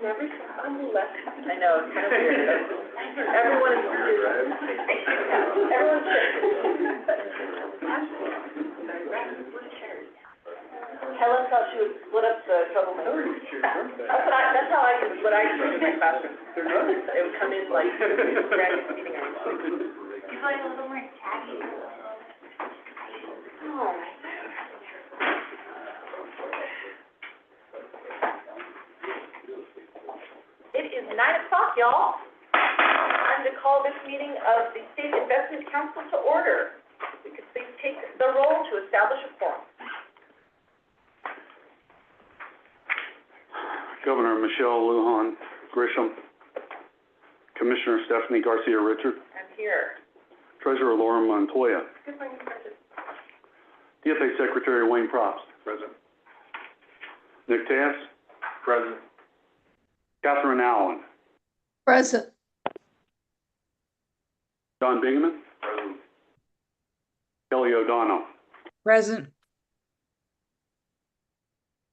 I know, it's kind of weird. Everyone is everyone's Helen thought she would split up the troublemakers. That's how I used what I used to do in my classroom. It would come in like grand meeting. You like a little more chatty. All right. It is 9 o'clock, y'all. Time to call this meeting of the State Investment Council to order. We could please take the roll to establish a quorum. Governor Michelle Lujan Grisham, Commissioner Stephanie Garcia Richard, I'm here. Treasurer Laura Montoya, Good morning, President. DFA Secretary Wayne Probst, Present. Nick Tass, Present. Catherine Allen, Present. John Bingaman, Present. Kelly O'Donnell, Present.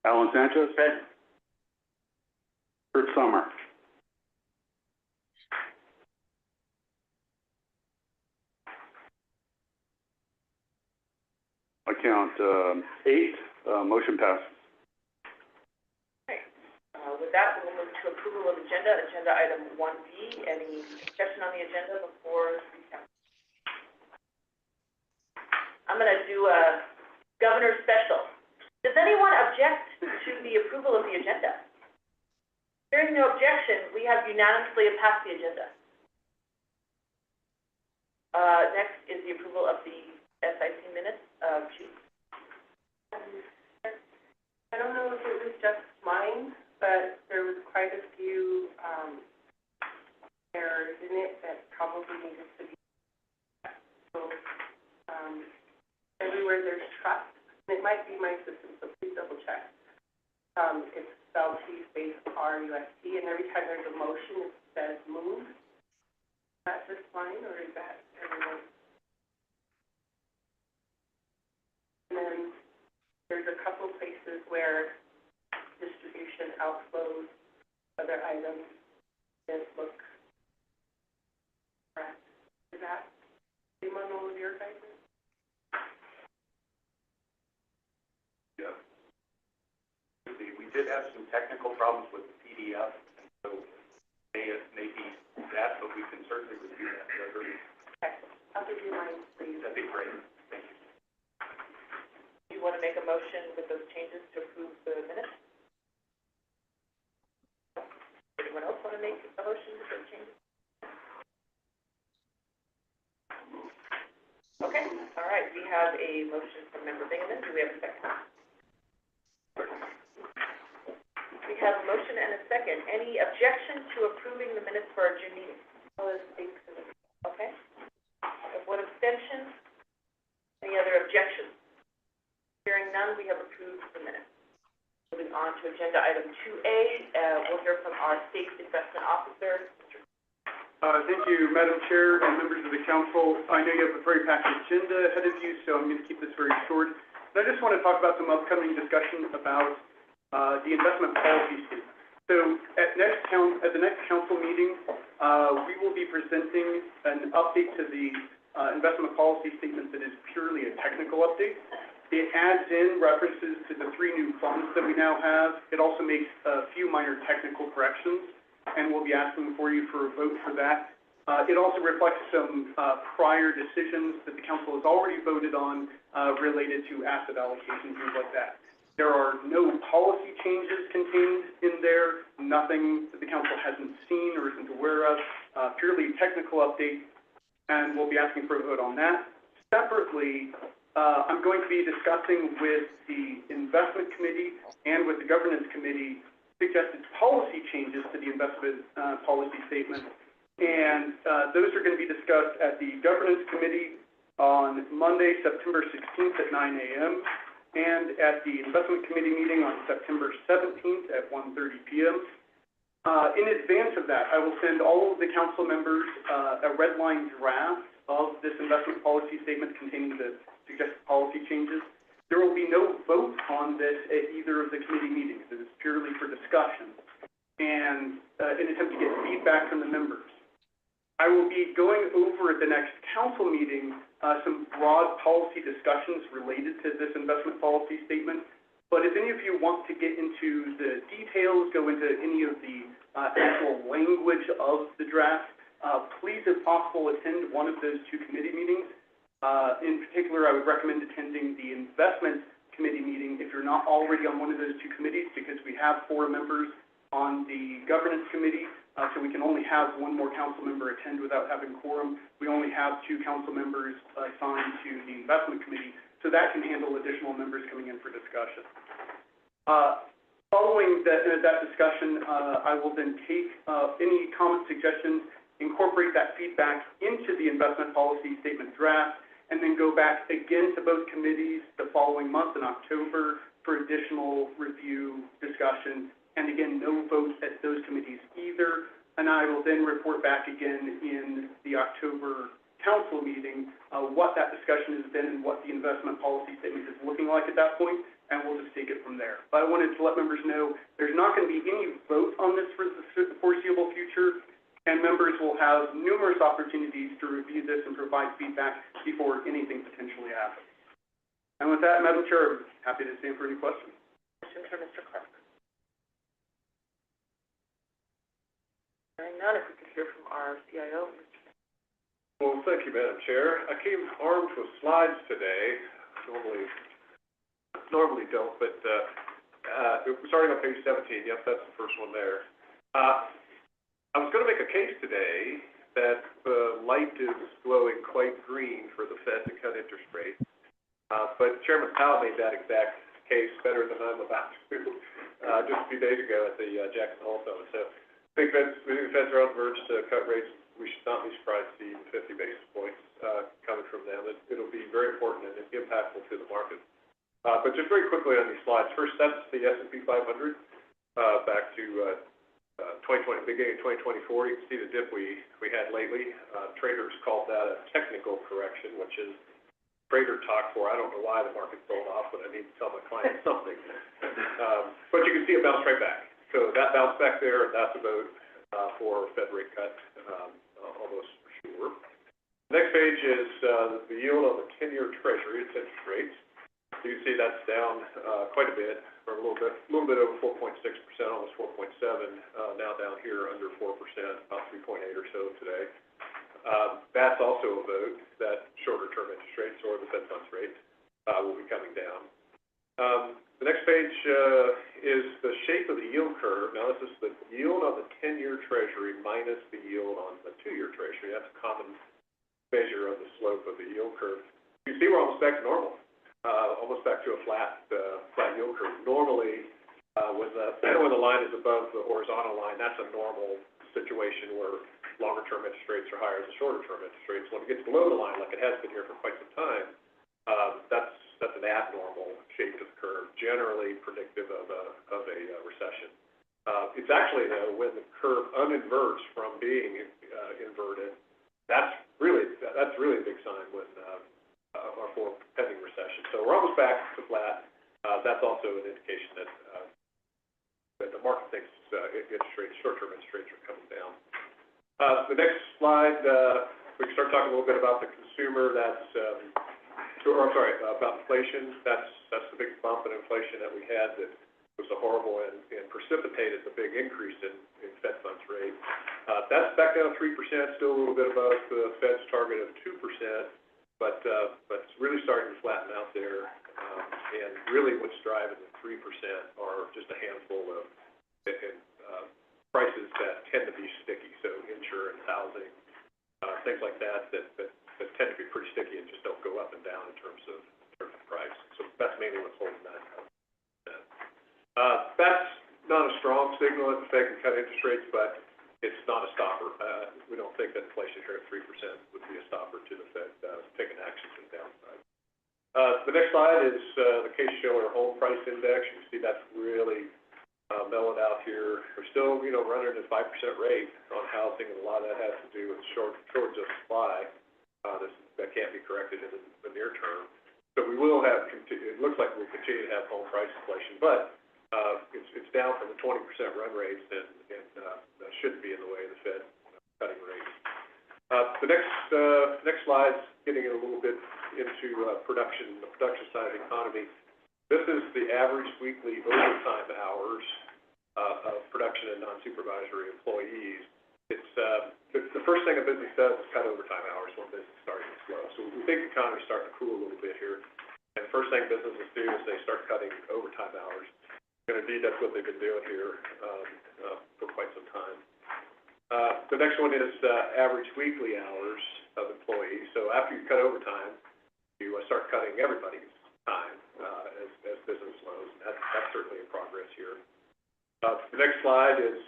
Alan Sanchez, Present. Kurt Summer. I count 8, motion passes. With that, we'll move to approval of agenda item 1B. Any discussion on the agenda before we count? I'm going to do a governor's special. Does anyone object to the approval of the agenda? Hearing no objection, we have unanimously passed the agenda. Next is the approval of the SIC minutes of June. I don't know if it was just mine, but there was quite a few errors in it that probably needed to be. So everywhere there's trust, and it might be my system, so please double check. It's spelled T-R-U-S-T, and every time there's a motion, it says move. Is that just mine, or is that everyone? And then there's a couple places where distribution outflows, other items didn't look correct. Is that same on all of your guys'? Yeah. We did have some technical problems with the PDF, and so maybe that, but we can certainly review that. Okay, I'll give you mine, please. That'd be great. Thank you. Do you want to make a motion with those changes to approve the minutes? Anyone else want to make a motion with those changes? Okay, all right. We have a motion from Member Bingaman. Do we have a second? We have a motion and a second. Any objection to approving the minutes for our June meeting? Okay. One abstention. Any other objections? Hearing none, we have approved the minutes. Moving on to agenda item 2A, we'll hear from our State Investment Officer, Mr. Thank you, Madam Chair and members of the Council. I know you have a very packed agenda ahead of you, so I'm going to keep this very short. But I just want to talk about some upcoming discussions about the investment policy statement. So at the next council meeting, we will be presenting an update to the investment policy statement that is purely a technical update. It adds in references to the 3 new funds that we now have. It also makes a few minor technical corrections, and we'll be asking for you for a vote for that. It also reflects some prior decisions that the council has already voted on related to asset allocation, things like that. There are no policy changes contained in there, nothing that the council hasn't seen or isn't aware of, purely technical update, and we'll be asking for a vote on that. Separately, I'm going to be discussing with the Investment Committee and with the Governance Committee suggested policy changes to the investment policy statement, and those are going to be discussed at the Governance Committee on Monday, September 16th at 9 a.m., and at the Investment Committee meeting on September 17th at 1:30 p.m. In advance of that, I will send all of the council members a red line draft of this investment policy statement containing the suggested policy changes. There will be no vote on this at either of the committee meetings. It is purely for discussion. and, in an attempt to get feedback from the members. I will be going over at the next council meeting, some broad policy discussions related to this investment policy statement. But if any of you want to get into the details, go into any of the, actual language of the draft, please, if possible, attend one of those two committee meetings. In particular, I would recommend attending the investment committee meeting if you're not already on one of those two committees, because we have 4 members on the governance committee, so we can only have one more council member attend without having quorum. We only have 2 council members assigned to the investment committee, so that can handle additional members coming in for discussion. Following that discussion, I will then take any comments, suggestions, incorporate that feedback into the investment policy statement draft, and then go back again to both committees the following month in October for additional review, discussion, and again, no votes at those committees either. And I will then report back again in the October council meeting, what that discussion has been and what the investment policy statement is looking like at that point, and we'll just take it from there. But I wanted to let members know there's not going to be any vote on this for the foreseeable future, and members will have numerous opportunities to review this and provide feedback before anything potentially happens. And with that, Madam Chair, I'm happy to stand for any questions. Questions for Mr. Clark? Hearing none, if we could hear from our CIO, Mr. Well, thank you, Madam Chair. I came armed with slides today. Normally don't, but starting on page 17, yep, that's the first one there. I was going to make a case today that the light is glowing quite green for the Fed to cut interest rates, but Chairman Powell made that exact case better than I'm about to just a few days ago at the Jackson Hole Summit. So I think the Feds are on the verge to cut rates. We should not be surprised to see even 50 basis points coming from them. It'll be very important and impactful to the market. But just very quickly on these slides, first that's the S&P 500 back to 2020, beginning of 2024. You can see the dip we had lately. Traders called that a technical correction, which is trader talk for I don't know why the market sold off, but I need to tell my clients something. But you can see it bounce right back. So that bounce back there, that's a vote for Fed rate cut, almost for sure. Next page is the yield on the 10-year Treasury, its interest rates. You can see that's down quite a bit, or a little bit over 4.6%, almost 4.7, now down here under 4%, about 3.8 or so today. That's also a vote that shorter-term interest rates or the Fed funds rate will be coming down. The next page is the shape of the yield curve. Now, this is the yield on the 10-year Treasury minus the yield on the 2-year Treasury. That's a common measure of the slope of the yield curve. You can see we're almost back to normal, almost back to a flat yield curve. Normally, when the line is above the horizontal line, that's a normal situation where longer-term interest rates are higher than shorter-term interest rates. When it gets below the line, like it has been here for quite some time, that's an abnormal shape of the curve, generally predictive of a recession. It's actually, though, when the curve uninverts from being inverted, that's really a big sign when or for pending recession. So we're almost back to flat. That's also an indication that the market thinks interest rates, short-term interest rates, are coming down. The next slide, we can start talking a little bit about the consumer. About inflation. That's the big bump in inflation that we had that was a horrible and precipitated the big increase in Fed funds rate. That's back down to 3%, still a little bit above the Fed's target of 2%, but it's really starting to flatten out there. And really what's driving the 3% are just a handful of prices that tend to be sticky. So insurance, housing, things like that tend to be pretty sticky and just don't go up and down in terms of price. So that's mainly what's holding that up. That's not a strong signal that the Fed can cut interest rates, but it's not a stopper. We don't think that inflation here at 3% would be a stopper to the Fed taking action to the downside. The next slide is the Case-Shiller Home Price Index. You can see that's really mellowed out here. We're still, running at a 5% rate on housing, and a lot of that has to do with shortage of supply. That can't be corrected in the near term. So we will have, it looks like we'll continue to have home price inflation, but It's down from the 20% run rates and that shouldn't be in the way of the Fed cutting rates. The next slide's getting a little bit into the production side of the economy. This is the average weekly overtime hours of production and non-supervisory employees. It's the first thing a business does is cut overtime hours when business starts to slow. So we think the economy's starting to cool a little bit here. And the first thing businesses do is they start cutting overtime hours. And indeed, that's what they've been doing here for quite some time. The next one is average weekly hours of employees. So after you cut overtime, you start cutting everybody's time as business slows. That's certainly in progress here. The next slide is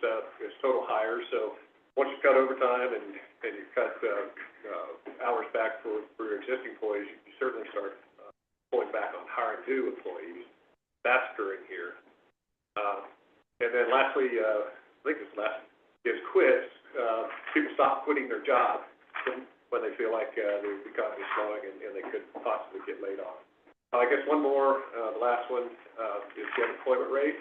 total hires. So once you cut overtime and you cut hours back for your existing employees, you certainly start pulling back on hiring new employees. That's occurring here. And then lastly, I think this last is quits. People stop quitting their job when they feel like the economy is slowing and they could possibly get laid off. I guess one more, the last one is the unemployment rate.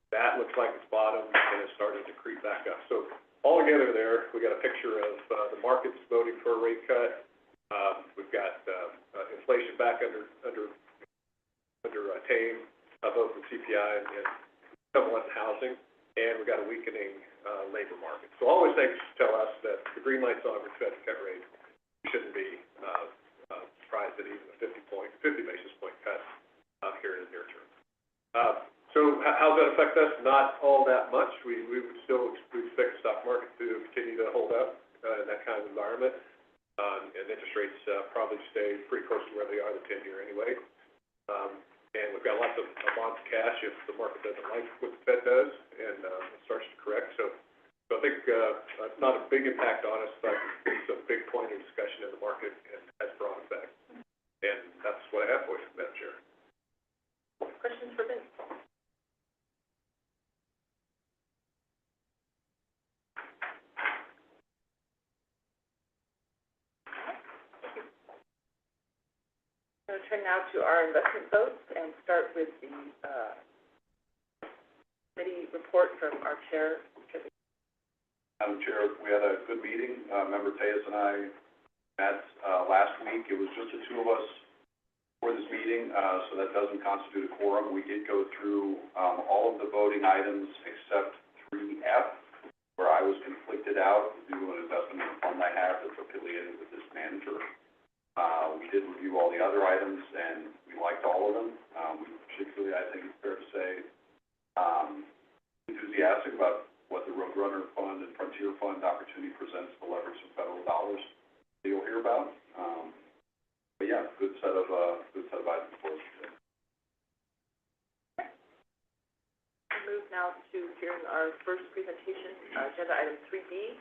That looks like it's bottomed and it's starting to creep back up. So all together there, we got a picture of the markets voting for a rate cut. We've got inflation back under tame, both in CPI and somewhat in housing, and we've got a weakening labor market. So all those things tell us that the green light's on with Fed cut rate. We shouldn't be surprised at even a 50 basis point cut here in the near term. So how does that affect us? Not all that much. We would still expect the stock market to continue to hold up in that kind of environment. And interest rates probably stay pretty close to where they are the 10-year anyway. And we've got lots of bonds and cash if the market doesn't like what the Fed does and it starts to correct. So I think it's not a big impact on us, but it's a big point of discussion in the market and has broad effect. And that's what I have for you, Madam Chair. Questions for Vince? I'm going to turn now to our investment votes and start with the committee report from our chair. Madam Chair, we had a good meeting. Member Tejas and I met last week. It was just the two of us for this meeting, so that doesn't constitute a quorum. We did go through all of the voting items except 3F, where I was conflicted out to do an investment in a fund I have that's affiliated with this manager. We did review all the other items, and we liked all of them. We particularly, I think it's fair to say, enthusiastic about what the Roadrunner Fund and Frontier Fund opportunity presents to leverage some federal dollars that you'll hear about. But yeah, good set of items for us today. We'll move now to hearing our first presentation, agenda item 3B.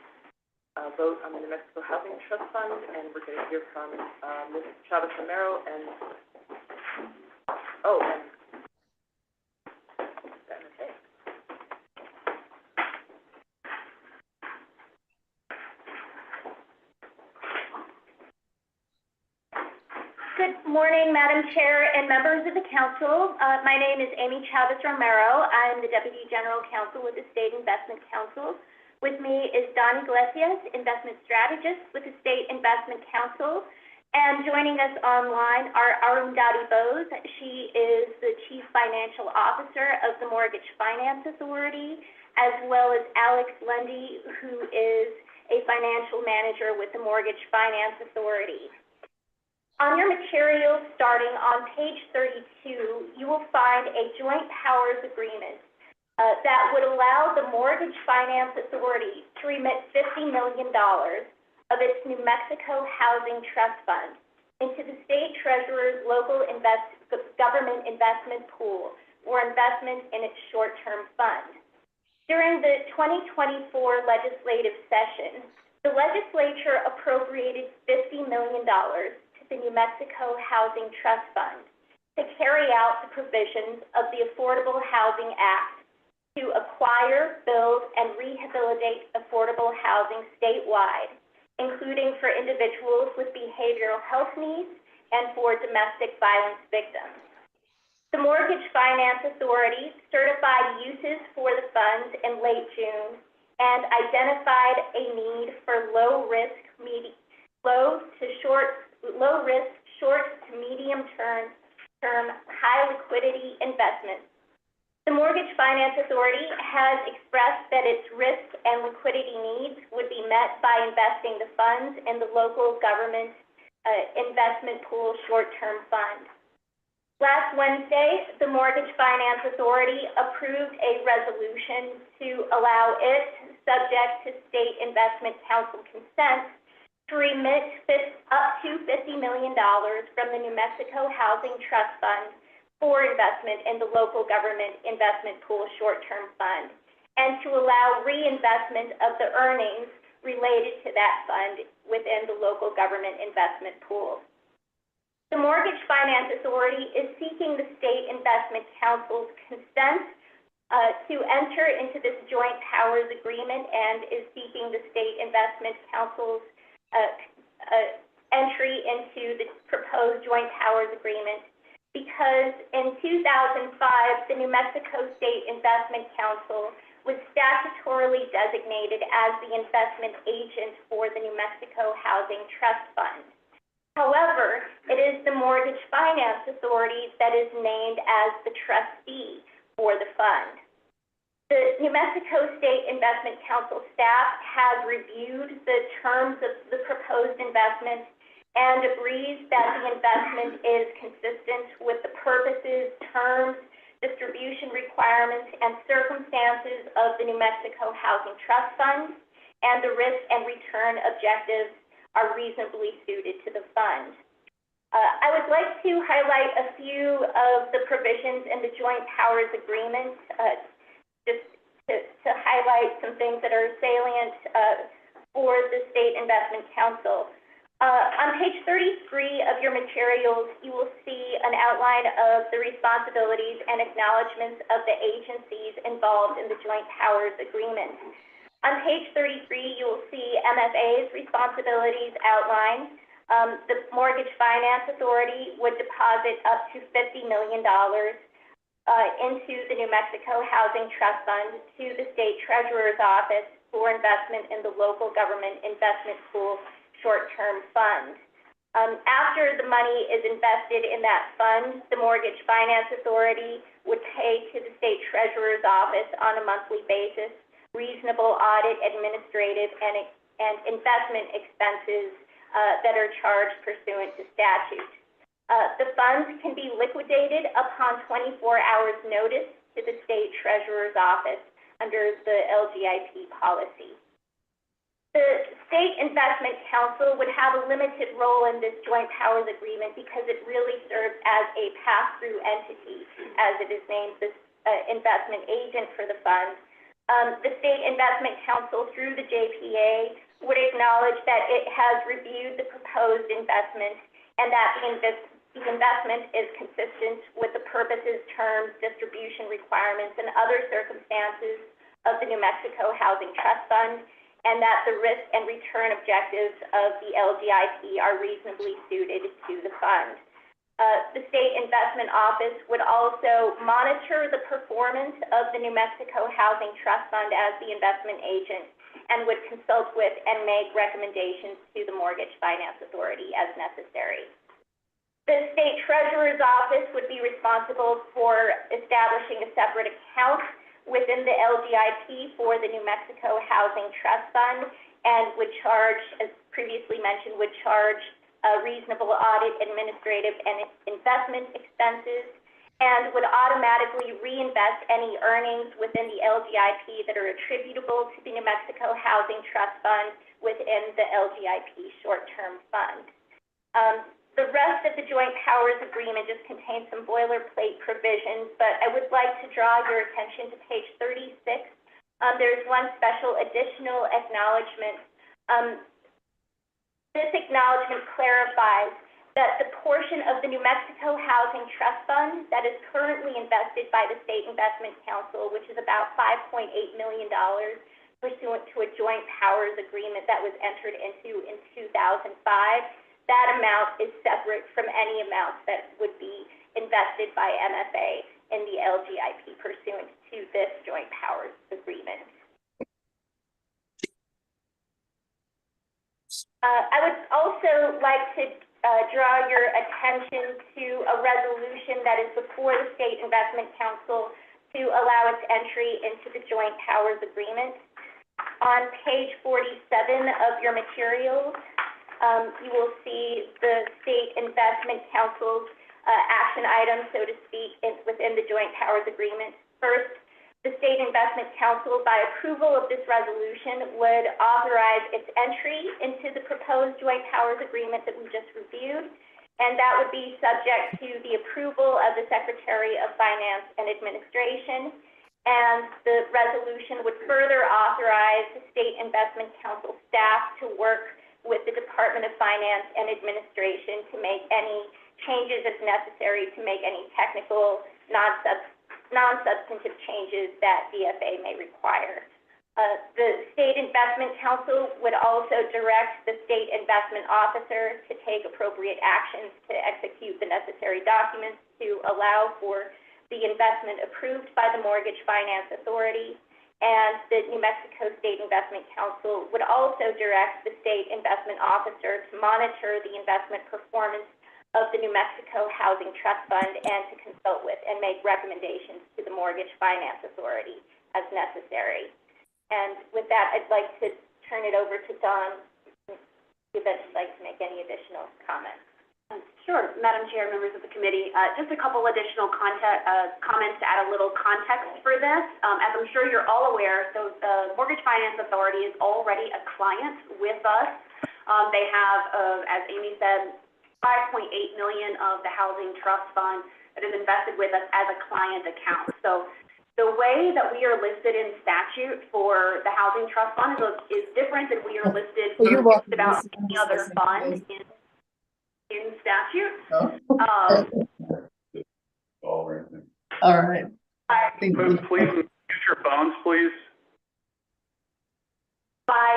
Vote on the New Mexico Housing Trust Fund, and we're going to hear from Ms. Chavez Romero and Good morning, Madam Chair and members of the Council. My name is Amy Chavez Romero. I'm the Deputy General Counsel with the State Investment Council. With me is Don Iglesias, Investment Strategist with the State Investment Council. And joining us online are Arundhati Bose. She is the Chief Financial Officer of the Mortgage Finance Authority, as well as Alex Lundy, who is a Financial Manager with the Mortgage Finance Authority. On your materials, starting on page 32, you will find a joint powers agreement that would allow the Mortgage Finance Authority to remit $50 million of its New Mexico Housing Trust Fund into the State Treasurer's local government investment pool or investment in its short-term fund. During the 2024 legislative session, the legislature appropriated $50 million to the New Mexico Housing Trust Fund to carry out the provisions of the Affordable Housing Act to acquire, build, and rehabilitate affordable housing statewide, including for individuals with behavioral health needs and for domestic violence victims. The Mortgage Finance Authority certified uses for the funds in late June and identified a need for low-risk, short to medium-term high liquidity investments. The Mortgage Finance Authority has expressed that its risk and liquidity needs would be met by investing the funds in the local government investment pool short-term fund. Last Wednesday, the Mortgage Finance Authority approved a resolution to allow it, subject to State Investment Council consent, to remit up to $50 million from the New Mexico Housing Trust Fund for investment in the local government investment pool short-term fund, and to allow reinvestment of the earnings related to that fund within the local government investment pool. The Mortgage Finance Authority is seeking the State Investment Council's consent to enter into this joint powers agreement and is seeking the State Investment Council's entry into the proposed joint powers agreement because in 2005, the New Mexico State Investment Council was statutorily designated as the investment agent for the New Mexico Housing Trust Fund. However, it is the Mortgage Finance Authority that is named as the trustee for the fund. The New Mexico State Investment Council staff has reviewed the terms of the proposed investment and agrees that the investment is consistent with the purposes, terms, distribution requirements, and circumstances of the New Mexico Housing Trust Fund, and the risk and return objectives are reasonably suited to the fund. I would like to highlight a few of the provisions in the Joint Powers Agreement, just to highlight some things that are salient for the State Investment Council. On page 33 of your materials, you will see an outline of the responsibilities and acknowledgments of the agencies involved in the Joint Powers Agreement. On page 33, you will see MFA's responsibilities outlined. The Mortgage Finance Authority would deposit up to $50 million into the New Mexico Housing Trust Fund to the State Treasurer's Office for investment in the local government investment pool short-term fund. After the money is invested in that fund, the Mortgage Finance Authority would pay to the State Treasurer's Office on a monthly basis reasonable audit, administrative, and investment expenses that are charged pursuant to statute. The funds can be liquidated upon 24 hours notice to the State Treasurer's Office under the LGIP policy. The State Investment Council would have a limited role in this joint powers agreement because it really serves as a pass-through entity, as it is named the investment agent for the fund. The State Investment Council, through the JPA, would acknowledge that it has reviewed the proposed investment and that the investment is consistent with the purposes, terms, distribution requirements, and other circumstances of the New Mexico Housing Trust Fund, and that the risk and return objectives of the LGIP are reasonably suited to the fund. The State Investment Office would also monitor the performance of the New Mexico Housing Trust Fund as the investment agent and would consult with and make recommendations to the Mortgage Finance Authority as necessary. The State Treasurer's Office would be responsible for establishing a separate account within the LGIP for the New Mexico Housing Trust Fund and would charge, as previously mentioned, would charge reasonable audit, administrative, and investment expenses, and would automatically reinvest any earnings within the LGIP that are attributable to the New Mexico Housing Trust Fund within the LGIP short-term fund. The rest of the Joint Powers Agreement just contains some boilerplate provisions, but I would like to draw your attention to page 36. There's one special additional acknowledgement. This acknowledgement clarifies that the portion of the New Mexico Housing Trust Fund that is currently invested by the State Investment Council, which is about $5.8 million, pursuant to a joint powers agreement that was entered into in 2005, that amount is separate from any amounts that would be invested by MFA in the LGIP pursuant to this joint powers agreement. I would also like to draw your attention to a resolution that is before the State Investment Council to allow its entry into the joint powers agreement. On page 47 of your materials, you will see the State Investment Council's action items, so to speak, within the joint powers agreement. First, the State Investment Council, by approval of this resolution, would authorize its entry into the proposed joint powers agreement that we just reviewed, and that would be subject to the approval of the Secretary of Finance and Administration. And the resolution would further authorize the State Investment Council staff to work with the Department of Finance and Administration to make any changes as necessary to make any technical, non-substantive changes that DFA may require. The State Investment Council would also direct the State Investment Officer to take appropriate actions to execute the necessary documents to allow for the investment approved by the Mortgage Finance Authority. And the New Mexico State Investment Council would also direct the State Investment Officer to monitor the investment performance of the New Mexico Housing Trust Fund and to consult with and make recommendations to the Mortgage Finance Authority as necessary. And with that, I'd like to turn it over to Dawn, if you'd like to make any additional comments. Sure, Madam Chair, members of the committee. Just a couple additional comments to add a little context for this. As I'm sure you're all aware, so the Mortgage Finance Authority is already a client with us. They have, as Amy said, $5.8 million of the Housing Trust Fund that is invested with us as a client account. So the way that we are listed in statute for the Housing Trust Fund is different than we are listed for just about any other fund in statute. All right. Please use your phones, please. By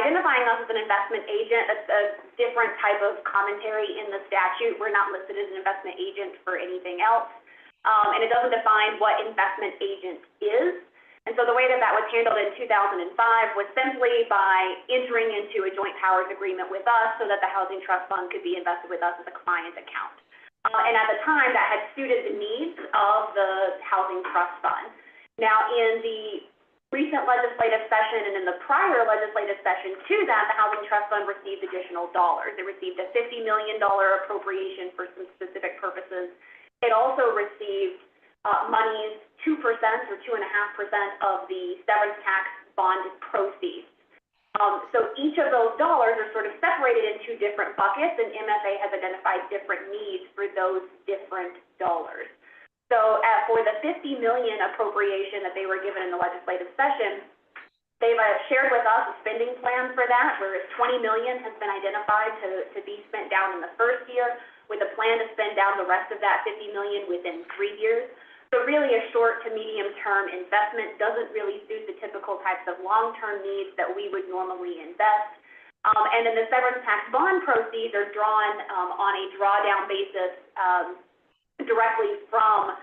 identifying us as an investment agent, that's a different type of commentary in the statute. We're not listed as an investment agent for anything else. And it doesn't define what investment agent is. And so the way that that was handled in 2005 was simply by entering into a joint powers agreement with us so that the Housing Trust Fund could be invested with us as a client account. And at the time, that had suited the needs of the Housing Trust Fund. Now, in the recent legislative session and in the prior legislative session to that, the Housing Trust Fund received additional dollars. It received a $50 million appropriation for some specific purposes. It also received monies, 2% or 2.5% of the severance tax bond proceeds. So each of those dollars are sort of separated into different buckets, and MFA has identified different needs for those different dollars. So for the $50 million appropriation that they were given in the legislative session, they've shared with us a spending plan for that, where $20 million has been identified to be spent down in the first year, with a plan to spend down the rest of that $50 million within 3 years. So really a short to medium term investment doesn't really suit the typical types of long-term needs that we would normally invest. And then the severance tax bond proceeds are drawn on a drawdown basis directly from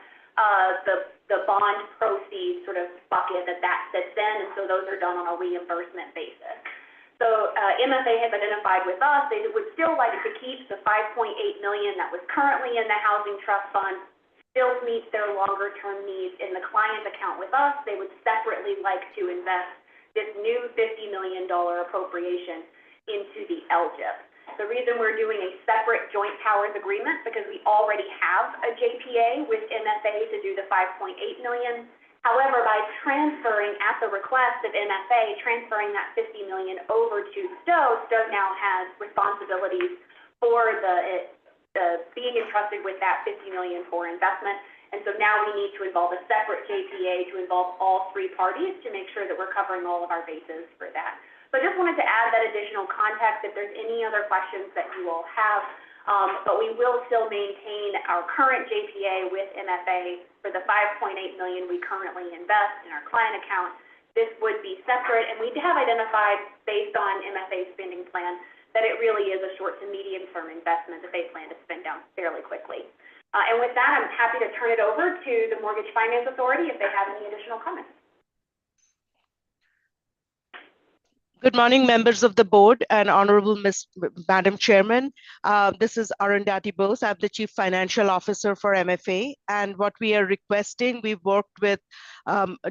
the bond proceeds sort of bucket that sits in, and so those are done on a reimbursement basis. So MFA has identified with us they would still like to keep the $5.8 million that was currently in the Housing Trust Fund, still meets their longer term needs in the client account with us. They would separately like to invest this new $50 million appropriation into the LGIP. The reason we're doing a separate joint powers agreement because we already have a JPA with MFA to do the $5.8 million. However, by transferring at the request of MFA, transferring that $50 million over to Stowe, Stowe now has responsibilities for the being entrusted with that $50 million for investment. And so now we need to involve a separate JPA to involve all three parties to make sure that we're covering all of our bases for that. So I just wanted to add that additional context if there's any other questions that you all have. But we will still maintain our current JPA with MFA for the $5.8 million we currently invest in our client account. This would be separate, and we have identified, based on MFA's spending plan, that it really is a short to medium term investment that they plan to spend down fairly quickly. And with that, I'm happy to turn it over to the Mortgage Finance Authority if they have any additional comments. Good morning, members of the board and Honorable Madam Chairman. This is Arundhati Bose. I'm the Chief Financial Officer for MFA. And what we are requesting, we've worked with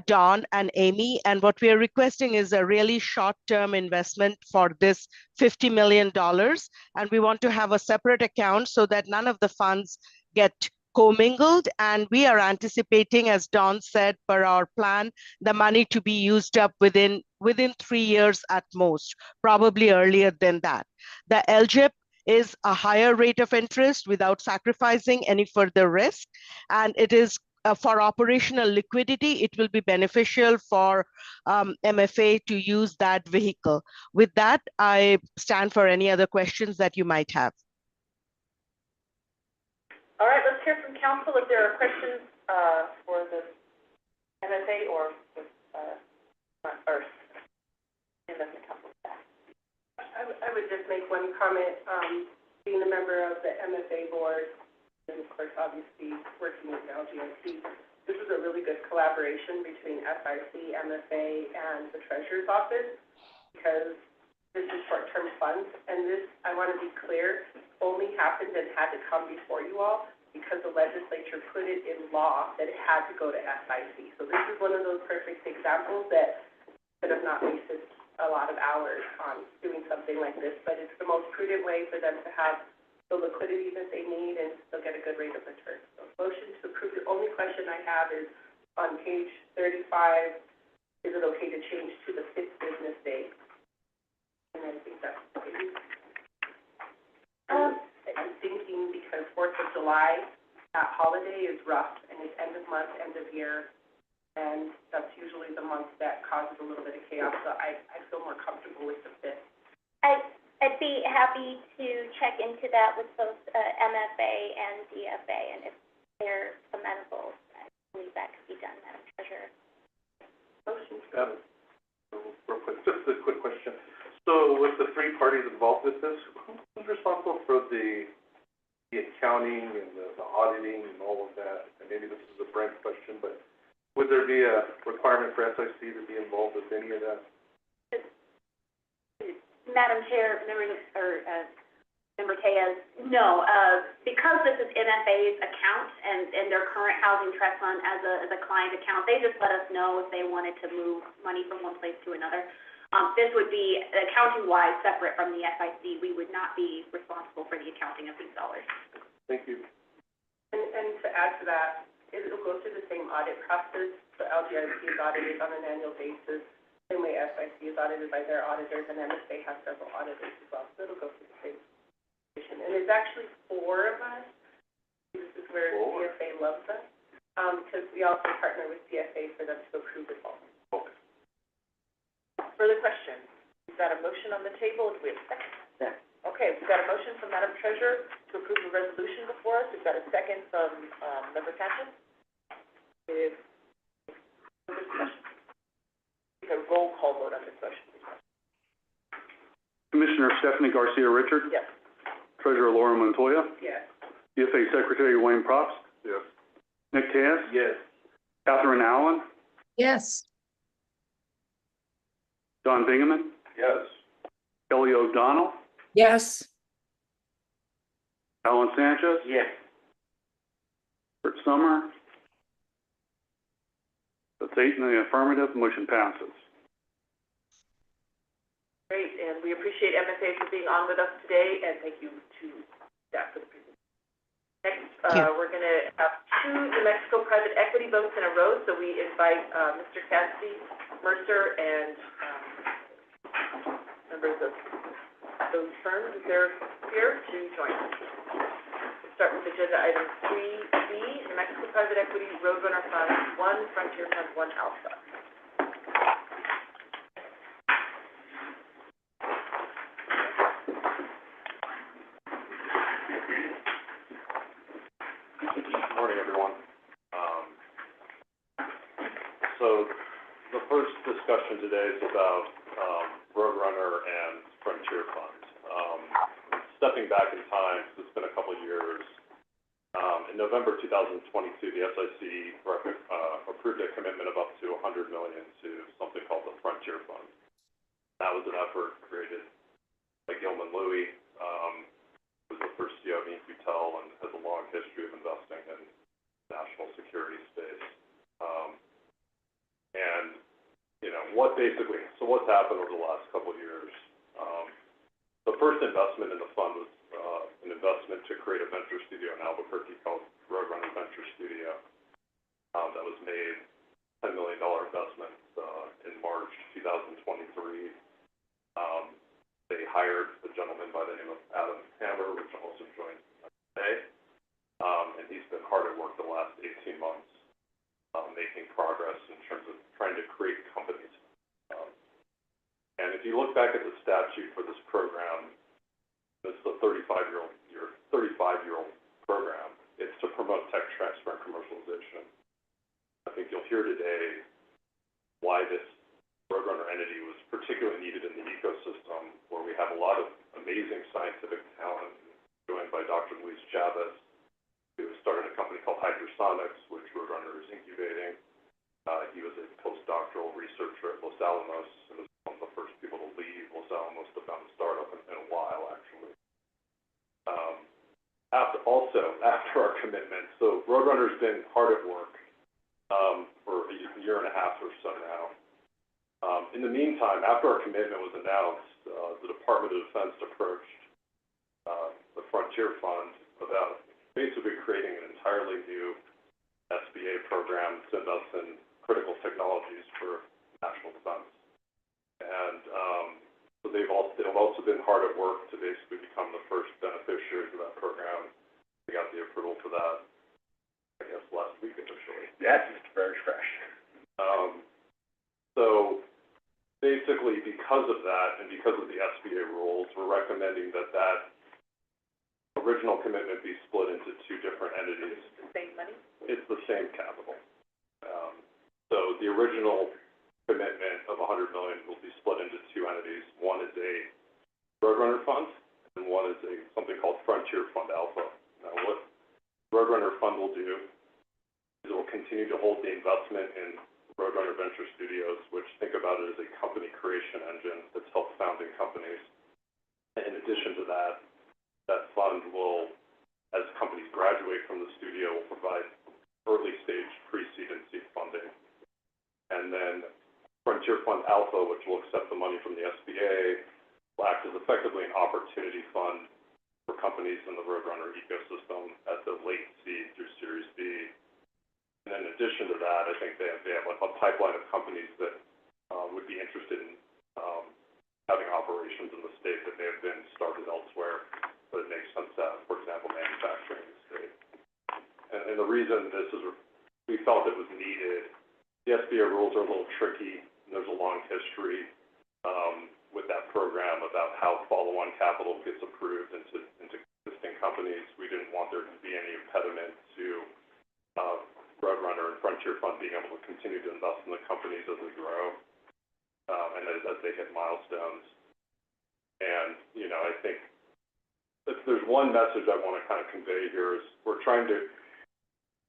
Don and Amy, and what we are requesting is a really short-term investment for this $50 million. And we want to have a separate account so that none of the funds get commingled, and we are anticipating, as Don said, per our plan, the money to be used up within 3 years at most, probably earlier than that. The LGIP is a higher rate of interest without sacrificing any further risk, and it is for operational liquidity, it will be beneficial for MFA to use that vehicle. With that, I stand for any other questions that you might have. All right, let's hear from council if there are questions for the MFA or investment council staff. I would just make one comment, being a member of the MFA board, and of course, obviously, working with LGIC. This is a really good collaboration between SIC, MFA, and the Treasurer's Office, because this is short-term funds, and this, I want to be clear, only happened and had to come before you all because the legislature put it in law that it had to go to SIC. So this is one of those perfect examples that could have not wasted a lot of hours on doing something like this, but it's the most prudent way for them to have the liquidity that they need and still get a good rate of return. So motion to approve. The only question I have is on page 35, is it okay to change to the 5th business day? And I think that's okay. I'm thinking because 4th of July, that holiday is rough, and it's end of month, end of year, and that's usually the month that causes a little bit of chaos, so I feel more comfortable with the 5th. I'd be happy to check into that with both MFA and DFA, and if they're amenable, I believe that could be done, Madam Treasurer. Motion. Real quick, just a quick question. So with the 3 parties involved with this, who's responsible for the accounting and the auditing and all of that? And maybe this is a Brent question, but would there be a requirement for SIC to be involved with any of that? Madam Chair, Member Tejas, no, because this is MFA's account and their current housing trust fund as a client account, they just let us know if they wanted to move money from one place to another. This would be accounting-wise separate from the SIC. We would not be responsible for the accounting of these dollars. Thank you. And to add to that, it'll go through the same audit process. So LGIC is audited on an annual basis, same way SIC is audited by their auditors, and MFA has several auditors as well. So it'll go through the same situation. And there's actually 4 of us. This is where DFA loves us, because we also partner with DFA for them to approve it all. Okay. Further questions? We've got a motion on the table. Do we have a second? Second. Okay, we've got a motion from Madam Treasurer to approve the resolution before us. We've got a second from Member Sanchez. With further discussion? We have a roll call vote on this motion. Commissioner Stephanie Garcia Richard. Yes. Treasurer Laura Montoya. Yes. DFA Secretary Wayne Probst. Yes. Nick Tejas. Yes. Catherine Allen. Yes. Don Bingaman. Yes. Kelly O'Donnell. Yes. Alan Sanchez. Yes. Kurt Summer. That's 8 in the affirmative. Motion passes. Great, and we appreciate MFA for being on with us today, and thank you to staff for the presentation. Next, we're going to have 2 New Mexico private equity votes in a row, so we invite Mr. Cassidy, Mercer, and members of those firms, if they're here, to join us. We'll start with agenda item 3B, New Mexico Private Equity Roadrunner Fund 1, Frontier Fund 1 Alpha. Good morning, everyone. So the first discussion today is about Roadrunner and Frontier Fund. Stepping back in time, so it's been a couple of years, in in November 2022, the SIC approved a commitment of up to $100 million to something called the Frontier Fund. That was an effort created by Gilman Louie, who was the first CEO of Incutel and has a long history of investing in national security space. And, you know, what's happened over the last couple of years? The first investment in the fund was an investment to create a venture studio in Albuquerque called Roadrunner Venture Studio. That was made $10 million investment in March 2023. They hired a gentleman by the name of Adam Hammer, which also joined today. And he's been hard at work the last 18 months, making progress in terms of trying to create companies. And if you look back at the statute for this program, it's a 35-year-old program. It's to promote tech transfer and commercialization. I think you'll hear today why this Roadrunner entity was particularly needed in the ecosystem, where we have a lot of amazing scientific talent, joined by Dr. Luis Chavez, who started a company called Hydrosonics, which Roadrunner is incubating. He was a postdoctoral researcher at Los Alamos, and was one of the first people to leave Los Alamos to found a startup in a while, actually. After our commitment, so Roadrunner's been hard at work for a year and a half or so now. In the meantime, after our commitment was announced, the Department of Defense approached the Frontier Fund about basically creating an entirely new SBA program to invest in critical technologies for national defense. And so they've also been hard at work to basically become the first beneficiaries of that program. We got the approval for that, I guess, last week officially. That's very fresh. So basically, because of that and because of the SBA rules, we're recommending that original commitment be split into two different entities. It's the same money? It's the same capital. So the original commitment of $100 million will be split into two entities. One is a Roadrunner Fund, and one is something called Frontier Fund Alpha. Now, what Roadrunner Fund will do is it will continue to hold the investment in Roadrunner Venture Studios, which think about it as a company creation engine that's helped founding companies. And in addition to that, that fund will, as companies graduate from the studio, will provide early stage pre-seed and seed funding. And then Frontier Fund Alpha, which will accept the money from the SBA, will act as effectively an opportunity fund for companies in the Roadrunner ecosystem at the late seed through Series B. And in addition to that, I think they have a pipeline of companies that would be interested in having operations in the state that may have been started elsewhere, but it makes sense to have, for example, manufacturing in the state. And the reason we felt it was needed, the SBA rules are a little tricky, and there's a long history with that program about how follow-on capital gets approved into existing companies. We didn't want there to be any impediment to Roadrunner and Frontier Fund being able to continue to invest in the companies as they grow and as they hit milestones. And, you know, I think if there's one message I want to kind of convey here is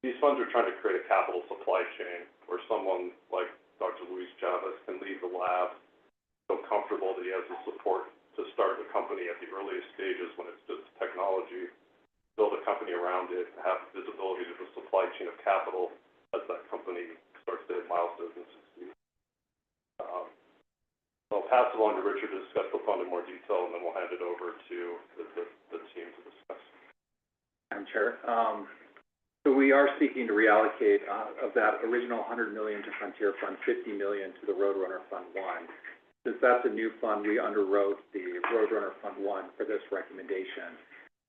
these funds are trying to create a capital supply chain where someone like Dr. Luis Chavez can leave the lab, feel comfortable that he has the support to start the company at the earliest stages when it's just technology, build a company around it, have visibility to the supply chain of capital as that company starts to hit milestones and succeed. I'll pass it on to Richard to discuss the fund in more detail, and then we'll hand it over to the team to discuss. Madam Chair, so we are seeking to reallocate of that original $100 million to Frontier Fund, $50 million to the Roadrunner Fund 1. Since that's a new fund, we underwrote the Roadrunner Fund 1 for this recommendation.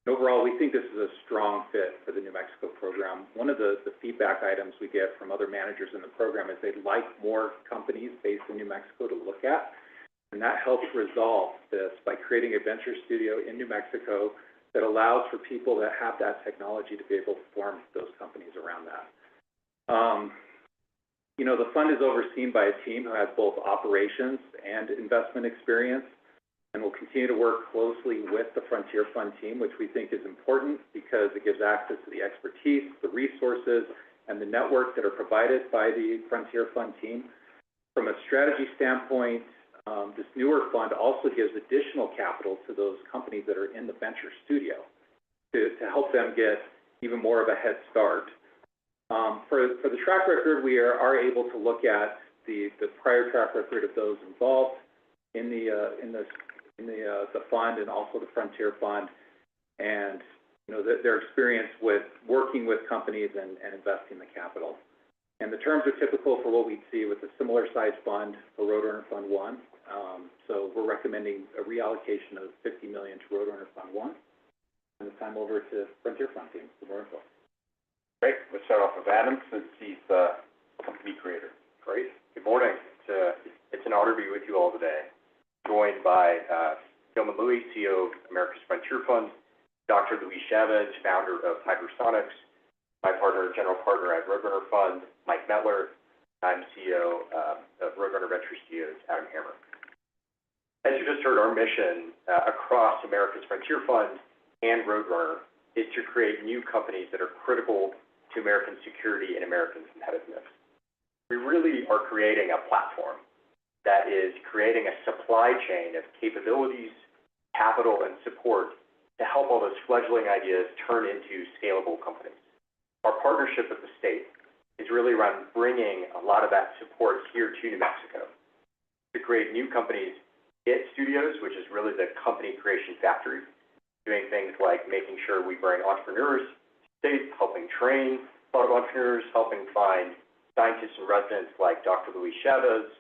Overall, we think this is a strong fit for the New Mexico program. One of the feedback items we get from other managers in the program is they'd like more companies based in New Mexico to look at, and that helps resolve this by creating a venture studio in New Mexico that allows for people that have that technology to be able to form those companies around that. You know, the fund is overseen by a team who has both operations and investment experience. and we'll continue to work closely with the Frontier Fund team, which we think is important because it gives access to the expertise, the resources, and the network that are provided by the Frontier Fund team. From a strategy standpoint, this newer fund also gives additional capital to those companies that are in the venture studio to help them get even more of a head start. For the track record, we are able to look at the prior track record of those involved in the fund and also the Frontier Fund, and their experience with working with companies and investing the capital. And the terms are typical for what we'd see with a similar size fund for Roadrunner Fund 1. So we're recommending a reallocation of $50 million to Roadrunner Fund 1. And this time over to Frontier Fund team for more info. Great. Let's start off with Adam, since he's the company creator. Great. Good morning. It's an honor to be with you all today. Joined by Gilman Louie, CEO of America's Frontier Fund, Dr. Luis Chavez, founder of Hypersonics, my partner, general partner at Roadrunner Fund, Mike Metler. I'm CEO of Roadrunner Venture Studios, Adam Hammer. As you just heard, our mission across America's Frontier Fund and Roadrunner is to create new companies that are critical to American security and American competitiveness. We really are creating a platform that is creating a supply chain of capabilities, capital, and support to help all those fledgling ideas turn into scalable companies. Our partnership with the state is really around bringing a lot of that support here to New Mexico to create new companies, IT Studios, which is really the company creation factory, doing things like making sure we bring entrepreneurs to the state, helping train a lot of entrepreneurs, helping find scientists and residents like Dr. Luis Chavez,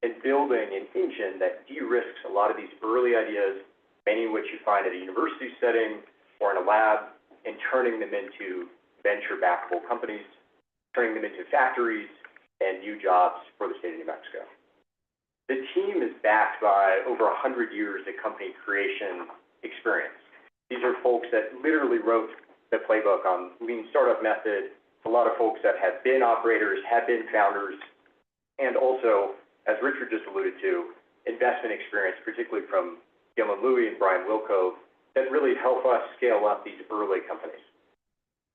and building an engine that de-risks a lot of these early ideas, many of which you find at a university setting or in a lab, and turning them into venture-backable companies, turning them into factories and new jobs for the state of New Mexico. The team is backed by over 100 years of company creation experience. These are folks that literally wrote the playbook on lean startup method, a lot of folks that have been operators, have been founders, and also, as Richard just alluded to, investment experience, particularly from Gilman Louie and Brian Wilco, that really help us scale up these early companies.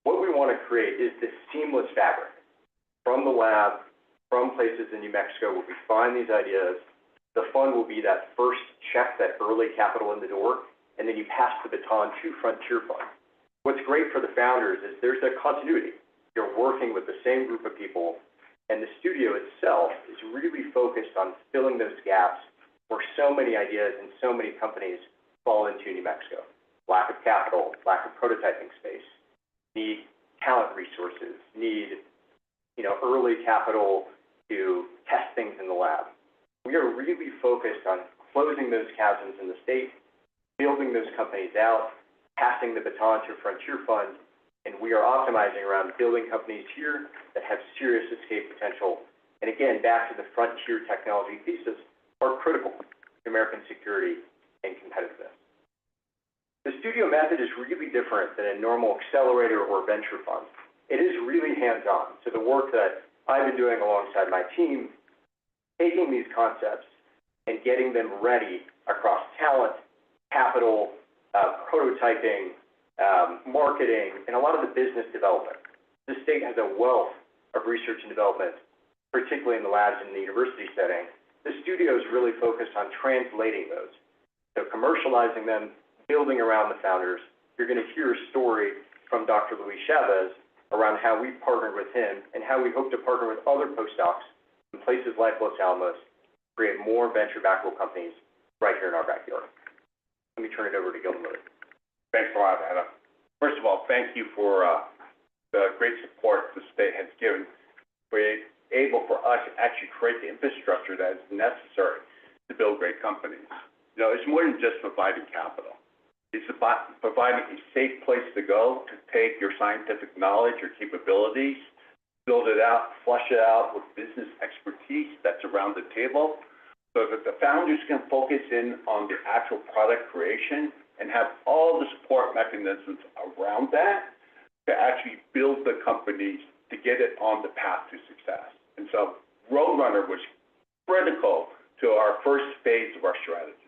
What we want to create is this seamless fabric from the lab, from places in New Mexico where we find these ideas. The fund will be that first check, that early capital in the door, and then you pass the baton to Frontier Fund. What's great for the founders is there's a continuity. You're working with the same group of people, and the studio itself is really focused on filling those gaps where so many ideas and so many companies fall into New Mexico. Lack of capital, lack of prototyping space, need talent resources, need early capital to test things in the lab. We are really focused on closing those chasms in the state, building those companies out, passing the baton to Frontier Fund, and we are optimizing around building companies here that have serious escape potential. And again, back to the frontier technology thesis, are critical to American security and competitiveness. The studio method is really different than a normal accelerator or venture fund. It is really hands-on. So the work that I've been doing alongside my team, taking these concepts and getting them ready across talent, capital, prototyping, marketing, and a lot of the business development. The state has a wealth of research and development, particularly in the labs in the university setting. The studio is really focused on translating those. So commercializing them, building around the founders. You're going to hear a story from Dr. Luis Chavez around how we partnered with him and how we hope to partner with other postdocs in places like Los Alamos, create more venture-backable companies right here in our backyard. Let me turn it over to Gilman Louie. Thanks a lot, Adam. First of all, thank you for the great support the state has given. We're able for us to actually create the infrastructure that is necessary to build great companies. It's more than just providing capital. It's about providing a safe place to go to take your scientific knowledge, your capabilities, build it out, flush it out with business expertise that's around the table, so that the founders can focus in on the actual product creation and have all the support mechanisms around that to actually build the companies to get it on the path to success. And so Roadrunner was critical to our first phase of our strategy.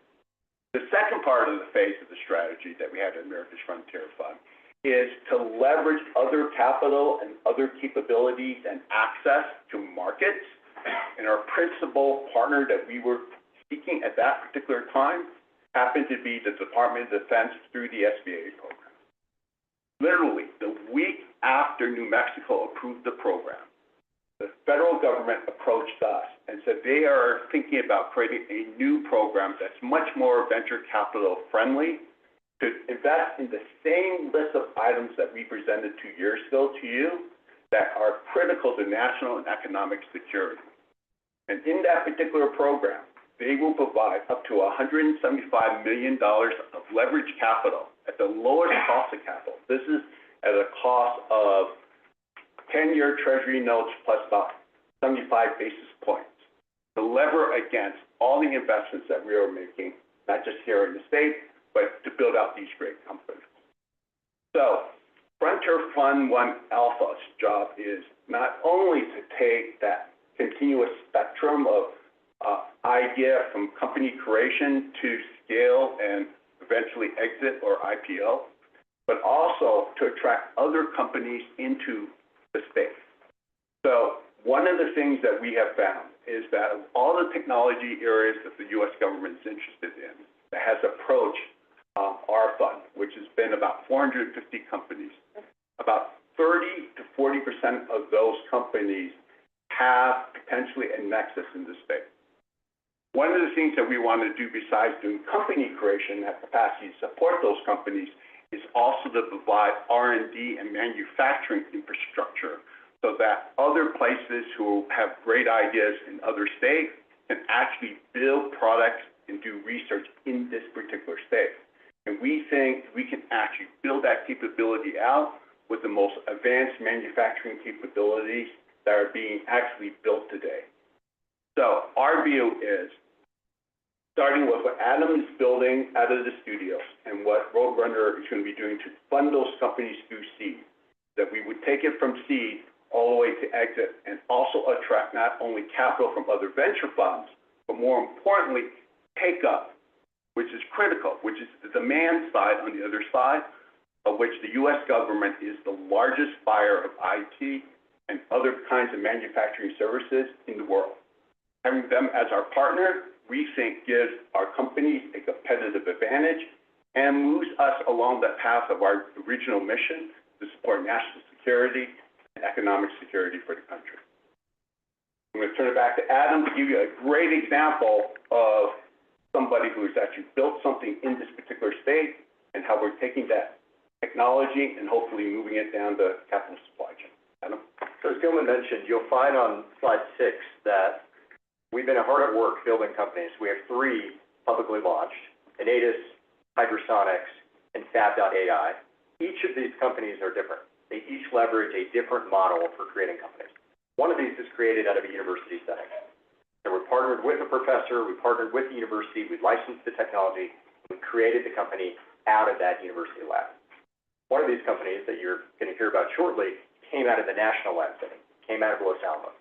The part of the phase of the strategy that we had at America's Frontier Fund is to leverage other capital and other capabilities and access to markets. And our principal partner that we were seeking at that particular time happened to be the Department of Defense through the SBA program. Literally, the week after New Mexico approved the program, the federal government approached us and said they are thinking about creating a new program that's much more venture capital friendly to invest in the same list of items that we presented 2 years ago to you that are critical to national and economic security. And in that particular program, they will provide up to $175 million of leverage capital at the lowest cost of capital. This is at a cost of 10-year Treasury notes plus about 75 basis points to lever against all the investments that we are making, not just here in the state, but to build out these great companies. So Frontier Fund 1 Alpha's job is not only to take that continuous spectrum of idea from company creation to scale and eventually exit or IPO, but also to attract other companies into the space. So one of the things that we have found is that of all the technology areas that the U.S. government is interested in, that has approached our fund, which has been about 450 companies, about 30 to 40% of those companies have potentially a nexus in the space. One of the things that we want to do besides doing company creation, have capacity to support those companies, is also to provide R&D and manufacturing infrastructure so that other places who have great ideas in other states can actually build products and do research in this particular state. And we think we can actually build that capability out with the most advanced manufacturing capabilities that are being actually built today. So our view is, starting with what Adam is building out of the studios and what Roadrunner is going to be doing to fund those companies through seed, that we would take it from seed all the way to exit and also attract not only capital from other venture funds, but more importantly, take up, which is critical, which is the demand side on the other side, of which the U.S. government is the largest buyer of IT and other kinds of manufacturing services in the world. Having them as our partner, we think gives our companies a competitive advantage and moves us along that path of our original mission to support national security and economic security for the country. I'm going to turn it back to Adam to give you a great example of somebody who has actually built something in this particular state and how we're taking that technology and hopefully moving it down the capital supply chain. Adam? So as Gilman mentioned, you'll find on slide 6 that we've been hard at work building companies. We have 3 publicly launched, Inatus, Hydrosonics, and Fab.ai. Each of these companies are different. They each leverage a different model for creating companies. One of these is created out of a university setting. So we're partnered with a professor, we partnered with the university, we licensed the technology, we created the company out of that university lab. One of these companies that you're going to hear about shortly came out of the national lab setting, came out of Los Alamos,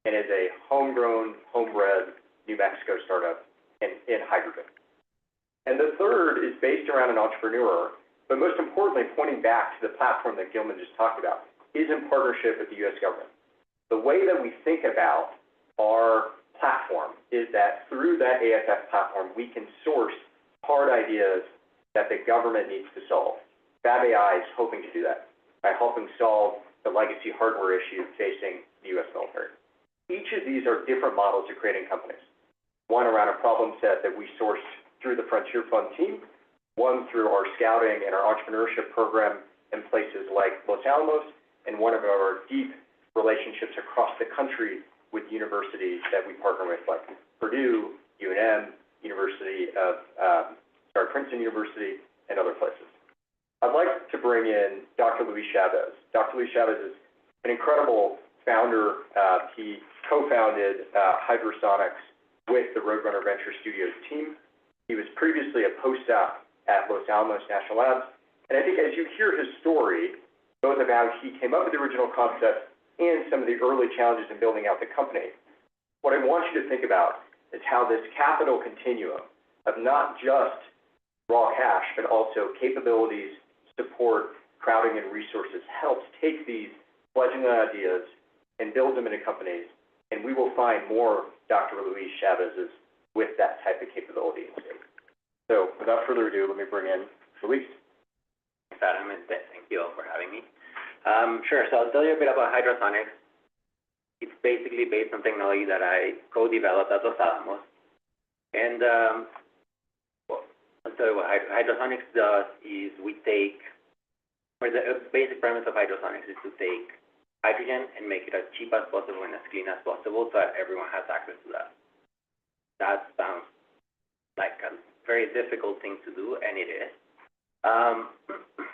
and is a homegrown, home-bred New Mexico startup in hydrogen. And the third is based around an entrepreneur, but most importantly, pointing back to the platform that Gilman just talked about, is in partnership with the U.S. government. The way that we think about our platform is that through that AFF platform, we can source hard ideas that the government needs to solve. Fab.ai is hoping to do that by helping solve the legacy hardware issue facing the U.S. military. Each of these are different models of creating companies. One around a problem set that we sourced through the Frontier Fund team, one through our scouting and our entrepreneurship program in places like Los Alamos, and one of our deep relationships across the country with universities that we partner with, like Purdue, UNM, Princeton University, and other places. I'd like to bring in Dr. Luis Chavez. Dr. Luis Chavez is an incredible founder. He co-founded Hydrosonics with the Roadrunner Venture Studios team. He was previously a postdoc at Los Alamos National Labs. And I think as you hear his story, both about how he came up with the original concept and some of the early challenges in building out the company, what I want you to think about is how this capital continuum of not just raw cash, but also capabilities, support, crowding, and resources helps take these fledgling ideas and build them into companies, and we will find more Dr. Luis Chavez's with that type of capability in the state. So without further ado, let me bring in Luis. Thanks, Adam, and thank you all for having me. Sure, so I'll tell you a bit about hydrosonics. It's basically based on technology that I co-developed at Los Alamos. And well, I'll tell you what hydrosonics does is the basic premise of hydrosonics is to take hydrogen and make it as cheap as possible and as clean as possible so that everyone has access to that. That sounds like a very difficult thing to do, and it is.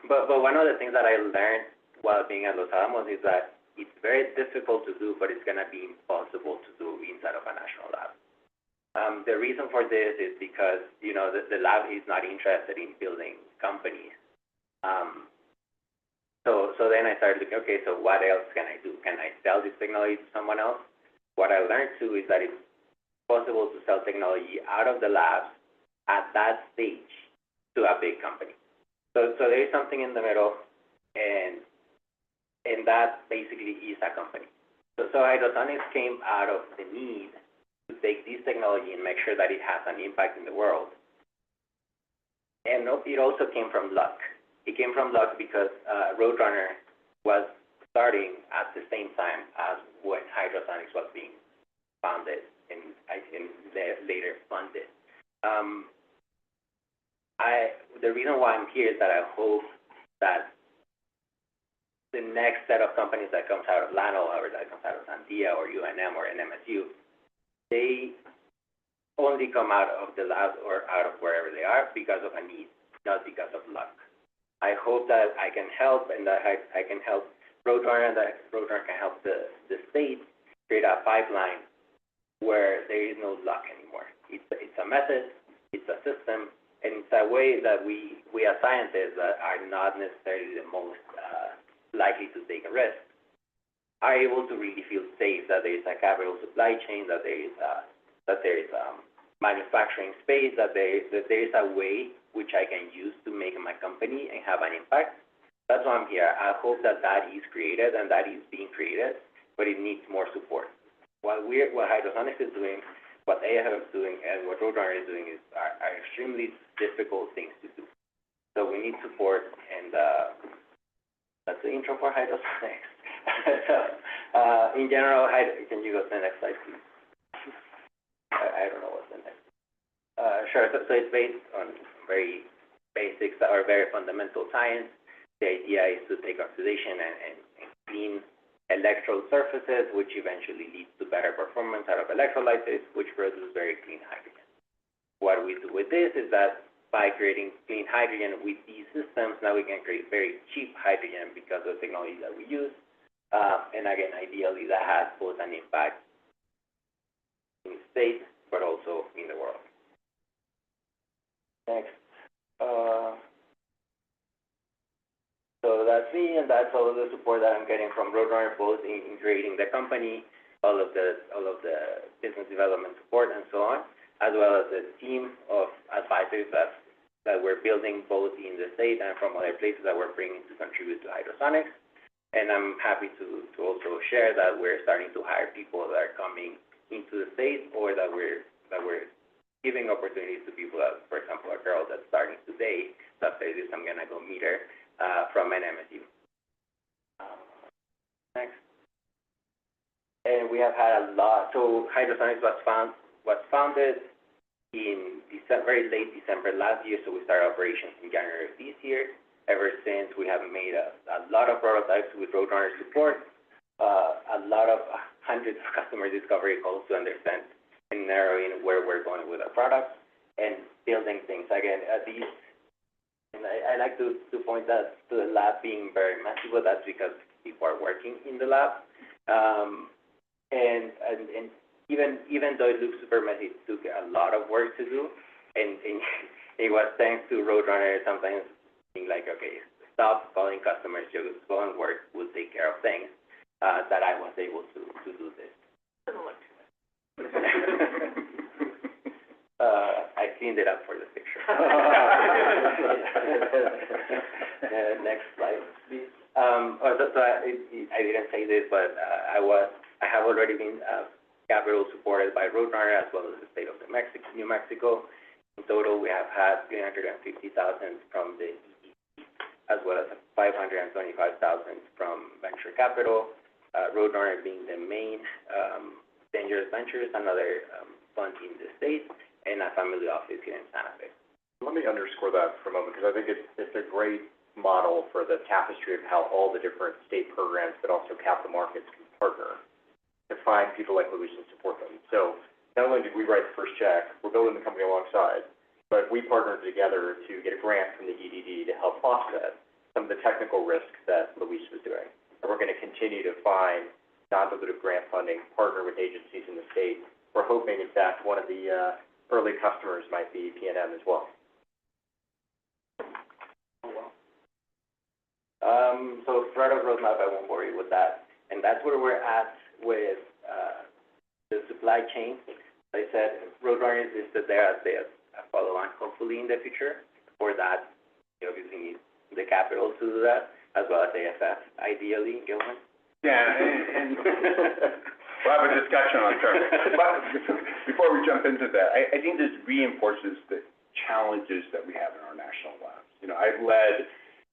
But one of the things that I learned while being at Los Alamos is that it's very difficult to do, but it's going to be impossible to do inside of a national lab. The reason for this is because, you know, the lab is not interested in building companies. So then I started looking, okay, so what else can I do? Can I sell this technology to someone else? What I learned too is that it's possible to sell technology out of the labs at that stage to a big company. So there is something in the middle, and that basically is a company. So hydrosonics came out of the need to take this technology and make sure that it has an impact in the world. And it also came from luck. It came from luck because Roadrunner was starting at the same time as when hydrosonics was being founded and later funded. The reason why I'm here is that I hope that the next set of companies that comes out of Lano or that comes out of Sandia or UNM or NMSU, they only come out of the labs or out of wherever they are because of a need, not because of luck. I hope that I can help and that I can help Roadrunner and that Roadrunner can help the state create a pipeline where there is no luck anymore. It's a method, it's a system, and it's a way that we as scientists that are not necessarily the most likely to take a risk are able to really feel safe that there is a capital supply chain, that there is manufacturing space, that there is a way which I can use to make my company and have an impact. That's why I'm here. I hope that is created and that is being created, but it needs more support. What hydrosonics is doing, what AFF is doing, and what Roadrunner is doing are extremely difficult things to do. So we need support, and that's the intro for hydrosonics. In general, can you go to the next slide, please? I don't know what's the next. Sure. So it's based on very basics or very fundamental science. The idea is to take oxidation and clean electrode surfaces, which eventually leads to better performance out of electrolysis, which produce very clean hydrogen. What we do with this is that by creating clean hydrogen with these systems, now we can create very cheap hydrogen because of the technology that we use. And again, ideally, that has both an impact in the state, but also in the world. Next. So that's me, and that's all of the support that I'm getting from Roadrunner, both in creating the company, all of the business development support, and so on, as well as the team of advisors that we're building both in the state and from other places that we're bringing to contribute to hydrosonics. And I'm happy to also share that we're starting to hire people that are coming into the state, or that we're giving opportunities to people that, for example, a girl that's starting today, that says this, I'm gonna go meet her, from NMSU. Next. And we have had a lot. So hydrosonics was founded in very late December last year, so we started operations in January of this year. Ever since, we have made a lot of prototypes with Roadrunner support, a lot of hundreds of customer discovery calls to understand and narrowing where we're going with our products and building things. Again, and I like to point that to the lab being very messy, but that's because people are working in the lab. And even though it looks super messy, it took a lot of work to do. And it was thanks to Roadrunner sometimes being like, okay, stop calling customers, just go and work, we'll take care of things, that I was able to do this. Doesn't look too bad. I cleaned it up for the picture. Next slide, please. I didn't say this, but I have already been capital supported by Roadrunner as well as the state of New Mexico. In total, we have had $350,000 from the EDC, as well as $525,000 from venture capital. Roadrunner being the main Dangerous Ventures, another fund in the state, and a family office here in Santa Fe. Let me underscore that for a moment, because I think it's a great model for the tapestry of how all the different state programs, but also capital markets can partner to find people like Luis and support them. So not only did we write the first check, we're building the company alongside, but we partnered together to get a grant from the EDD to help offset some of the technical risk that Luis was doing. And we're going to continue to find non-dilutive grant funding, partner with agencies in the state. We're hoping, in fact, one of the early customers might be PNM as well. So product roadmap, I won't worry with that. And that's where we're at with the supply chain. Like I said, Roadrunner is listed there as a follow-on, hopefully in the future. For that, you obviously need the capital to do that, as well as AFF, ideally, Gilman. Yeah, and we'll have a discussion on terms. But before we jump into that, I think this reinforces the challenges that we have in our national labs. You know, I've led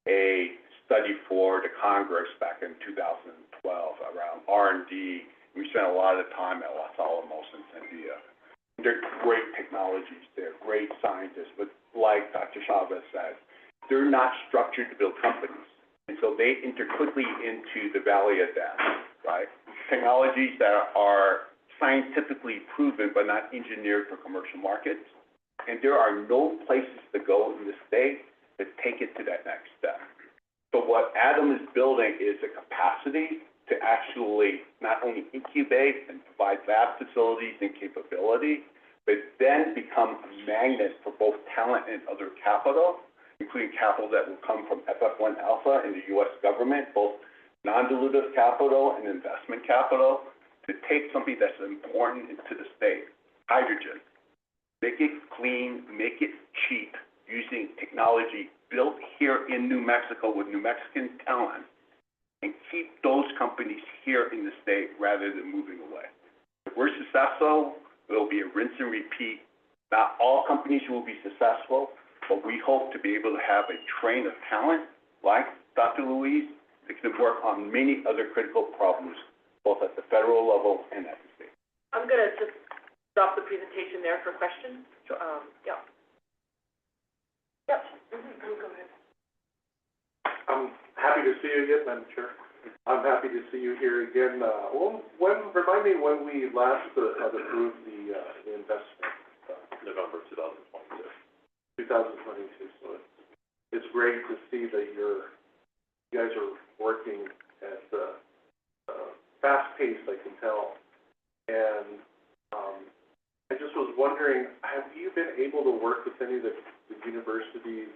a study for the Congress back in 2012 around R&D. We spent a lot of time at Los Alamos and Sandia. They're great technologies, they're great scientists, but like Dr. Chavez said, they're not structured to build companies. And so they enter quickly into the valley of death, right? Technologies that are scientifically proven but not engineered for commercial markets. And there are no places to go in the state to take it to that next step. So what Adam is building is a capacity to actually not only incubate and provide lab facilities and capability, but then become a magnet for both talent and other capital, including capital that will come from FF1 Alpha and the U.S. government, both non-dilutive capital and investment capital, to take something that's important into the state, hydrogen, make it clean, make it cheap, using technology built here in New Mexico with New Mexican talent, and keep those companies here in the state rather than moving away. If we're successful, it'll be a rinse and repeat. Not all companies will be successful, but we hope to be able to have a train of talent like Dr. Luis that can work on many other critical problems, both at the federal level and at the state. I'm going to just stop the presentation there for questions. Sure. Yeah. Yep. Go ahead. I'm happy to see you again, Madam Chair. I'm happy to see you here again. Remind me when we last had approved the investment. November 2022. 2022, so it's great to see that you guys are working at fast pace, I can tell. And I just was wondering, have you been able to work with any of the universities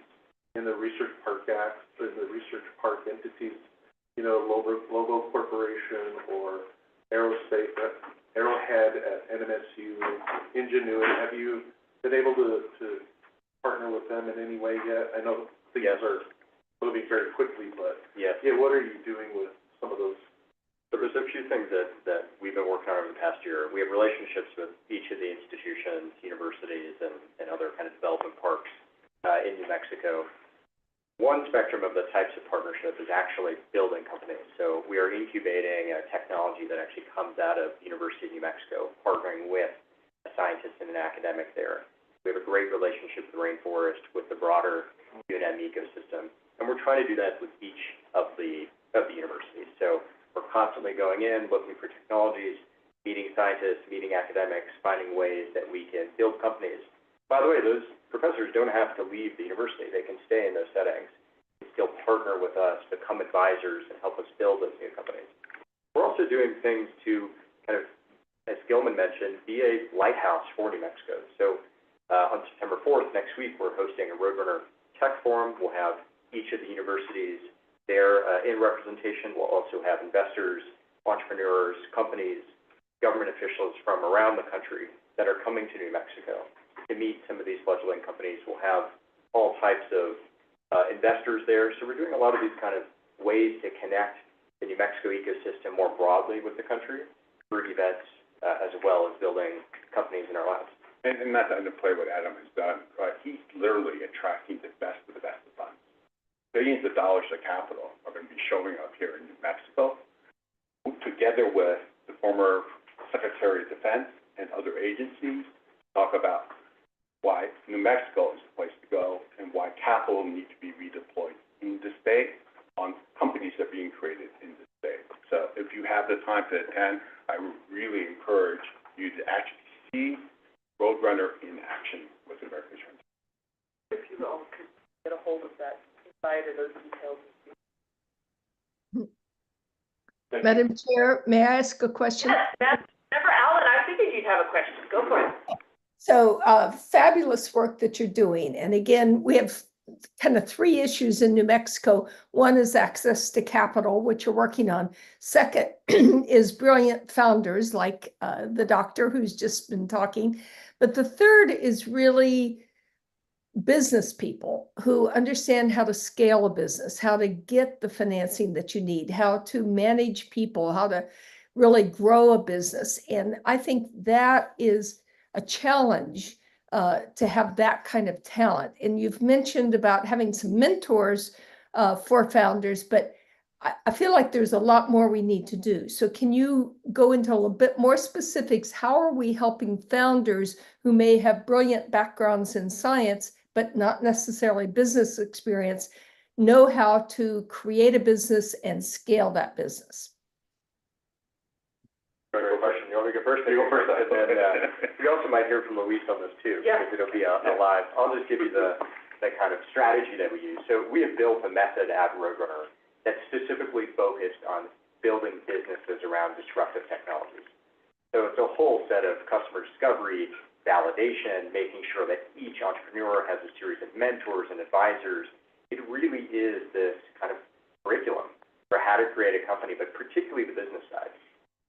in the Research Park Act, or the Research Park entities, you know, Lobo Corporation or Arrowhead at NMSU, Ingenuity? Have you been able to partner with them in any way yet? I know things are moving very quickly, but yes. Yeah, what are you doing with some of those? So there's a few things that we've been working on over the past year. We have relationships with each of the institutions, universities, and other kind of development parks in New Mexico. One spectrum of the types of partnership is actually building companies. So we are incubating a technology that actually comes out of the University of New Mexico, partnering with a scientist and an academic there. We have a great relationship with the rainforest, with the broader UNM ecosystem, and we're trying to do that with each of the universities. So we're constantly going in, looking for technologies, meeting scientists, meeting academics, finding ways that we can build companies. By the way, those professors don't have to leave the university. They can stay in those settings and still partner with us, become advisors, and help us build those new companies. We're also doing things to kind of, as Gilman mentioned, be a lighthouse for New Mexico. So on September 4th, next week, we're hosting a Roadrunner Tech Forum. We'll have each of the universities there in representation. We'll also have investors, entrepreneurs, companies, government officials from around the country that are coming to New Mexico to to meet some of these fledgling companies. We'll have all types of investors there. So we're doing a lot of these kind of ways to connect the New Mexico ecosystem more broadly with the country through events, as well as building companies in our labs. And not to underplay what Adam has done, he's literally attracting the best of funds. Billions of dollars of capital are going to be showing up here in New Mexico, together with the former Secretary of Defense and other agencies, talk about why New Mexico is the place to go and why capital needs to be redeployed in the state on companies that are being created in the state. So if you have the time to attend, I would really encourage you to actually see Roadrunner in action with American Insurance. If you all could get a hold of that, invite or those details. Madam Chair, may I ask a question? Yes, Member Allen, I figured you'd have a question. Go for it. So fabulous work that you're doing. And again, we have kind of three issues in New Mexico. One is access to capital, which you're working on. Second is brilliant founders like the doctor who's just been talking. But the third is really business people who understand how to scale a business, how to get the financing that you need, how to manage people, how to really grow a business. And I think that is a challenge to have that kind of talent. And you've mentioned about having some mentors for founders, but I feel like there's a lot more we need to do. So can you go into a little bit more specifics? How are we helping founders who may have brilliant backgrounds in science, but not necessarily business experience, know how to create a business and scale that business? Great question. You want me to go first? You go first. And then we also might hear from Luis on this too, because it'll be a live. I'll just give you the kind of strategy that we use. So we have built a method at Roadrunner that's specifically focused on building businesses around disruptive technologies. So it's a whole set of customer discovery, validation, making sure that each entrepreneur has a series of mentors and advisors. It really is this kind of curriculum for how to create a company, but particularly the business side.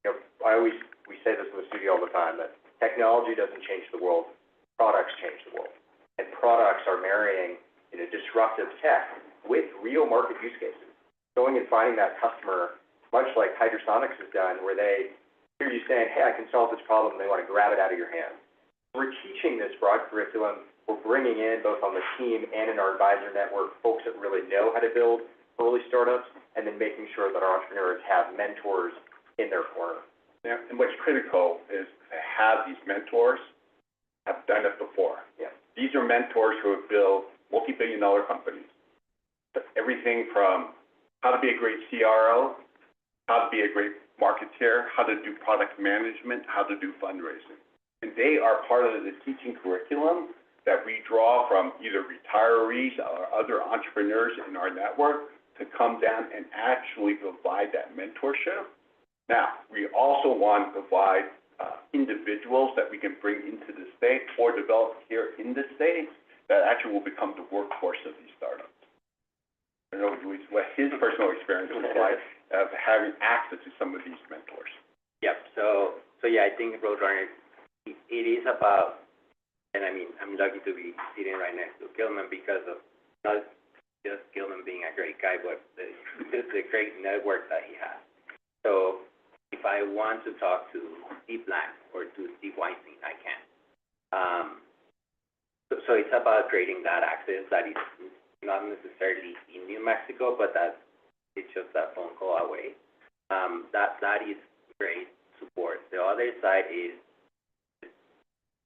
You know, we say this in the studio all the time, that technology doesn't change the world, products change the world. And products are marrying, disruptive tech with real market use cases. Going and finding that customer, much like Hydrosonics has done, where they hear you saying, hey, I can solve this problem, and they want to grab it out of your hand. We're teaching this broad curriculum. We're bringing in, both on the team and in our advisor network, folks that really know how to build early startups, and then making sure that our entrepreneurs have mentors in their corner. Yeah, and what's critical is to have these mentors have done it before. Yeah. These are mentors who have built multi-billion-dollar companies. Everything from how to be a great CRO, how to be a great marketeer, how to do product management, how to do fundraising. And they are part of the teaching curriculum that we draw from either retirees or other entrepreneurs in our network to come down and actually provide that mentorship. Now, we also want to provide individuals that we can bring into the state or develop here in the state that actually will become the workforce of these startups. I don't know, Luis, what his personal experience was like of having access to some of these mentors. Yep. So yeah, I think Roadrunner, it is about, and I mean, I'm lucky to be sitting right next to Gilman because of not just Gilman being a great guy, but the great network that he has. So if I want to talk to Steve Blank or to Steve Weinstein, I can. So it's about creating that access that is not necessarily in New Mexico, but that it's just that phone call away. That is great support. The other side is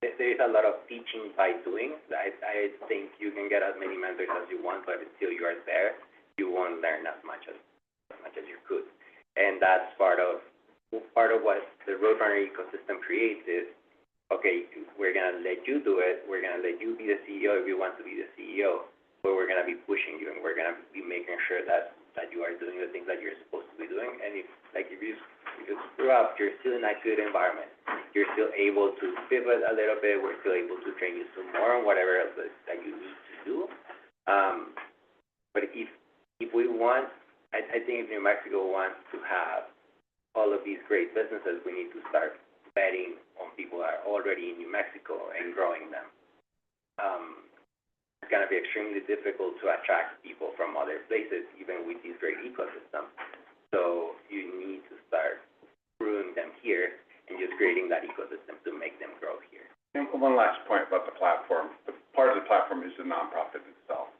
there's a lot of teaching by doing. I think you can get as many mentors as you want, but until you are there, you won't learn as much as you could. And that's part of what the Roadrunner ecosystem creates is, okay, we're gonna let you do it. We're gonna let you be the CEO if you want to be the CEO, but we're gonna be pushing you and we're gonna be making sure that you are doing the things that you're supposed to be doing. And if you screw up, you're still in a good environment. You're still able to pivot a little bit. We're still able to train you some more on whatever else that you need to do. But if we want, I think if New Mexico wants to have all of these great businesses, we need to start betting on people that are already in New Mexico and growing them. it's gonna be extremely difficult to attract people from other places, even with this great ecosystem. So you need to start brewing them here and just creating that ecosystem to make them grow here. And one last point about the platform. The part of the platform is the nonprofit itself.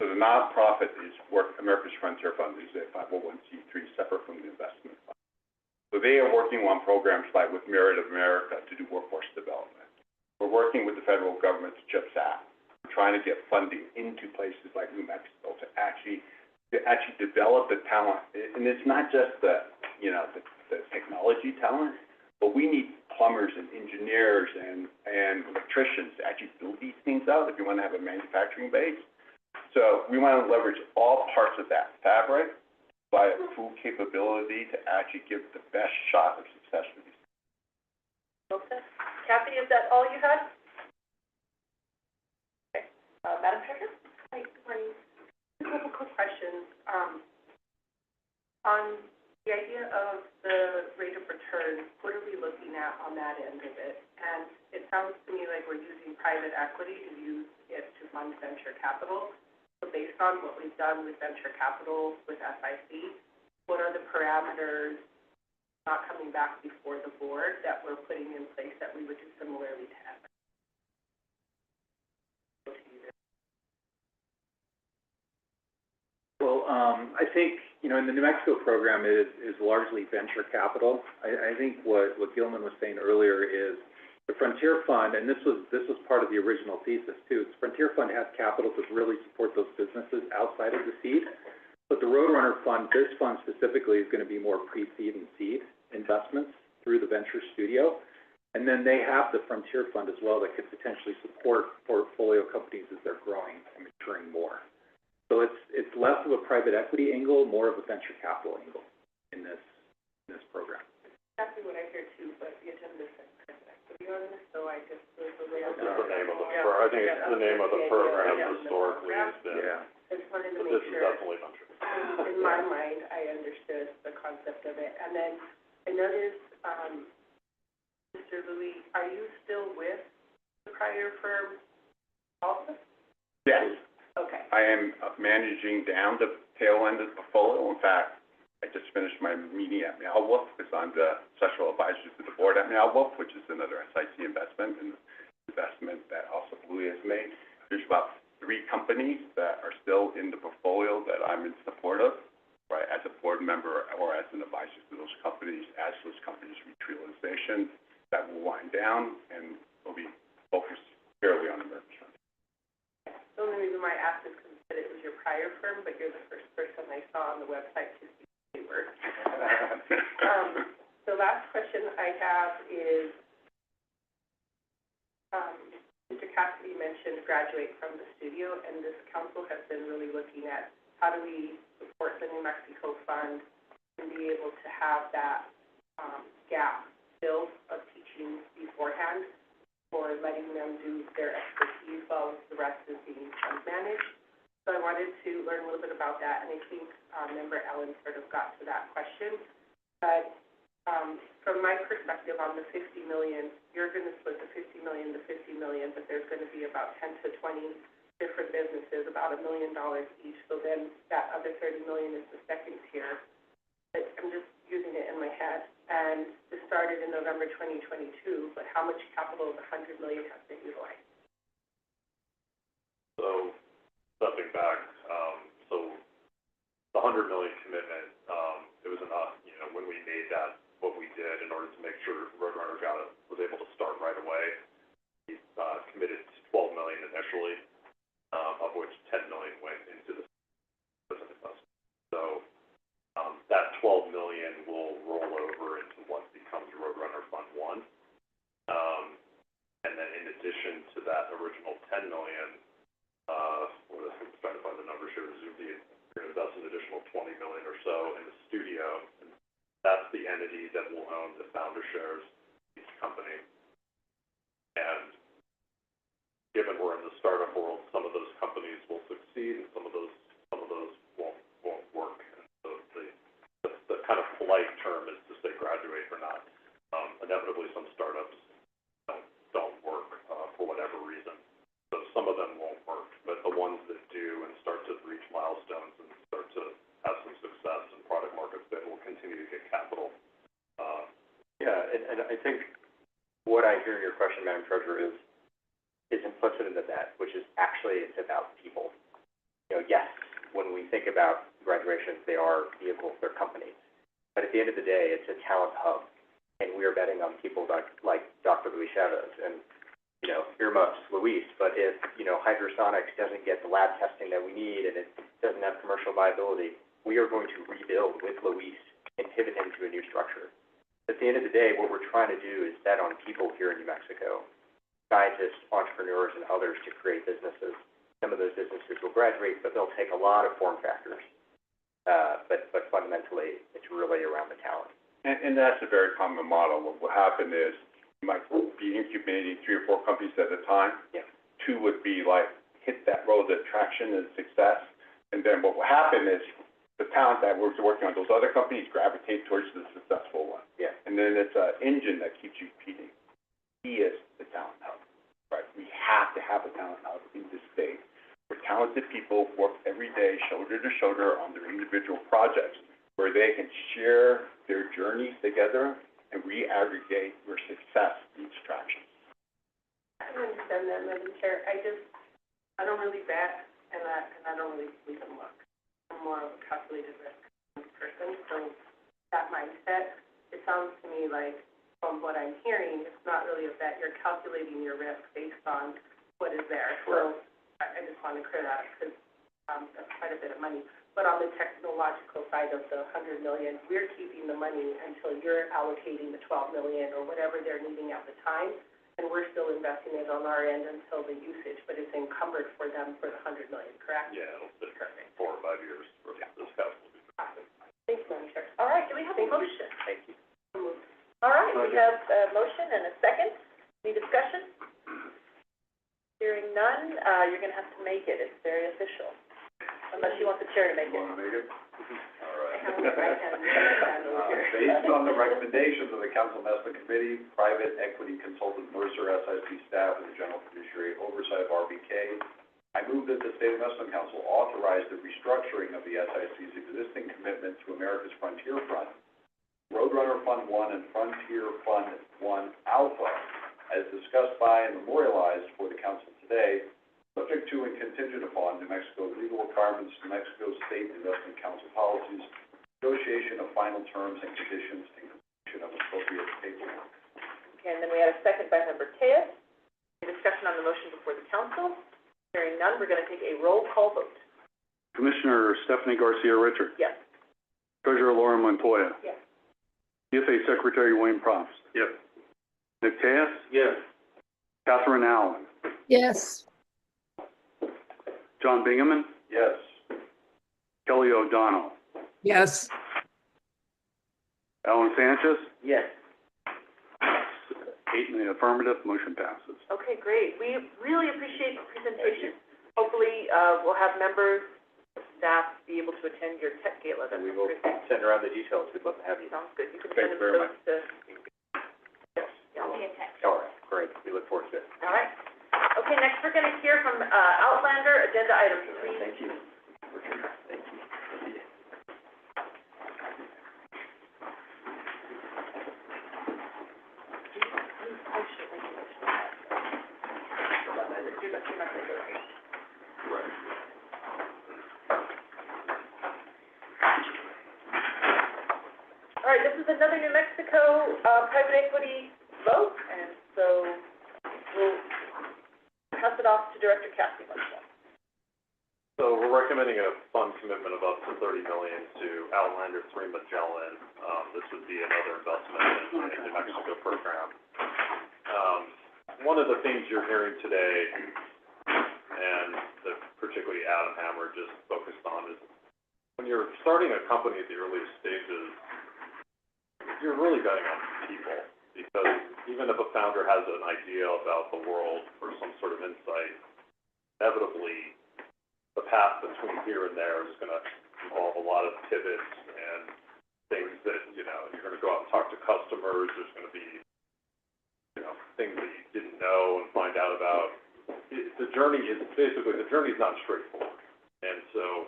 So the nonprofit is America's Frontier Fund is a 501c3 separate from the investment fund. So they are working on programs like with Merit of America to do workforce development. We're working with the federal government's CHIPS Act. We're trying to get funding into places like New Mexico to actually develop the talent. And it's not just the technology talent, but we need plumbers and engineers and electricians to actually build these things out if you want to have a manufacturing base. So we want to leverage all parts of that fabric by a full capability to actually give the best shot of success for these. Okay. Kathy, is that all you had? Okay. Madam Treasurer? Hi, good morning. A couple quick questions. On the idea of the rate of return, what are we looking at on that end of it? And it sounds to me like we're using private equity to use it to fund venture capital. So based on what we've done with venture capital with SIC, what are the parameters not coming back before the board that we're putting in place that we would do similarly to SIC? Well, I think, in the New Mexico program is largely venture capital. I think what Gilman was saying earlier is the Frontier Fund, and this was part of the original thesis too. The Frontier Fund has capital to really support those businesses outside of the seed. But the Roadrunner Fund, this fund specifically, is going to be more pre-seed and seed investments through the venture studio. And then they have the Frontier Fund as well that could potentially support portfolio companies as they're growing and maturing more. So it's less of a private equity angle, more of a venture capital angle in this program. Exactly what I hear too, but the agenda says private equity on this, so I just was a little. It's the name of the, I think it's the name of the program historically has been. Yeah. I just wanted to But make this is sure, definitely not true. in my mind, I understood the concept of it. And then I noticed, Mr. Louis, are you still with the prior firm also? Yes. Okay. I am managing down the tail end of the portfolio. In fact, I just finished my meeting at Meow Wolf because I'm the special advisor to the board at Meow Wolf, which is another SIC investment that also Louis has made. There's about 3 companies that are still in the portfolio that I'm in support of, right, as a board member or as an advisor to those companies. As those companies reach realization, that will wind down and will be focused purely on American Frontier. The only reason why I asked is because you said it was your prior firm, but you're the first person I saw on the website to see the work. The last question I have is, Mr. Cassidy mentioned graduate from the studio, and this council has been really looking at how do we support the New Mexico Fund and be able to have that gap filled of teaching beforehand, or letting them do their expertise while the rest is being fund managed. So I wanted to learn a little bit about that, and I think Member Ellen sort of got to that question. But from my perspective on the 50 million, you're going to split the 50 million to 50 million, but there's going to be about 10 to 20 different businesses, about $1 million each. So then that other 30 million is the second tier. But I'm just using it in my head. And this started in November 2022, but how much capital of the 100 million has been utilized? So, stepping back, so the 100 million commitment, it was enough, when we made that, what we did in order to make sure Roadrunner was able to start right away. We committed to 12 million initially, of which 10 million went into the present investment. So, that 12 million will roll over into what becomes Roadrunner Fund 1. And then in addition to that original 10 million, I'm trying to find the numbers here, we're going to invest an additional 20 million or so in the studio. And that's the entity that will own the founder shares of each company. And given we're in the startup world, some of those companies will succeed and some of those won't work. The kind of polite term is to say graduate or not. Inevitably, some startups don't work for whatever reason. So some of them won't work. But Madam Treasurer, is implicit in that, which is actually it's about people. You know, yes, when we think about graduations, they are vehicles, they're companies. But at the end of the day, it's a talent hub. And we are betting on people like Dr. Luis Chavez and, you know, earmuffs Luis. But if, you know, Hydrosonics doesn't get the lab testing that we need and it doesn't have commercial viability, we are going to rebuild with Luis and pivot into a new structure. At the end of the day, what we're trying to do is bet on people here in New Mexico, scientists, entrepreneurs, and others to create businesses. Some of those businesses will graduate, but they'll take a lot of form factors. But fundamentally, it's really around the talent. And that's a very common model. What will happen is you might be incubating 3 or 4 companies at a time. Yeah. 2 would be like hit that road of traction and success. And then what will happen is the talent that we're working on those other companies gravitate towards the successful one. Yeah. And then it's an engine that keeps you repeating. He is the talent hub, right? We have to have a talent hub in this state where talented people work every day, shoulder to shoulder, on their individual projects, where they can share their journeys together and re-aggregate where success needs traction. I don't understand that, Madam Chair. I don't really bet, and I don't really believe in luck. I'm more of a calculated risk person, so that mindset, it sounds to me like, from what I'm hearing, it's not really a bet. You're calculating your risk based on what is there. So I just want to clear that up, because that's quite a bit of money. But on the technological side of the $100 million, we're keeping the money until you're allocating the $12 million or whatever they're needing at the time, and we're still investing it on our end until the usage, but it's encumbered for them for the $100 million, correct? Yeah, it'll sit 4 or 5 years for this house will be. Thank you, Madam Chair. All right, do we have a motion? Thank you. All right, we have a motion and a second. Any discussion? Hearing none, you're gonna have to make it. It's very official. Unless you want the chair to make it. Want to make it? All right. Based Based on the recommendations of the Council Investment Committee, private equity consultant Mercer, SIC staff, and the general fiduciary oversight of RBK, I move that the State Investment Council authorize the restructuring of the SIC's existing commitment to America's Frontier Fund, Roadrunner Fund 1, and Frontier Fund 1 Alpha, as discussed by and memorialized for the Council today, subject to and contingent upon New Mexico legal requirements, New Mexico State Investment Council policies, negotiation of final terms and conditions, and completion of appropriate paperwork. Okay, and then we had a second by Member Tejas. Any discussion on the motion before the council? Hearing none, we're gonna take a roll call vote. Commissioner Stephanie Garcia Richard. Yes. Treasurer Lauren Montoya. Yes. CFA Secretary Wayne Probst. Yes. Nick Tejas. Yes. Catherine Allen. Yes. John Bingaman. Yes. Kelly O'Donnell. Yes. Alan Sanchez. Yes. 8 in the affirmative, motion passes. Okay, great. We really appreciate the presentation. Hopefully, we'll have members, staff be able to attend your tech gala. That's We will great. send around the details. We'd love to have you. Sounds good. You can Thank send you them very to, yes, yeah. All right, great. We look forward to it. All right. Okay, next we're gonna hear from, Outlander, agenda item 3. Thank you. All right, this is another New Mexico, private equity vote, and so we'll pass it off to Director Cassie. So we're recommending a fund commitment of up to $30 million to Outlander 3 Magellan. This would be another investment in the New Mexico program. One of the things you're hearing today, and that particularly Adam Hammer just focused on, is when you're starting a company at the earliest stages, you're really betting on people, because even if a founder has an idea about the world or some sort of insight, inevitably the path between here and there is going to involve a lot of pivots and things that, you know, you're going to go out and talk to customers, there's going to be, you know, things that you didn't know and find out about. The journey is not straightforward. And so,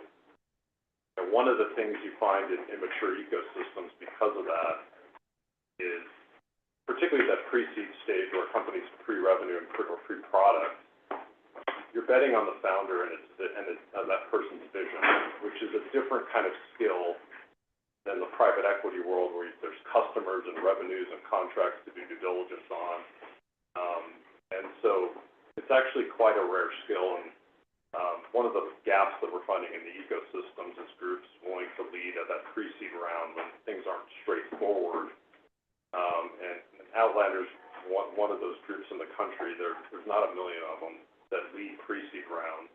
you know, one of the things you find in immature ecosystems because of that is particularly at that pre-seed stage where a company's pre-revenue or pre-product, you're betting on the founder and that person's vision, which is a different kind of skill than the private equity world where there's customers and revenues and contracts to do due diligence on. And so it's actually quite a rare skill. And one of the gaps that we're finding in the ecosystems is groups willing to lead at that pre-seed round when things aren't straightforward. And Outlander's one of those groups in the country. There's not a million of them that lead pre-seed rounds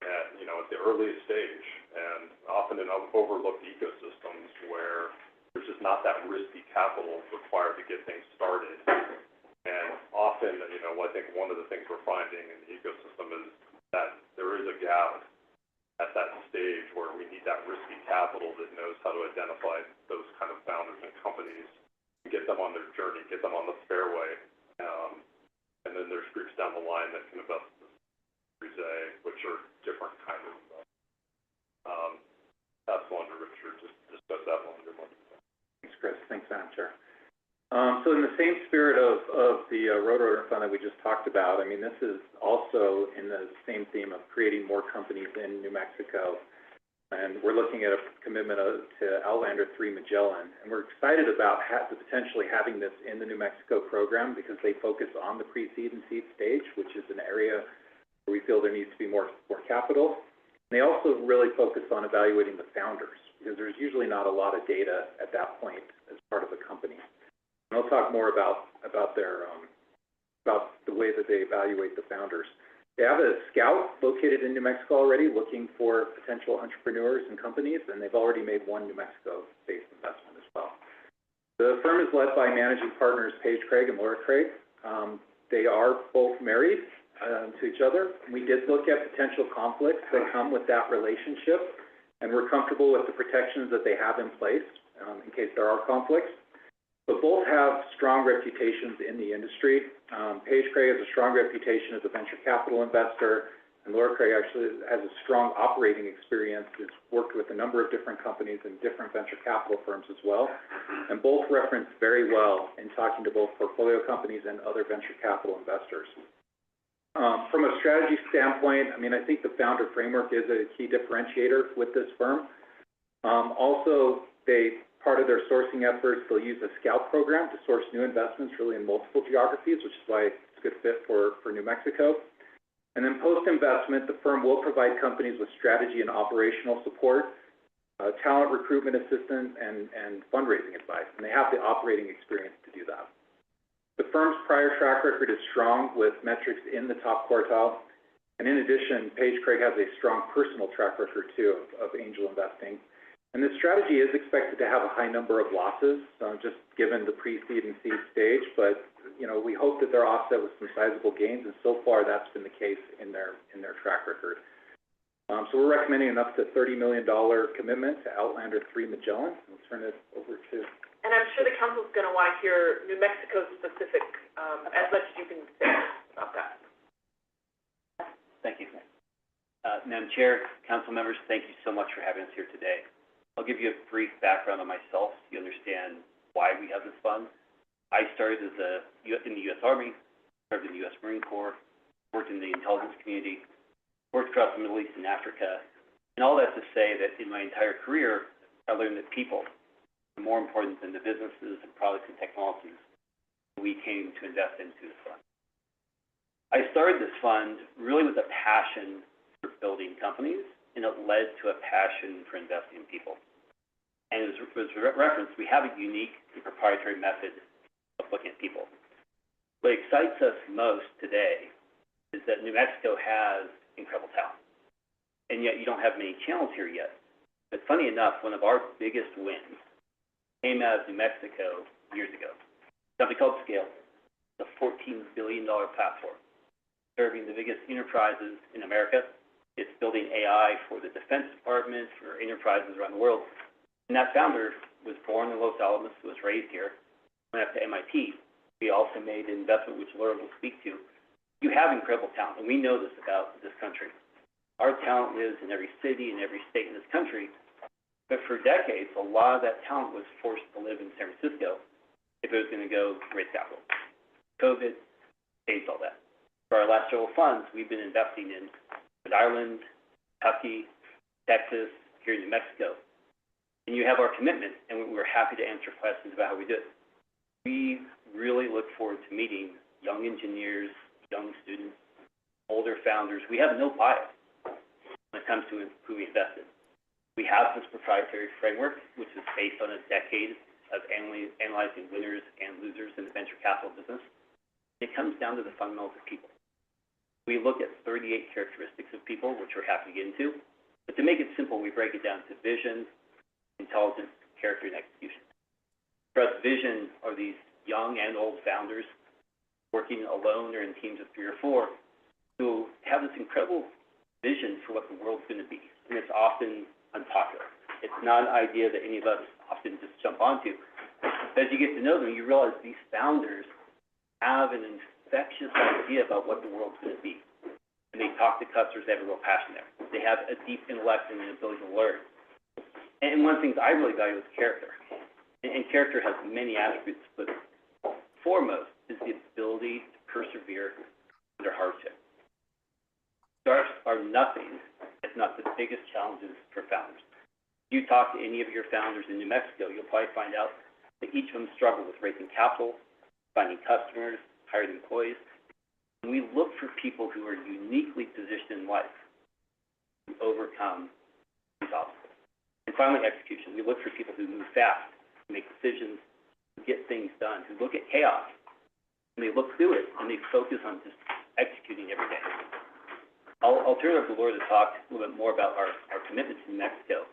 at the earliest stage, and often in overlooked ecosystems where there's just not that risky capital required to get things started. And often, I think one of the things we're finding in the ecosystem is that there is a gap at that stage where we need that risky capital that knows how to identify those kind of founders and companies, get them on their journey, get them on the fairway. And then there's groups down the line that can invest in Series A, which are different kind of, that's one to Richard, just discuss that one. Thanks, Chris. Thanks, Madam Chair. So in the same spirit of the Roadrunner Fund that we just talked about, I mean, this is also in the same theme of creating more companies in New Mexico. And we're looking at a commitment to Outlander 3 Magellan. And we're excited about potentially having this in the New Mexico program because they focus on the pre-seed and seed stage, which is an area where we feel there needs to be more capital. And they also really focus on evaluating the founders because there's usually not a lot of data at that point as part of a company. And I'll talk more about the way that they evaluate the founders. They have a scout located in New Mexico already looking for potential entrepreneurs and companies, and they've already made one New Mexico-based investment as well. The firm is led by managing partners Paige Craig and Laura Craig. They are both married to each other. We did look at potential conflicts that come with that relationship, and we're comfortable with the protections that they have in place in case there are conflicts. But both have strong reputations in the industry. Paige Craig has a strong reputation as a venture capital investor, and Laura Craig actually has a strong operating experience. Has worked with a number of different companies and different venture capital firms as well, and both reference very well in talking to both portfolio companies and other venture capital investors. From a strategy standpoint, I mean, I think the founder framework is a key differentiator with this firm. Also, part of their sourcing efforts, they'll use a scout program to source new investments really in multiple geographies, which is why it's a good fit for New Mexico. And then post-investment, the firm will provide companies with strategy and operational support, talent recruitment assistance, and fundraising advice. And they have the operating experience to do that. The firm's prior track record is strong with metrics in the top quartile. And in addition, Paige Craig has a strong personal track record too of angel investing. And this strategy is expected to have a high number of losses, just given the pre-seed and seed stage. But we hope that they're offset with some sizable gains, and so far that's been the case in their track record. So we're recommending an up to $30 million commitment to Outlander 3 Magellan. I'll turn it over to. And I'm sure the council's going to want to hear New Mexico specific, as much as you can say about that. Thank you. Madam Chair, council members, thank you so much for having us here today. I'll give you a brief background on myself so you understand why we have this fund. I started in the U.S. Army, served in the U.S. Marine Corps, worked in the intelligence community, worked across the Middle East and Africa, and all that to say that in my entire career, I learned that people are more important than the businesses and products and technologies we came to invest into this fund. I started this fund really with a passion for building companies, and it led to a passion for investing in people. And as referenced, we have a unique and proprietary method of looking at people. What excites us most today is that New Mexico has incredible talent, and yet you don't have many channels here yet. But funny enough, one of our biggest wins came out of New Mexico years ago. A company called Scale, a $14 billion platform, serving the biggest enterprises in America. It's building AI for the Defense Department, for enterprises around the world. And that founder was born in Los Alamos, was raised here, went up to MIT. We also made an investment, which Laura will speak to. You have incredible talent, and we know this about this country. Our talent lives in every city and every state in this country. But for decades, a lot of that talent was forced to live in San Francisco if it was going to go raise capital. COVID changed all that. For our last several funds, we've been investing in Rhode Island, Kentucky, Texas, here in New Mexico. And you have our commitment, and we're happy to answer questions about how we do it. We really look forward to meeting young engineers, young students, older founders. We have no bias when it comes to who we invest in. We have this proprietary framework, which is based on a decade of analyzing winners and losers in the venture capital business. It comes down to the fundamentals of people. We look at 38 characteristics of people, which we're happy to get into. But to make it simple, we break it down to vision, intelligence, character, and execution. For us, vision are these young and old founders working alone or in teams of 3 or 4 who have this incredible vision for what the world's going to be. And it's often unpopular. It's not an idea that any of us often just jump onto. But as you get to know them, you realize these founders have an infectious idea about what the world's going to be. And they talk to customers, they have a real passion there. They have a deep intellect and an ability to learn. And one of the things I really value is character. And character has many attributes, but foremost is the ability to persevere under hardship. Startups are nothing if not the biggest challenges for founders. If you talk to any of your founders in New Mexico, you'll probably find out that each of them struggle with raising capital, finding customers, hiring employees. And we look for people who are uniquely positioned in life to overcome these obstacles. And finally, execution. We look for people who move fast, who make decisions, who get things done, who look at chaos, and they look through it, and they focus on just executing every day. I'll turn it over to Laura to talk a little bit more about our commitment to New Mexico.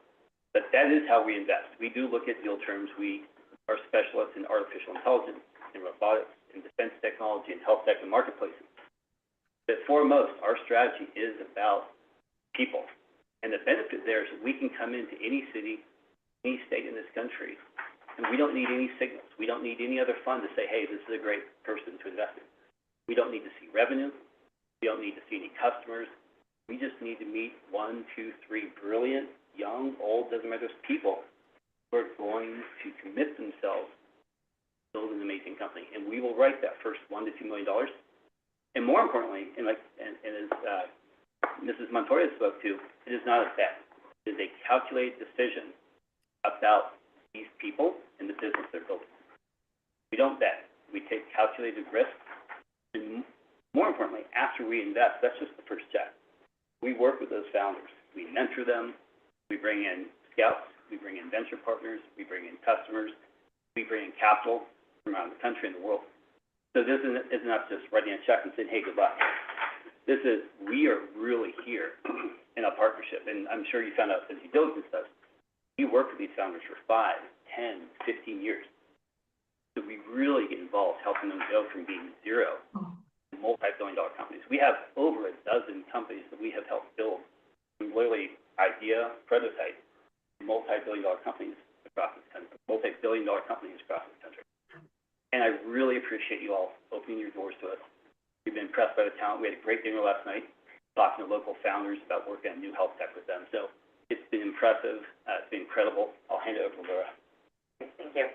But that is how we invest. We do look at deal terms. We are specialists in artificial intelligence, in robotics, in defense technology, in health tech and marketplaces. But foremost, our strategy is about people. And the benefit there is that we can come into any city, any state in this country, and we don't need any signals. We don't need any other fund to say, hey, this is a great person to invest in. We don't need to see revenue. We don't need to see any customers. We just need to meet 1, 2, 3 brilliant, young, old, doesn't matter, people who are going to commit themselves to build an amazing company. And we will write that first $1 to $2 million. And more importantly, and as Mrs. Montoya spoke to, it is not a bet. It is a calculated decision about these people and the business they're building. We don't bet. We take calculated risks. And more importantly, after we invest, that's just the first check. We work with those founders. We mentor them. We bring in scouts. We bring in venture partners. We bring in customers. We bring in capital from around the country and the world. So this is not just writing a check and saying, hey, good luck. This is, we are really here in a partnership. And I'm sure you found out as you diligence does. We work with these founders for 5, 10, 15 years. So we really get involved helping them go from being zero to multi-billion-dollar companies. We have over a dozen companies that we have helped build from literally idea, prototype, multi-billion-dollar companies across this country, multi-billion-dollar companies across this country. And I really appreciate you all opening your doors to us. We've been impressed by the talent. We had a great dinner last night, talking to local founders about working on new health tech with them. So it's been impressive. It's been incredible. I'll hand it over to Laura. Thank you.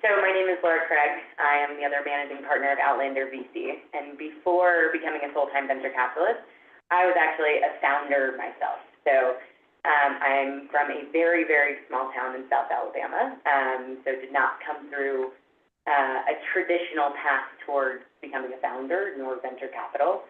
So my name is Laura Craig. I am the other managing partner of Outlander VC. And before becoming a full-time venture capitalist, I was actually a founder myself. So I'm from a very, very small town in South Alabama. So did not come through a traditional path towards becoming a founder nor venture capital.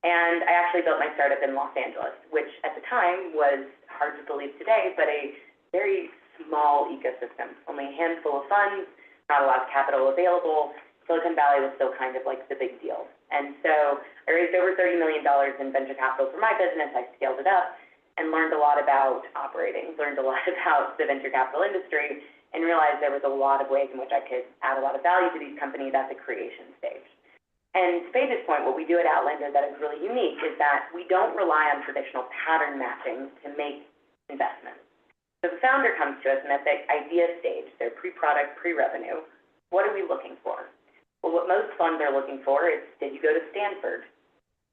And I actually built my startup in Los Angeles, which at the time was hard to believe today, but a very small ecosystem, only a handful of funds, not a lot of capital available. Silicon Valley was still kind of like the big deal. And so I raised over $30 million in venture capital for my business. I scaled it up and learned a lot about operating, learned a lot about the venture capital industry, and realized there was a lot of ways in which I could add a lot of value to these companies at the creation stage. And to Paige's point, what we do at Outlander that is really unique is that we don't rely on traditional pattern matching to make investments. So the founder comes to us and at the idea stage, they're pre-product, pre-revenue, what are we looking for? Well, what most funds are looking for is, did you go to Stanford?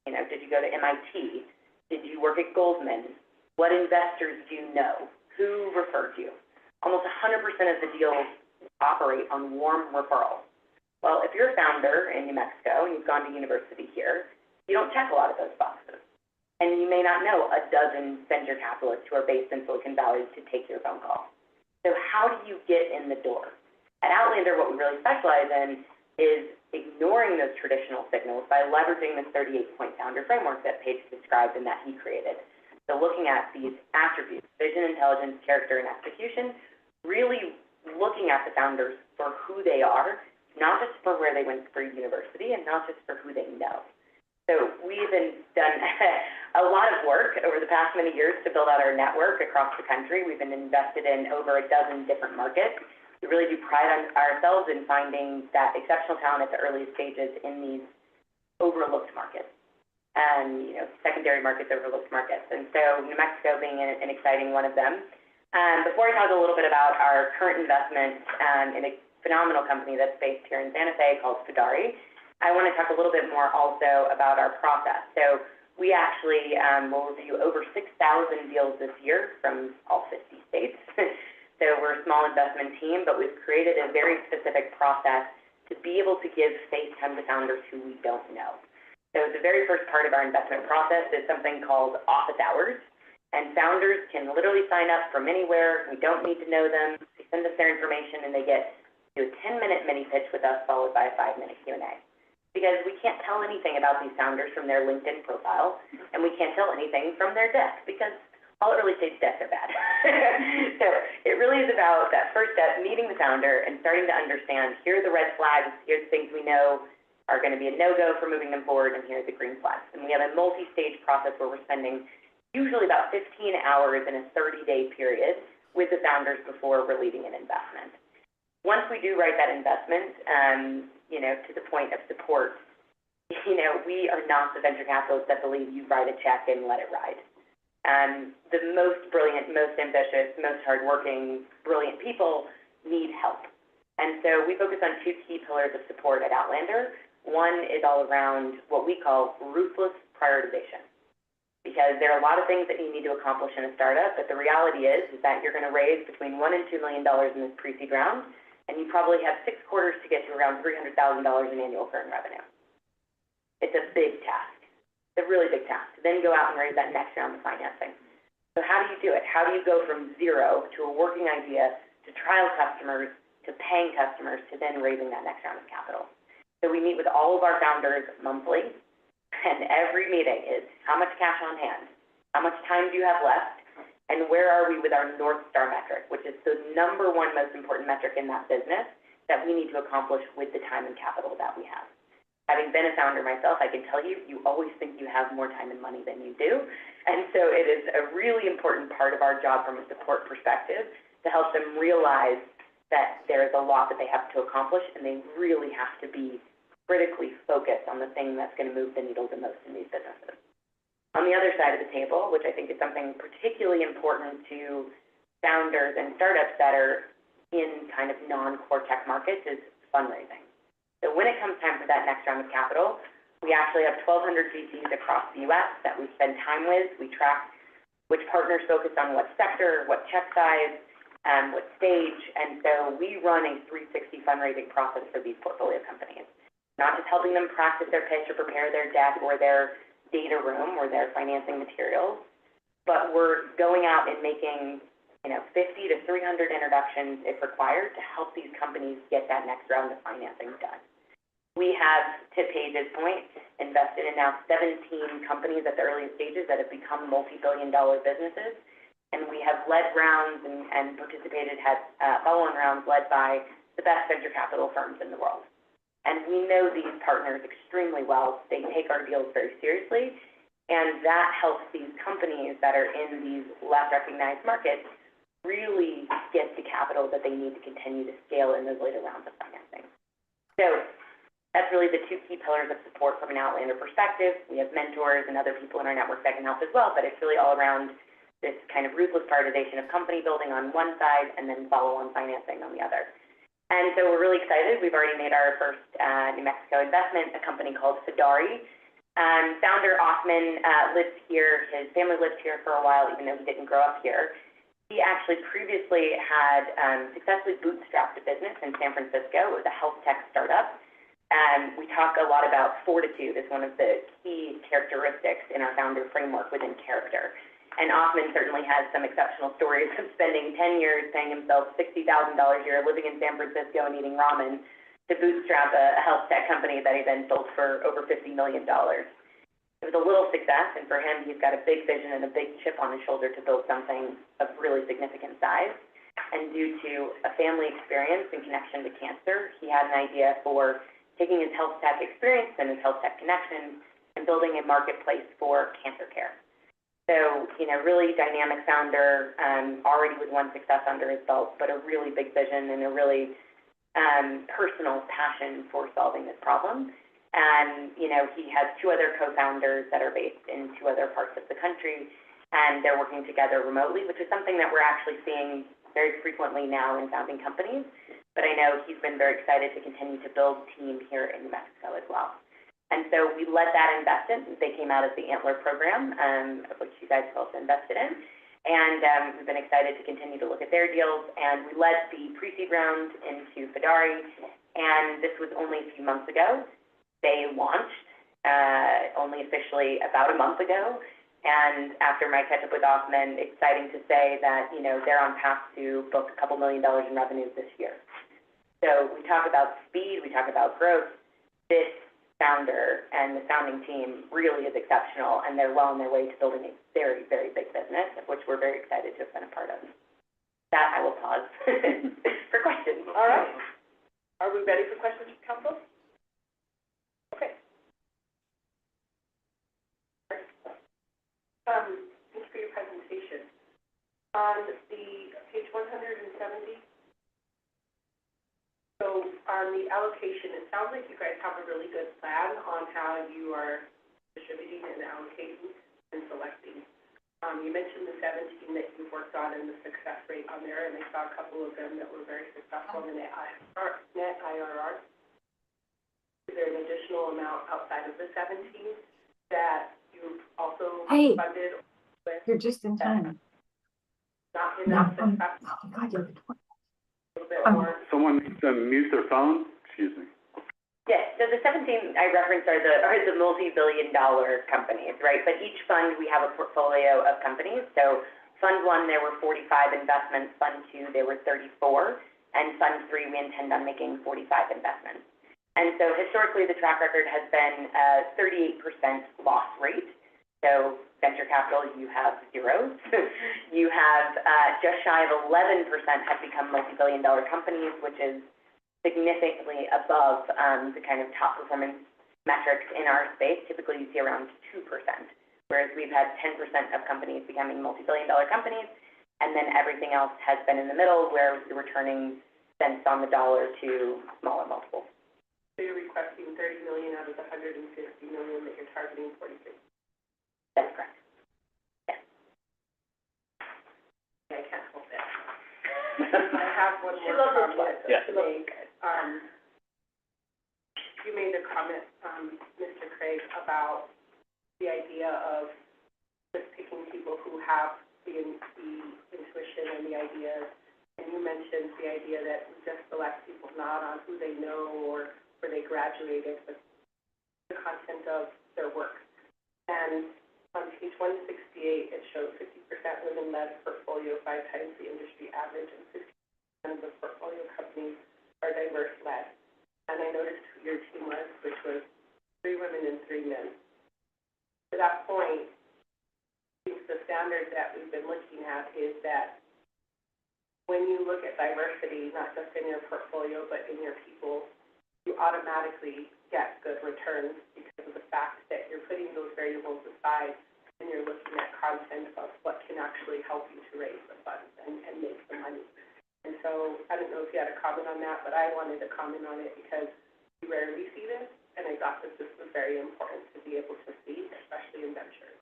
You know, did you go to MIT? Did you work at Goldman? What investors do you know? Who referred you? Almost 100% of the deals operate on warm referrals. Well, if you're a founder in New Mexico and you've gone to university here, you don't check a lot of those boxes. And you may not know a dozen venture capitalists who are based in Silicon Valley to take your phone call. So how do you get in the door? At Outlander, what we really specialize in is ignoring those traditional signals by leveraging this 38-point founder framework that Paige described and that he created. So looking at these attributes, vision, intelligence, character, and execution, really looking at the founders for who they are, not just for where they went for university and not just for who they know. So we've done a lot of work over the past many years to build out our network across the country. We've been invested in over a dozen different markets. We really do pride on ourselves in finding that exceptional talent at the earliest stages in these overlooked markets, and secondary markets, overlooked markets. And so New Mexico being an exciting one of them. Before I talk a little bit about our current investment in a phenomenal company that's based here in Santa Fe called Fidari, I want to talk a little bit more also about our process. So we actually will review over 6,000 deals this year from all 50 states. So we're a small investment team, but we've created a very specific process to be able to give face time to founders who we don't know. So the very first part of our investment process is something called office hours. And founders can literally sign up from anywhere. We don't need to know them. They send us their information and they get to a 10-minute mini pitch with us followed by a 5-minute Q&A. Because we can't tell anything about these founders from their LinkedIn profile, and we can't tell anything from their deck, because all early-stage decks are bad. So it really is about that first step, meeting the founder and starting to understand, here are the red flags, here's the things we know are going to be a no-go for moving them forward, and here are the green flags. And we have a multi-stage process where we're spending usually about 15 hours in a 30-day period with the founders before we're leading an investment. Once we do write that investment, to the point of support, we are not the venture capitalists that believe you write a check and let it ride. The most brilliant, most ambitious, most hardworking, brilliant people need help. And so we focus on two key pillars of support at Outlander. One is all around what we call ruthless prioritization. Because there are a lot of things that you need to accomplish in a startup, but the reality is that you're going to raise between $1 and $2 million in this pre-seed round, and you probably have 6 quarters to get to around $300,000 in annual current revenue. It's a big task. It's a really big task. Then go out and raise that next round of financing. So how do you do it? How do you go from zero to a working idea to trial customers to paying customers to then raising that next round of capital? So we meet with all of our founders monthly, and every meeting is how much cash on hand, how much time do you have left, and where are we with our North Star metric, which is the number one most important metric in that business that we need to accomplish with the time and capital that we have. Having been a founder myself, I can tell you, you always think you have more time and money than you do. And so it is a really important part of our job from a support perspective to help them realize that there is a lot that they have to accomplish, and they really have to be critically focused on the thing that's going to move the needle the most in these businesses. On the other side of the table, which I think is something particularly important to founders and startups that are in kind of non-core tech markets, is fundraising. So when it comes time for that next round of capital, we actually have 1,200 VCs across the U.S. that we spend time with. We track which partners focus on what sector, what check size, what stage, and so we run a 360 fundraising process for these portfolio companies. Not just helping them practice their pitch or prepare their deck or their data room or their financing materials, but we're going out and making 50 to 300 introductions if required to help these companies get that next round of financing done. We have, to Paige's point, invested in now 17 companies at the earliest stages that have become multi-billion-dollar businesses, and we have led rounds and participated, had follow-on rounds led by the best venture capital firms in the world. And we know these partners extremely well. They take our deals very seriously, and that helps these companies that are in these less recognized markets really get the capital that they need to continue to scale in those later rounds of financing. So that's really the two key pillars of support from an Outlander perspective. We have mentors and other people in our network that can help as well, but it's really all around this kind of ruthless prioritization of company building on one side and then follow-on financing on the other. And so we're really excited. We've already made our first New Mexico investment, a company called Fidari. Founder Osman lives here. His family lived here for a while, even though he didn't grow up here. He actually previously had successfully bootstrapped a business in San Francisco. It was a health tech startup. And we talk a lot about fortitude as one of the key characteristics in our founder framework within character. And Offman certainly has some exceptional stories of spending 10 years paying himself $60,000 a year, living in San Francisco and eating ramen to bootstrap a health tech company that he then sold for over $50 million. It was a little success, and for him, he's got a big vision and a big chip on his shoulder to build something of really significant size. And due to a family experience and connection to cancer, he had an idea for taking his health tech experience and his health tech connections and building a marketplace for cancer care. So, really dynamic founder, already with one success under his belt, but a really big vision and a really personal passion for solving this problem. And, he has two other co-founders that are based in two other parts of the country, and they're working together remotely, which is something that we're actually seeing very frequently now in founding companies. But I know he's been very excited to continue to build team here in New Mexico as well. And so we led that investment. They came out of the Antler program, of which you guys have also invested in. And we've been excited to continue to look at their deals. And we led the pre-seed round into Fidari, and this was only a few months ago. They launched only officially about a month ago. And after my catch-up with Offman, exciting to say that, they're on path to book a couple $1 million in revenues this year. So we talk about speed, we talk about growth. This founder and the founding team really is exceptional, and they're well on their way to building a very, very big business, of which we're very excited to have been a part of. That I will pause for questions. All right. Are we ready for questions from council? Okay. Thanks for your presentation. On the page 170, so on the allocation, it sounds like you guys have a really good plan on how you are distributing and allocating and selecting. You mentioned the 17 that you've worked on and the success rate on there, and I saw a couple of them that were very successful in the net IRR. Is there an additional amount outside of the 17 that you've also funded with? You're just in time. Not enough success? Oh my God, you're A little bit more? Someone needs to mute their phone? Excuse me. Yes, so the 17 I referenced are the multi-billion-dollar companies, right? But each fund, we have a portfolio of companies. So Fund 1, there were 45 investments. Fund 2, there were 34. And Fund 3, we intend on making 45 investments. And so historically, the track record has been a 38% loss rate. So venture capital, you have zeros. You have just shy of 11% have become multi-billion-dollar companies, which is significantly above the kind of top performance metrics in our space. Typically, you see around 2%, whereas we've had 10% of companies becoming multi-billion-dollar companies, and then everything else has been in the middle, where you're returning cents on the dollar to smaller multiples. So you're requesting 30 million out of the 150 million that you're targeting 46? That's correct. Yes. I can't hold that. I have one more comment to make. You made a comment, Mr. Craig, about the idea of just picking people who have the intuition and the ideas. And you mentioned the idea that we just select people not on who they know or where they graduated, but the content of their work. And on page 168, it shows 50% women-led portfolio, 5 times the industry average, and 50% of the portfolio companies are diverse-led. And I noticed who your team was, which was 3 women and 3 men. To that point, I think the standard that we've been looking at is that when you look at diversity, not just in your portfolio, but in your people, you automatically get good returns because of the fact that you're putting those variables aside and you're looking at content of what can actually help you to raise the funds and make the money. And so I don't know if you had a comment on that, but I wanted to comment on it because we rarely see this, and I thought that this was very important to be able to see, especially in ventures.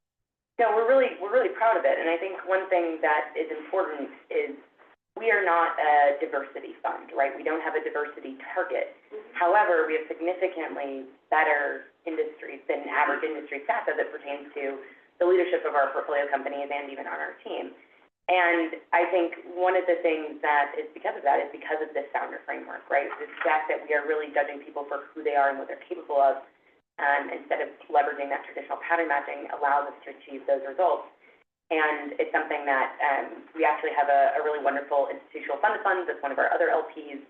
No, we're really proud of it, and I think one thing that is important is we are not a diversity fund, right? We don't have a diversity target. However, we have significantly better industries than average industry staff as it pertains to the leadership of our portfolio companies and even on our team. And I think one of the things that is because of that is because of this founder framework, right? The fact that we are really judging people for who they are and what they're capable of, instead of leveraging that traditional pattern matching, allows us to achieve those results. And it's something that we actually have a really wonderful institutional fund of funds that's one of our other LPs,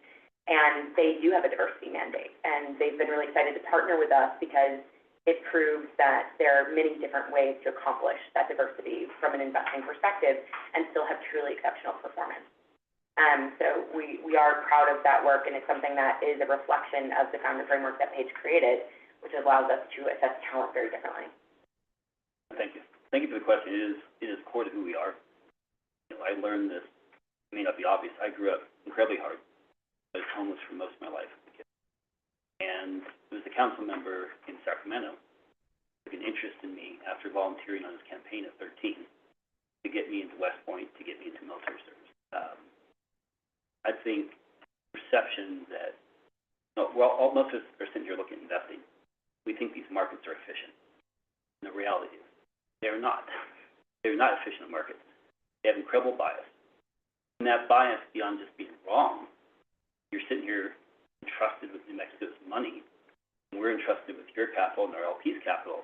and they do have a diversity mandate. And they've been really excited to partner with us because it proves that there are many different ways to accomplish that diversity from an investing perspective and still have truly exceptional performance. So we are proud of that work, and it's something that is a reflection of the founder framework that Paige created, which allows us to assess talent very differently. Thank you. Thank you for the question. It is core to who we are. You know, I learned this, it may not be obvious, I grew up incredibly hard. I was homeless for most of my life. And it was a council member in Sacramento who took an interest in me after volunteering on his campaign at 13 to get me into West Point, to get me into military service. I think perception that, most of us are sitting here looking at investing. We think these markets are efficient. And the reality is, they're not. They're not efficient markets. They have incredible bias. And that bias, beyond just being wrong, you're sitting here entrusted with New Mexico's money, and we're entrusted with your capital and our LP's capital.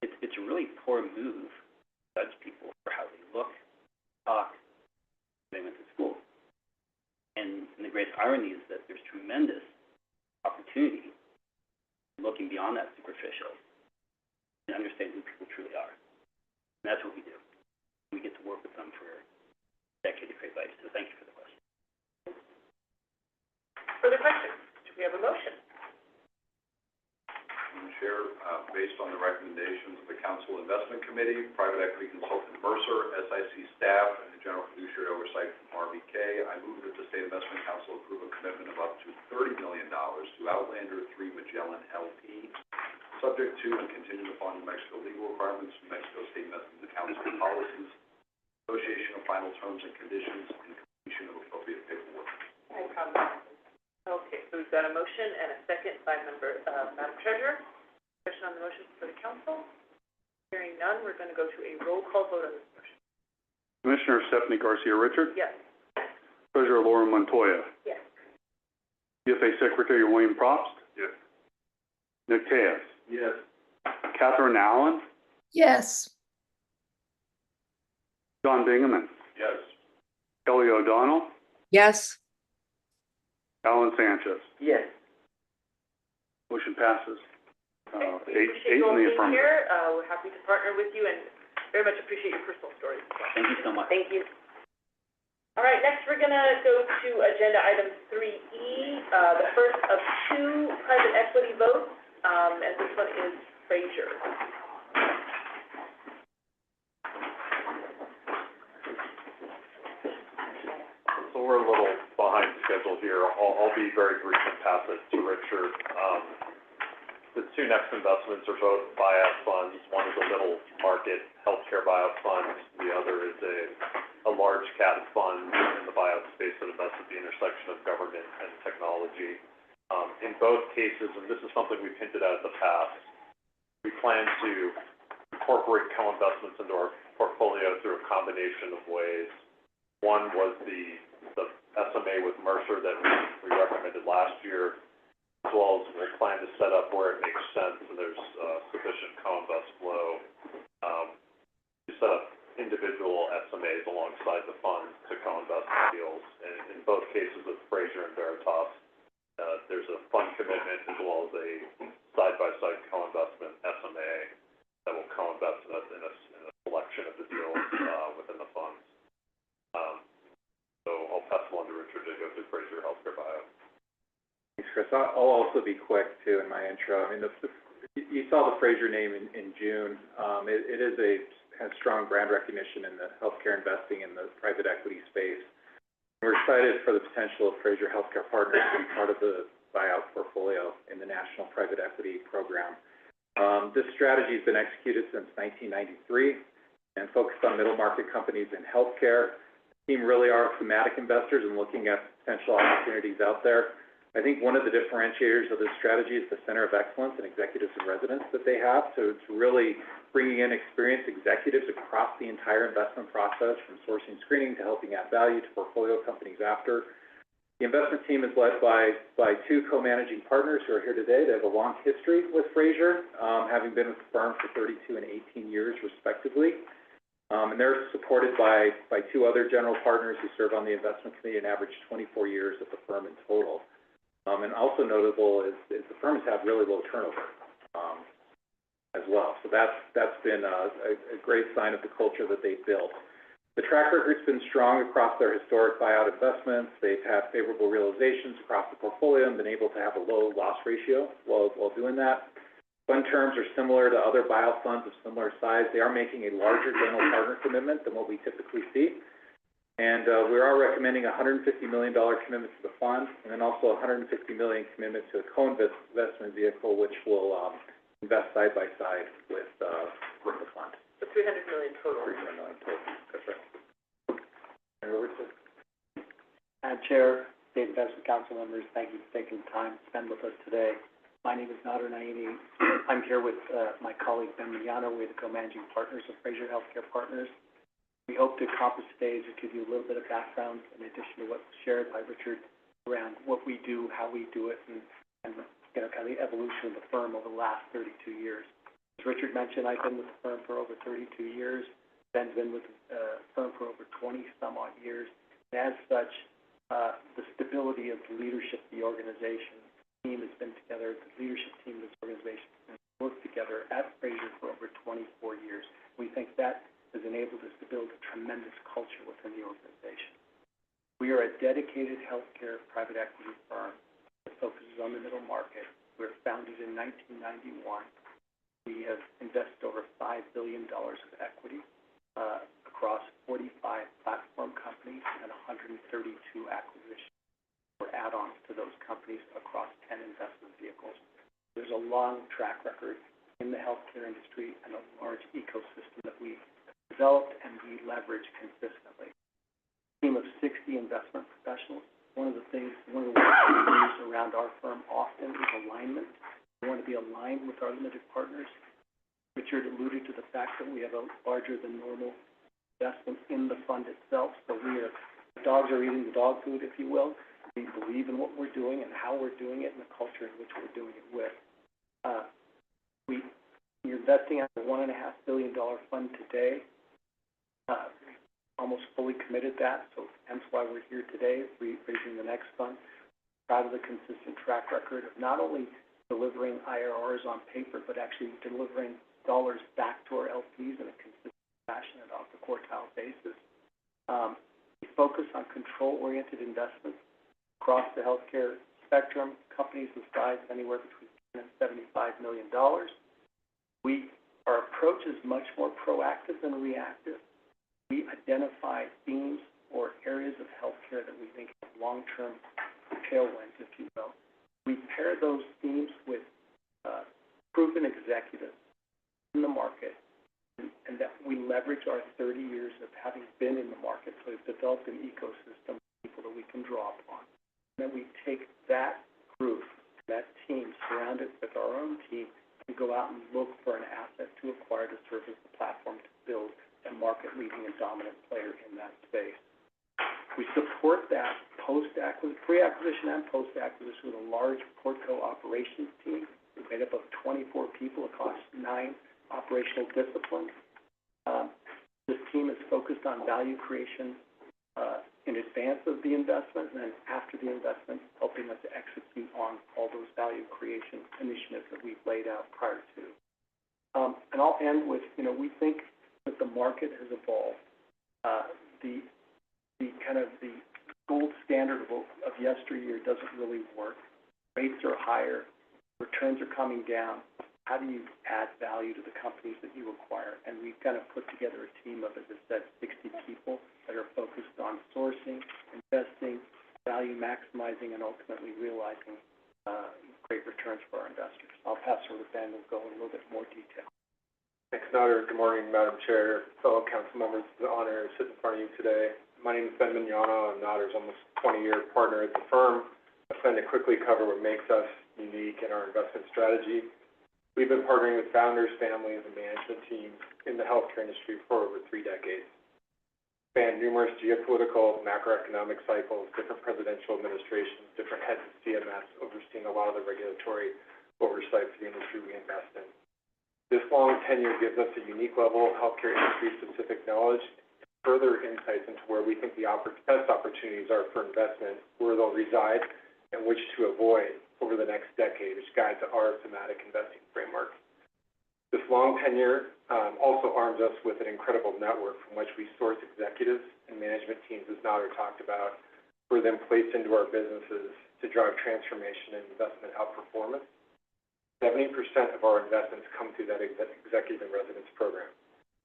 It's a really poor move to judge people for how they look, talk, they went to school. And the greatest irony is that there's tremendous opportunity in looking beyond that superficial and understanding who people truly are. And that's what we do. We get to work with them for a decade to create value. So thank you for the question. Further questions? Do we have a motion? Madam Chair, based on the recommendations of the Council Investment Committee, Private Equity Consultant Mercer, SIC staff, and the General Fiduciary Oversight from RBK, I move that the State Investment Council approve a commitment of up to $30 million to Outlander 3 Magellan LP, subject to and contingent upon New Mexico legal requirements, New Mexico State Investment Council policies, negotiation of final terms and conditions, and completion of appropriate paperwork. No problem. Okay, so we've got a motion and a second by Madam Treasurer. Discussion on the motion for the council. Hearing none, we're going to go to a roll call vote on this motion. Commissioner Stephanie Garcia Richard, Yes. Treasurer Laura Montoya, Yes. CFA Secretary William Probst. Yes. Nick Tejas, Yes. Catherine Allen, Yes. John Bingaman, Yes. Kelly O'Donnell, Yes. Alan Sanchez. Yes. Motion passes. Appreciate Eight you all in the being affirmative. here. We're happy to partner with you and very much appreciate your personal stories as well. Thank you so much. Thank you. All right, next we're going to go to agenda item 3E, the first of two private equity votes, and this one is Frazier. So we're a little behind schedule here. I'll be very brief and pass it to Richard. The two next investments are both buyout funds. One is a middle market healthcare buyout fund. The other is a large cap fund in the buyout space that invests at the intersection of government and technology. In both cases, and this is something we've hinted at in the past, we plan to incorporate co-investments into our portfolio through a combination of ways. One was the SMA with Mercer that we recommended last year, as well as we'll plan to set up where it makes sense and there's sufficient co-invest flow. To set up individual SMAs alongside the funds to co-invest in deals. And in both cases with Frazier and Veritas, there's a fund commitment as well as a side-by-side co-investment SMA that will co-invest in a selection of the deals within the funds. So I'll pass it on to Richard to go through Frazier Healthcare Buyout. Thanks, Chris. I'll also be quick, too, in my intro. I mean, you saw the Frazier name in June. It has strong brand recognition in the healthcare investing in the private equity space. We're excited for the potential of Frazier Healthcare Partners to be part of the buyout portfolio in the National Private Equity Program. This strategy has been executed since 1993 and focused on middle market companies in healthcare. The team really are thematic investors and looking at potential opportunities out there. I think one of the differentiators of this strategy is the Center of Excellence and Executives in Residence that they have. So it's really bringing in experienced executives across the entire investment process, from sourcing, screening, to helping add value to portfolio companies after. The investment team is led by two co-managing partners who are here today. They have a long history with Fraser, having been with the firm for 32 and 18 years respectively. And they're supported by two other general partners who serve on the investment committee and average 24 years at the firm in total. And also notable is the firm has had really low turnover as well. So that's been a great sign of the culture that they've built. The track record's been strong across their historic buyout investments. They've had favorable realizations across the portfolio and been able to have a low loss ratio while doing that. Fund terms are similar to other buyout funds of similar size. They are making a larger general partner commitment than what we typically see. And we are recommending a $150 million commitment to the fund, and then also a $150 million commitment to a co-investment vehicle, which will invest side by side with the fund. So $300 million total. $300 million total. That's right. Turn it over to Madam Chair, State Investment Council members, thank you for taking the time to spend with us today. My name is Nader Naimi. I'm here with my colleague Ben Mignano. We're the co-managing partners of Fraser Healthcare Partners. We hope to accomplish today is to give you a little bit of background in addition to what was shared by Richard around what we do, how we do it, and kind of the evolution of the firm over the last 32 years. As Richard mentioned, I've been with the firm for over 32 years. Ben's been with the firm for over 20-some-odd years. And as such, the stability of the leadership of the organization, the team has been together, the leadership team of this organization has worked together at Fraser for over 24 years. We think that has enabled us to build a tremendous culture within the organization. We are a dedicated healthcare private equity firm that focuses on the middle market. We were founded in 1991. We have invested over $5 billion of equity across 45 platform companies and 132 acquisitions or add-ons to those companies across 10 investment vehicles. There's a long track record in the healthcare industry and a large ecosystem that we developed and we leverage consistently. A team of 60 investment professionals. One of the words we use around our firm often is alignment. We want to be aligned with our limited partners. Richard alluded to the fact that we have a larger than normal investment in the fund itself. So the dogs are eating the dog food, if you will. We believe in what we're doing and how we're doing it and the culture in which we're doing it with. We're investing at a $1.5 billion fund today. Almost fully committed that, so hence why we're here today, raising the next fund. Proud of the consistent track record of not only delivering IRRs on paper, but actually delivering dollars back to our LPs in a consistent fashion and off the quartile basis. We focus on control-oriented investments across the healthcare spectrum, companies with size anywhere between $10 and $75 million. Our approach is much more proactive than reactive. We identify themes or areas of healthcare that we think have long-term tailwinds, if you will. We pair those themes with proven executives in the market, and that we leverage our 30 years of having been in the market. So we've developed an ecosystem of people that we can draw upon. And then we take that group, that team, surround it with our own team, and go out and look for an asset to acquire to serve as the platform to build a market-leading and dominant player in that space. We support that pre-acquisition and post-acquisition with a large Portco operations team. We're made up of 24 people across 9 operational disciplines. This team is focused on value creation in advance of the investment and then after the investment, helping us to execute on all those value creation initiatives that we've laid out prior to. And I'll end with, we think that the market has evolved. The gold standard of yesteryear doesn't really work. Rates are higher, returns are coming down. How do you add value to the companies that you acquire? And we've kind of put together a team of, as I said, 60 people that are focused on sourcing, investing, value maximizing, and ultimately realizing great returns for our investors. I'll pass over to Ben, who'll go in a little bit more detail. Thanks, Nader. Good morning, Madam Chair, fellow council members. It's an honor to sit in front of you today. My name is Ben Mignano. I'm Nader's almost 20-year partner at the firm. I spend to quickly cover what makes us unique in our investment strategy. We've been partnering with founders, families, and management teams in the healthcare industry for over 3 decades. Spanned numerous geopolitical, macroeconomic cycles, different presidential administrations, different heads of CMS, overseeing a lot of the regulatory oversight for the industry we invest in. This long tenure gives us a unique level of healthcare industry-specific knowledge, further insights into where we think the best opportunities are for investment, where they'll reside, and which to avoid over the next decade, which guides our thematic investing framework. This long tenure also arms us with an incredible network from which we source executives and management teams, as Nader talked about, who are then placed into our businesses to drive transformation and investment outperformance. 70% of our investments come through that executive in residence program.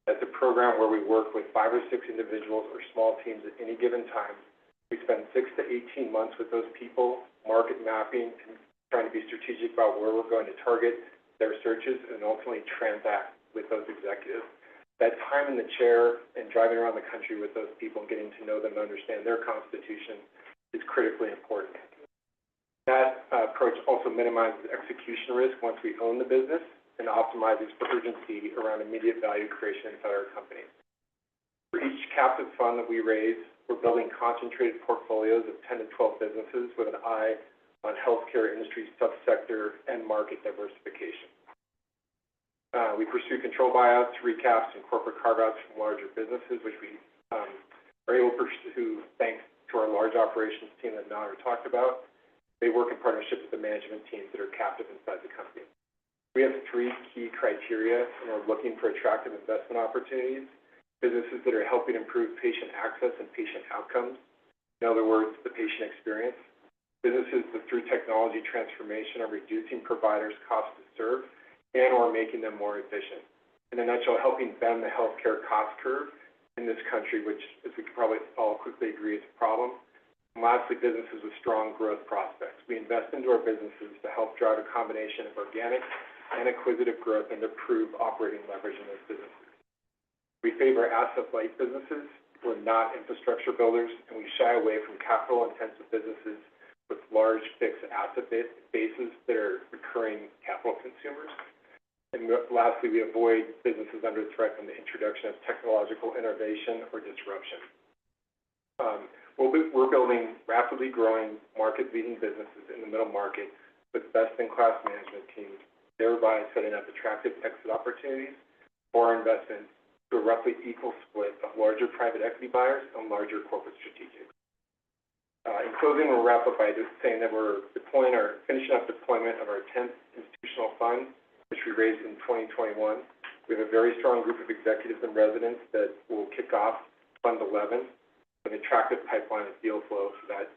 That's a program where we work with 5 or 6 individuals or small teams at any given time. We spend 6 to 18 months with those people, market mapping, and trying to be strategic about where we're going to target their searches and ultimately transact with those executives. That time in the chair and driving around the country with those people and getting to know them and understand their constitution is critically important. That approach also minimizes execution risk once we own the business and optimizes for urgency around immediate value creation inside our company. For each captive fund that we raise, we're building concentrated portfolios of 10 to 12 businesses with an eye on healthcare industry subsector and market diversification. We pursue control buyouts, recaps, and corporate carve-outs from larger businesses, which we are able to pursue thanks to our large operations team that Nader talked about. They work in partnership with the management teams that are captive inside the company. We have 3 key criteria, and we're looking for attractive investment opportunities, businesses that are helping improve patient access and patient outcomes. In other words, the patient experience. Businesses that through technology transformation are reducing providers' cost to serve and or making them more efficient. In a nutshell, helping bend the healthcare cost curve in this country, which, as we can probably all quickly agree, is a problem. And lastly, businesses with strong growth prospects. We invest into our businesses to help drive a combination of organic and acquisitive growth and improve operating leverage in those businesses. We favor asset-light businesses. We're not infrastructure builders, and we shy away from capital-intensive businesses with large fixed asset bases that are recurring capital consumers. And lastly, we avoid businesses under threat from the introduction of technological innovation or disruption. We're building rapidly growing market-leading businesses in the middle market with best-in-class management teams, thereby setting up attractive exit opportunities for our investments to a roughly equal split of larger private equity buyers and larger corporate strategics. In closing, we'll wrap up by just saying that we're finishing up deployment of our 10th institutional fund, which we raised in 2021. We have a very strong group of executives and residents that will kick off Fund 11, an attractive pipeline of deal flow for that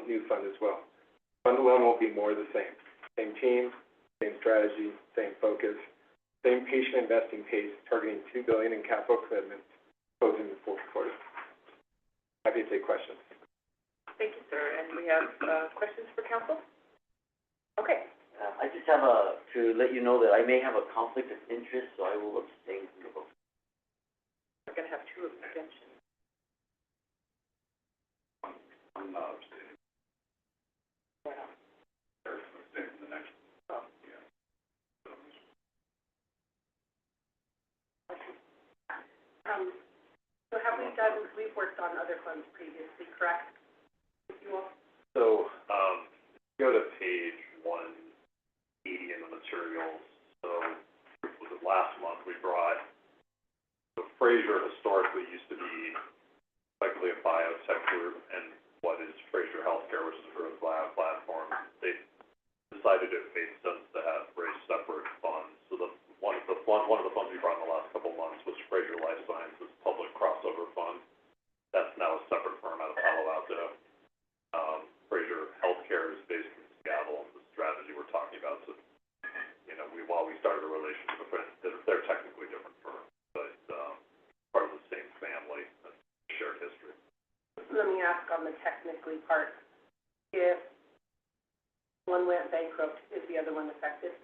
new fund as well. Fund 11 will be more of the same. Same team, same strategy, same focus, same patient investing pace, targeting $2 billion in capital commitments, closing in the fourth quarter. Happy to take questions. Thank you, sir. And we have questions for council? Okay. I just have to let you know that I may have a conflict of interest, so I will abstain from the vote. We're going to have 2 abstentions. I'm not abstaining. Why not? There's an abstain in the next, yeah. So we've worked on other funds previously, correct? You all? So, go to page 180 in the materials. So, was it last month we brought, so Fraser historically used to be effectively a biotech group, and what is Fraser Healthcare, which is a growth lab platform. They decided it made sense to raise separate funds. So one of the funds we brought in the last couple of months was Fraser Life Sciences Public Crossover Fund. That's now a separate firm out of Palo Alto. Fraser Healthcare is based in Seattle, and the strategy we're talking about. So, while we started a relationship with them, they're technically different firms, but part of the same family, shared history. Let me ask on the technically part. If one went bankrupt, is the other one affected?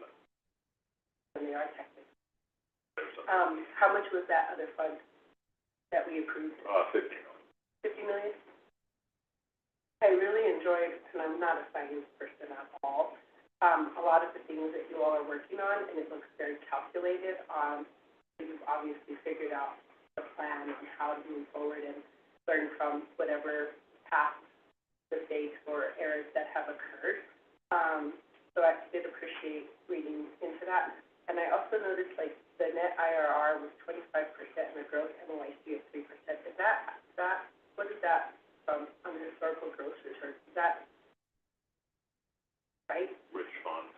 And they are technically. How much was that other fund that we approved? 50 million. 50 million? I really enjoyed, and I'm not a science person at all, a lot of the things that you all are working on, and it looks very calculated. You've obviously figured out the plan on how to move forward and learn from whatever past mistakes or errors that have occurred. So I did appreciate reading into that. And I also noticed, like, the net IRR was 25% and the gross MOIC of 3%. Is that, what is that from, on the historical gross return? Is that right? Which funds?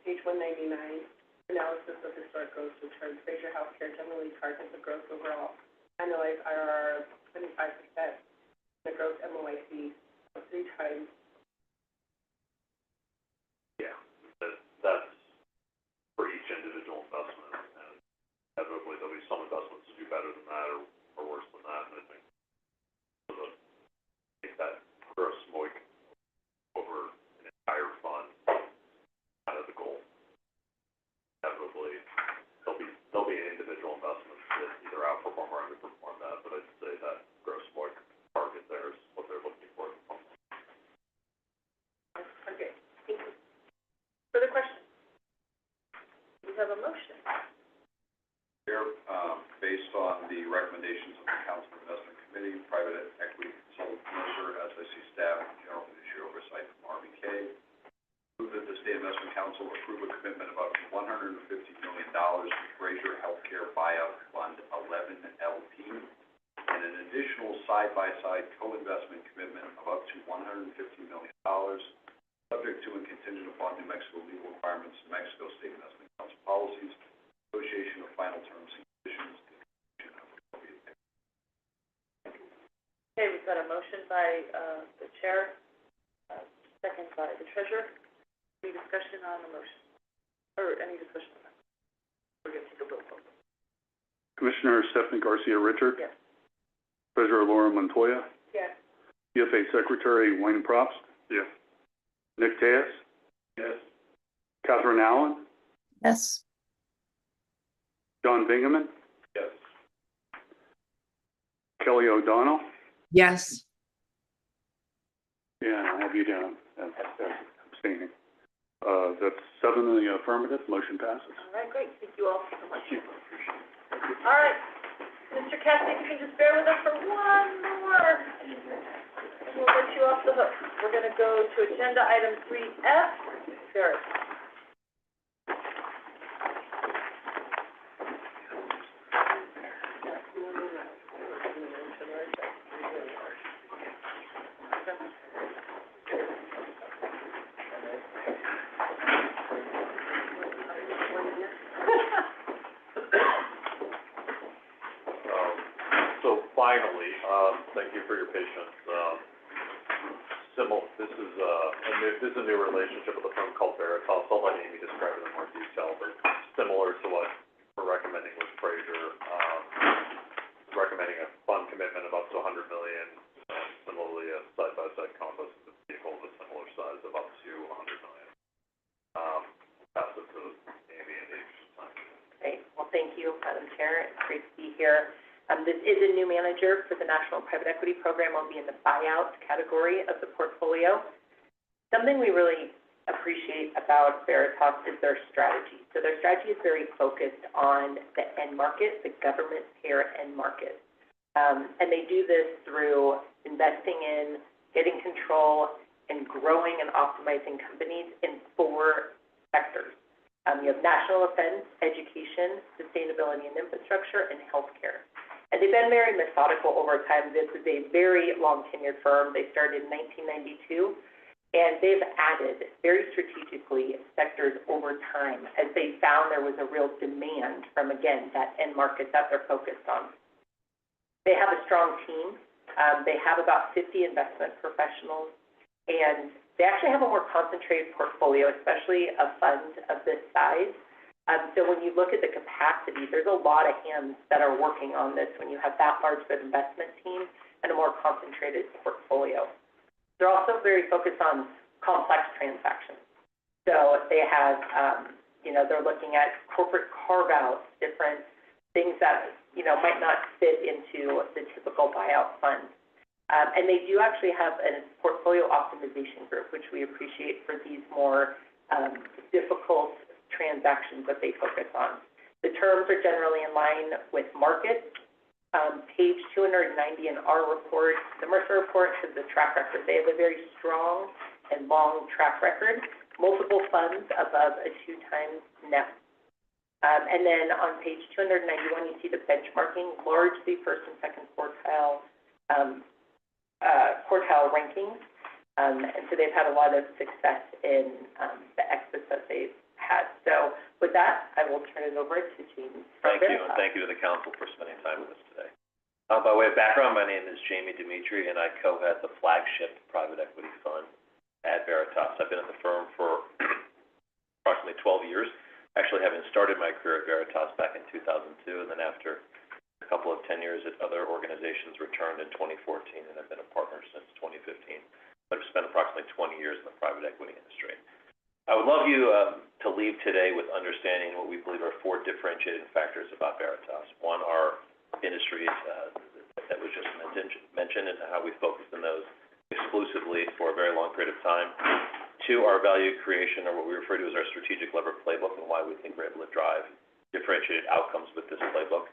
Page 199, analysis of historic gross returns. Fraser Healthcare generally targets a gross overall annualized IRR of 25%, and the gross MOIC of 3 times. Yeah, that's for each individual investment, and inevitably there'll be some investments that do better than that or worse than that, and I think so take that gross MOIC over an entire fund out of the goal. Inevitably, there'll be individual investments that either outperform or underperform that, but I'd say that gross MOIC target there is what they're looking for. Okay, thank you. Further questions? We have a motion. Chair, based on the recommendations of the Council Investment Committee, Private Equity Consultant Mercer, SIC staff, and General Fiduciary Oversight from RBK, move that the State Investment Council approve a commitment of up to $150 million to Fraser Healthcare Buyout Fund 11 LP, and an additional side-by-side co-investment commitment of up to $150 million, subject to and contingent upon New Mexico legal requirements, New Mexico State Investment Council policies, negotiation of final terms and conditions, and conclusion of appropriate payments. Okay, we've got a motion by, the chair, second by the treasurer. Any discussion on the motion? Or any discussion on that? We're going to take a roll call. Commissioner Stephanie Garcia Richard. Yes. Treasurer Laura Montoya. Yes. CFA Secretary Wayne Probst. Yes. Nick Tejas. Yes. Catherine Allen. Yes. John Bingaman. Yes. Kelly O'Donnell. Yes. Yeah, I have you down as abstaining. That's 7 in the affirmative. Motion passes. All right, great. Thank you all so much. All right, Mr. Cassidy, if you can just bear with us for one more, and we'll let you off the hook. We're going to go to agenda item 3F. Sarah. So finally, thank you for your patience. This is a new relationship with a firm called Veritas. I'll let Amy describe it in more detail, but similar to what we're recommending with Fraser, recommending a fund commitment of up to $100 million, and similarly a side-by-side co-investment vehicle of a similar size of up to $100 million. Pass it to Amy and Amy. Okay, well, thank you, Madam Chair. It's great to be here. This is a new manager for the National Private Equity Program. I'll be in the buyout category of the portfolio. Something we really appreciate about Veritas is their strategy. So their strategy is very focused on the end market, the government payer end market. And they do this through investing in, getting control, and growing and optimizing companies in 4 sectors. You have national defense, education, sustainability and infrastructure, and healthcare. And they've been very methodical over time. This is a very long-tenured firm. They started in 1992, and they've added very strategically sectors over time as they found there was a real demand from, again, that end market that they're focused on. They have a strong team. They have about 50 investment professionals, and they actually have a more concentrated portfolio, especially a fund of this size. So when you look at the capacity, there's a lot of hands that are working on this when you have that large of an investment team and a more concentrated portfolio. They're also very focused on complex transactions. So they have, they're looking at corporate carve-outs, different things that, might not fit into the typical buyout fund. And they do actually have a portfolio optimization group, which we appreciate for these more difficult transactions that they focus on. The terms are generally in line with market. Page 290 in our report, the Mercer report, has the track record. They have a very strong and long track record, multiple funds above a 2x net. And then on page 291, you see the benchmarking, largely first and second quartile rankings. And so they've had a lot of success in the exits that they've had. So with that, I will turn it over to James. Thank you, and thank you to the council for spending time with us today. By way of background, my name is Jamie Dimitri, and I co-head the flagship private equity fund at Veritas. I've been at the firm for approximately 12 years, actually having started my career at Veritas back in 2002, and then after a couple of 10 years at other organizations, returned in 2014, and I've been a partner since 2015. But I've spent approximately 20 years in the private equity industry. I would love you to leave today with understanding what we believe are 4 differentiating factors about Veritas. One, our industries that was just mentioned and how we focused on those exclusively for a very long period of time. 2, our value creation, or what we refer to as our strategic lever playbook, and why we think we're able to drive differentiated outcomes with this playbook.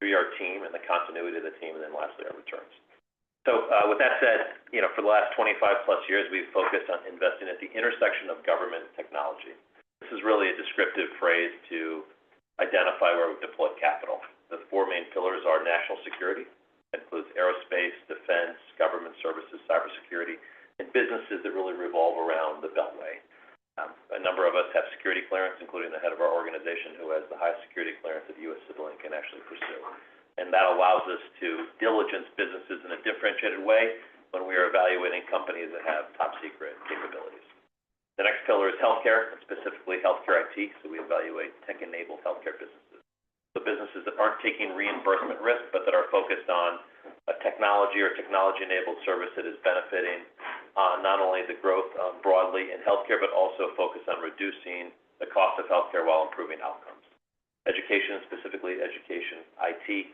3, our team and the continuity of the team, and then lastly, our returns. So with that said, for the last 25+ years, we've focused on investing at the intersection of government and technology. This is really a descriptive phrase to identify where we've deployed capital. The 4 main pillars are national security. That includes aerospace, defense, government services, cybersecurity, and businesses that really revolve around the Beltway. A number of us have security clearance, including the head of our organization, who has the highest security clearance that the U.S. civilian can actually pursue. And that allows us to diligence businesses in a differentiated way when we are evaluating companies that have top secret capabilities. The next pillar is healthcare, and specifically healthcare IT, so we evaluate tech-enabled healthcare businesses. So businesses that aren't taking reimbursement risk, but that are focused on a technology or technology-enabled service that is benefiting not only the growth broadly in healthcare, but also focused on reducing the cost of healthcare while improving outcomes. Education, specifically education IT.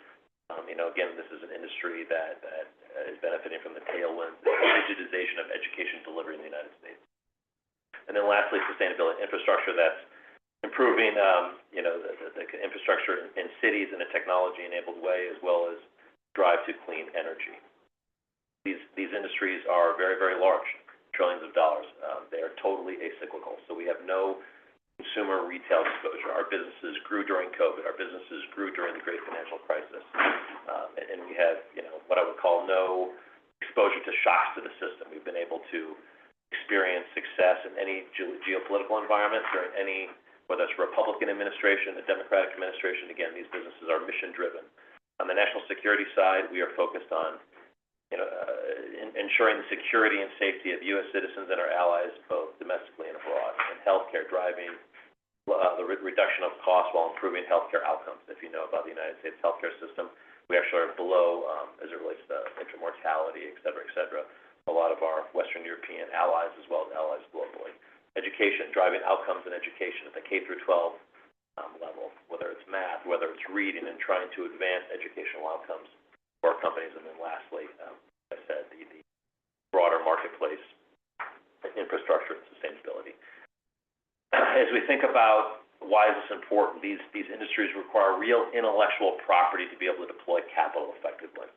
Again, this is an industry that is benefiting from the tailwinds, the digitization of education delivery in the United States. And then lastly, sustainability infrastructure that's improving, the infrastructure in cities in a technology-enabled way, as well as drive to clean energy. These industries are very, very large, trillions of dollars. They are totally acyclical, so we have no consumer retail exposure. Our businesses grew during COVID. Our businesses grew during the Great Financial Crisis. And we have, what I would call no exposure to shocks to the system. We've been able to experience success in any geopolitical environment, during any, whether it's Republican administration, a Democratic administration. Again, these businesses are mission-driven. On the national security side, we are focused on ensuring the security and safety of U.S. citizens and our allies, both domestically and abroad, and healthcare, driving the reduction of costs while improving healthcare outcomes. If you know about the United States healthcare system, we actually are below, as it relates to infant mortality, et cetera, a lot of our Western European allies, as well as allies globally. Education, driving outcomes in education at the K-12 level, whether it's math, whether it's reading, and trying to advance educational outcomes for our companies. And then lastly, as I said, the broader marketplace, infrastructure, and sustainability. As we think about why is this important, these industries require real intellectual property to be able to deploy capital effectively.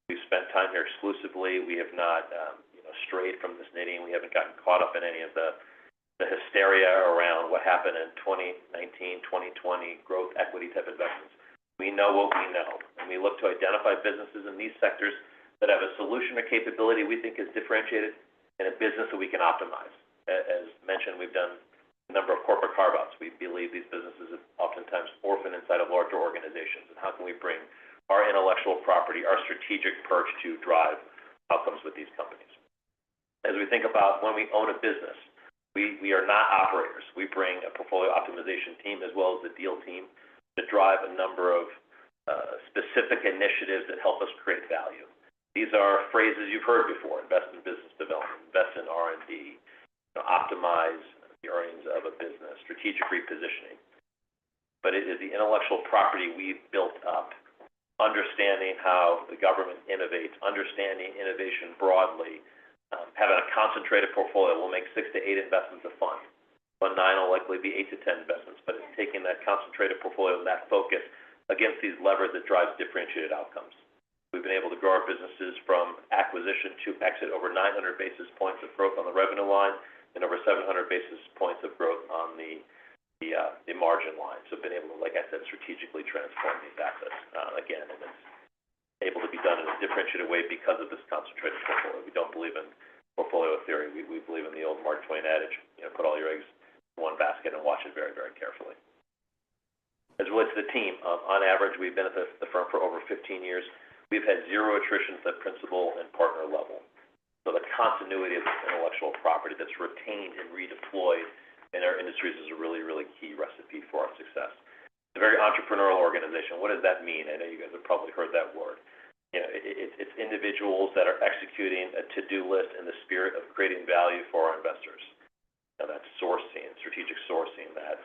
We've spent time here exclusively. We have not strayed from this knitting. We haven't gotten caught up in any of the hysteria around what happened in 2019, 2020, growth equity type investments. We know what we know, and we look to identify businesses in these sectors that have a solution or capability we think is differentiated in a business that we can optimize. As mentioned, we've done a number of corporate carve-outs. We believe these businesses are oftentimes orphaned inside of larger organizations, and how can we bring our intellectual property, our strategic perch to drive outcomes with these companies. As we think about when we own a business, we are not operators. We bring a portfolio optimization team as well as the deal team to drive a number of specific initiatives that help us create value. These are phrases you've heard before: invest in business development, invest in R&D, optimize the earnings of a business, strategic repositioning. But it is the intellectual property we've built up understanding how the government innovates, understanding innovation broadly, having a concentrated portfolio. We'll make 6 to 8 investments a fund. Fund 9 will likely be 8 to 10 investments, but it's taking that concentrated portfolio and that focus against these levers that drives differentiated outcomes. We've been able to grow our businesses from acquisition to exit over 900 basis points of growth on the revenue line and over 700 basis points of growth on the margin line. So been able to, like I said, strategically transform these assets, again, and it's able to be done in a differentiated way because of this concentrated portfolio. We don't believe in portfolio theory. We believe in the old Mark Twain adage, put all your eggs in one basket and watch it very, very carefully. As it relates to the team, on average, we've been at the firm for over 15 years. We've had 0 attrition at the principal and partner level. So the continuity of this intellectual property that's retained and redeployed in our industries is a really, really key recipe for our success. It's a very entrepreneurial organization. What does that mean? I know you guys have probably heard that word. It's individuals that are executing a to-do list in the spirit of creating value for our investors. Now that's sourcing, strategic sourcing, that's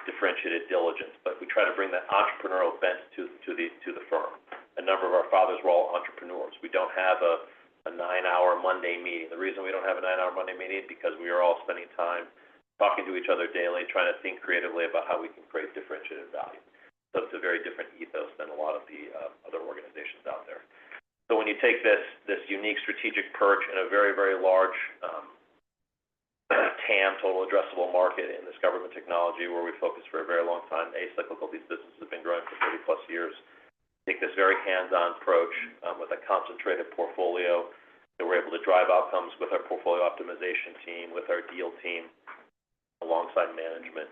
differentiated diligence, but we try to bring that entrepreneurial bent to the firm. A number of our fathers were all entrepreneurs. We don't have a 9-hour Monday meeting. The reason we don't have a 9-hour Monday meeting is because we are all spending time talking to each other daily, trying to think creatively about how we can create differentiated value. So it's a very different ethos than a lot of the other organizations out there. So when you take this unique strategic perch in a very, very large TAM, total addressable market in this government technology where we focus for a very long time, acyclical, these businesses have been growing for 30 plus years. Take this very hands-on approach with a concentrated portfolio that we're able to drive outcomes with our portfolio optimization team, with our deal team, alongside management.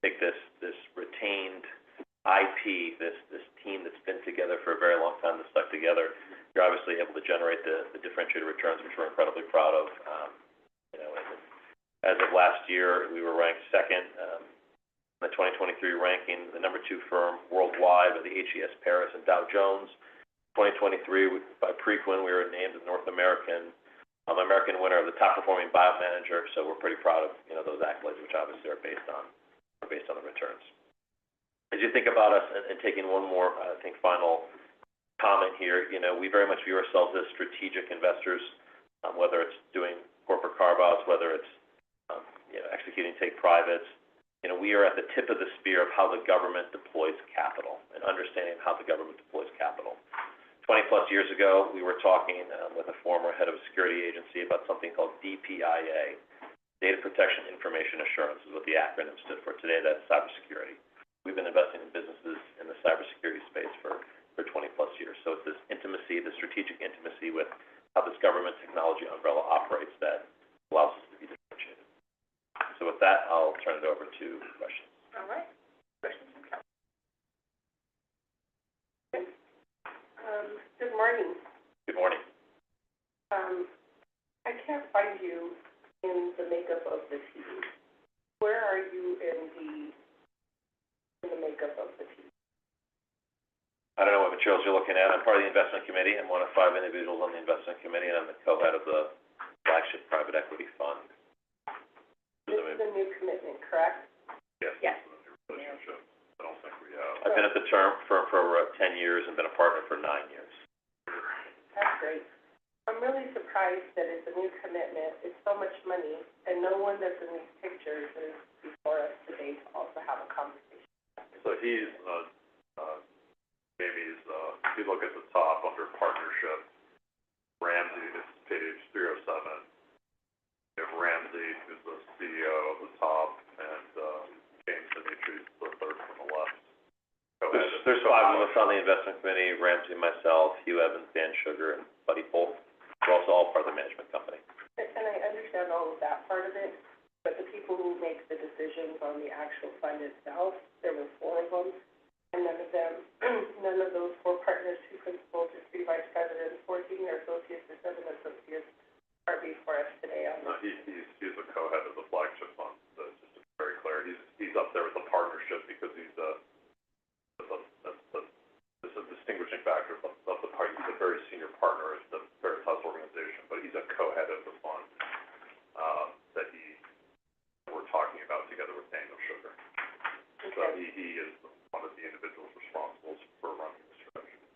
Take this retained IP, this team that's been together for a very long time, that's stuck together. You're obviously able to generate the differentiated returns, which we're incredibly proud of. As of last year, we were ranked second in the 2023 ranking, the number 2 firm worldwide by the HES Paris and Dow Jones. 2023, by Preqin, we were named the North American winner of the top performing buyout manager. So we're pretty proud of those accolades, which obviously are based on the returns. As you think about us, and taking one more, I think, final comment here, we very much view ourselves as strategic investors, whether it's doing corporate carve-outs, whether it's executing take privates. We are at the tip of the spear of how the government deploys capital and understanding how the government deploys capital. 20 plus years ago, we were talking with a former head of a security agency about something called DPIA, Data Protection Information Assurance is what the acronym stood for. Today, that's cybersecurity. We've been investing in businesses in the cybersecurity space for 20 plus years. So it's this intimacy, the strategic intimacy with how this government technology umbrella operates that allows us to be differentiated. So with that, I'll turn it over to questions. All right. Questions from council? Good morning. Good morning. I can't find you in the makeup of the team. Where are you in the makeup of the team? I don't know what materials you're looking at. I'm part of the investment committee. I'm one of 5 individuals on the investment committee, and I'm the co-head of the flagship private equity fund. This is a new commitment, correct? Yes. Yes. Relationship. I don't think we have. I've been at the firm for 10 years and been a partner for 9 years. That's great. I'm really surprised that it's a new commitment. It's so much money, and no one that's in these pictures is before us today to also have a conversation. So he's, Jamie's, if you look at the top under partnership, Ramsey, this is page 307. You have Ramsey, who's the CEO of the top, and James Dimitri is the third from the left. There's 5 of us on the investment committee, Ramsey, myself, Hugh Evans, Dan Sugar, and Buddy Polk. We're also all part of the management company. And I understand all of that part of it, but the people who make the decisions on the actual fund itself, there were 4 of them, and none of those 4 partners, 2 principals, or 3 vice presidents, 4 senior associates, or 7 associates are before us today on No, he's a co-head of the flagship fund, so just to be very clear, he's up there with the partnership because he's this is a distinguishing factor of the party. He's a very senior partner at the Veritas organization, but he's a co-head of the fund that we're talking about together with Daniel Sugar. So he is one of the individuals responsible for running the strategy.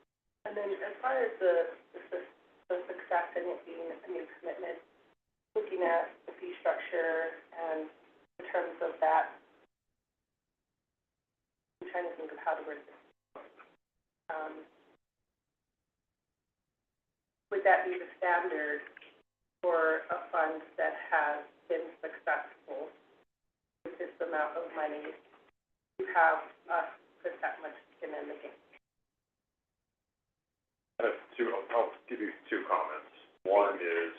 would that be the standard for a fund that has been successful with this amount of money to have us put that much skin in the game? I'll give you two comments. One is,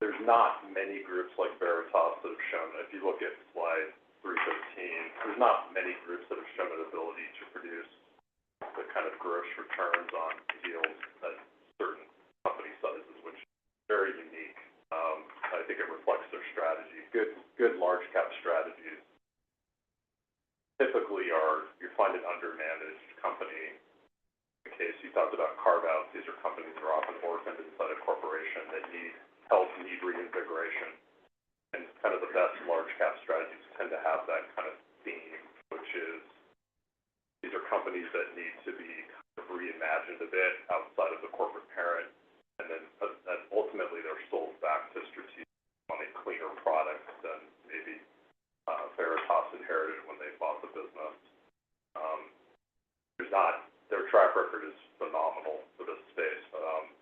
there's not many groups like Veritas that have shown, if you look at slide 313, there's not many groups that have shown an ability to produce the kind of gross returns on deals at certain company sizes, which is very unique. I think it reflects their strategy. Good large cap strategies typically are, you find an undermanaged company. In case you talked about carve-outs, these are companies that are often orphaned inside a corporation that need help, need reinvigoration. And kind of the best large cap strategies tend to have that kind of theme, which is these are companies that need to be kind of reimagined a bit outside of the corporate parent, and then ultimately they're sold back to strategic on a cleaner product than maybe Veritas inherited when they bought the business. Their track record is phenomenal for this space.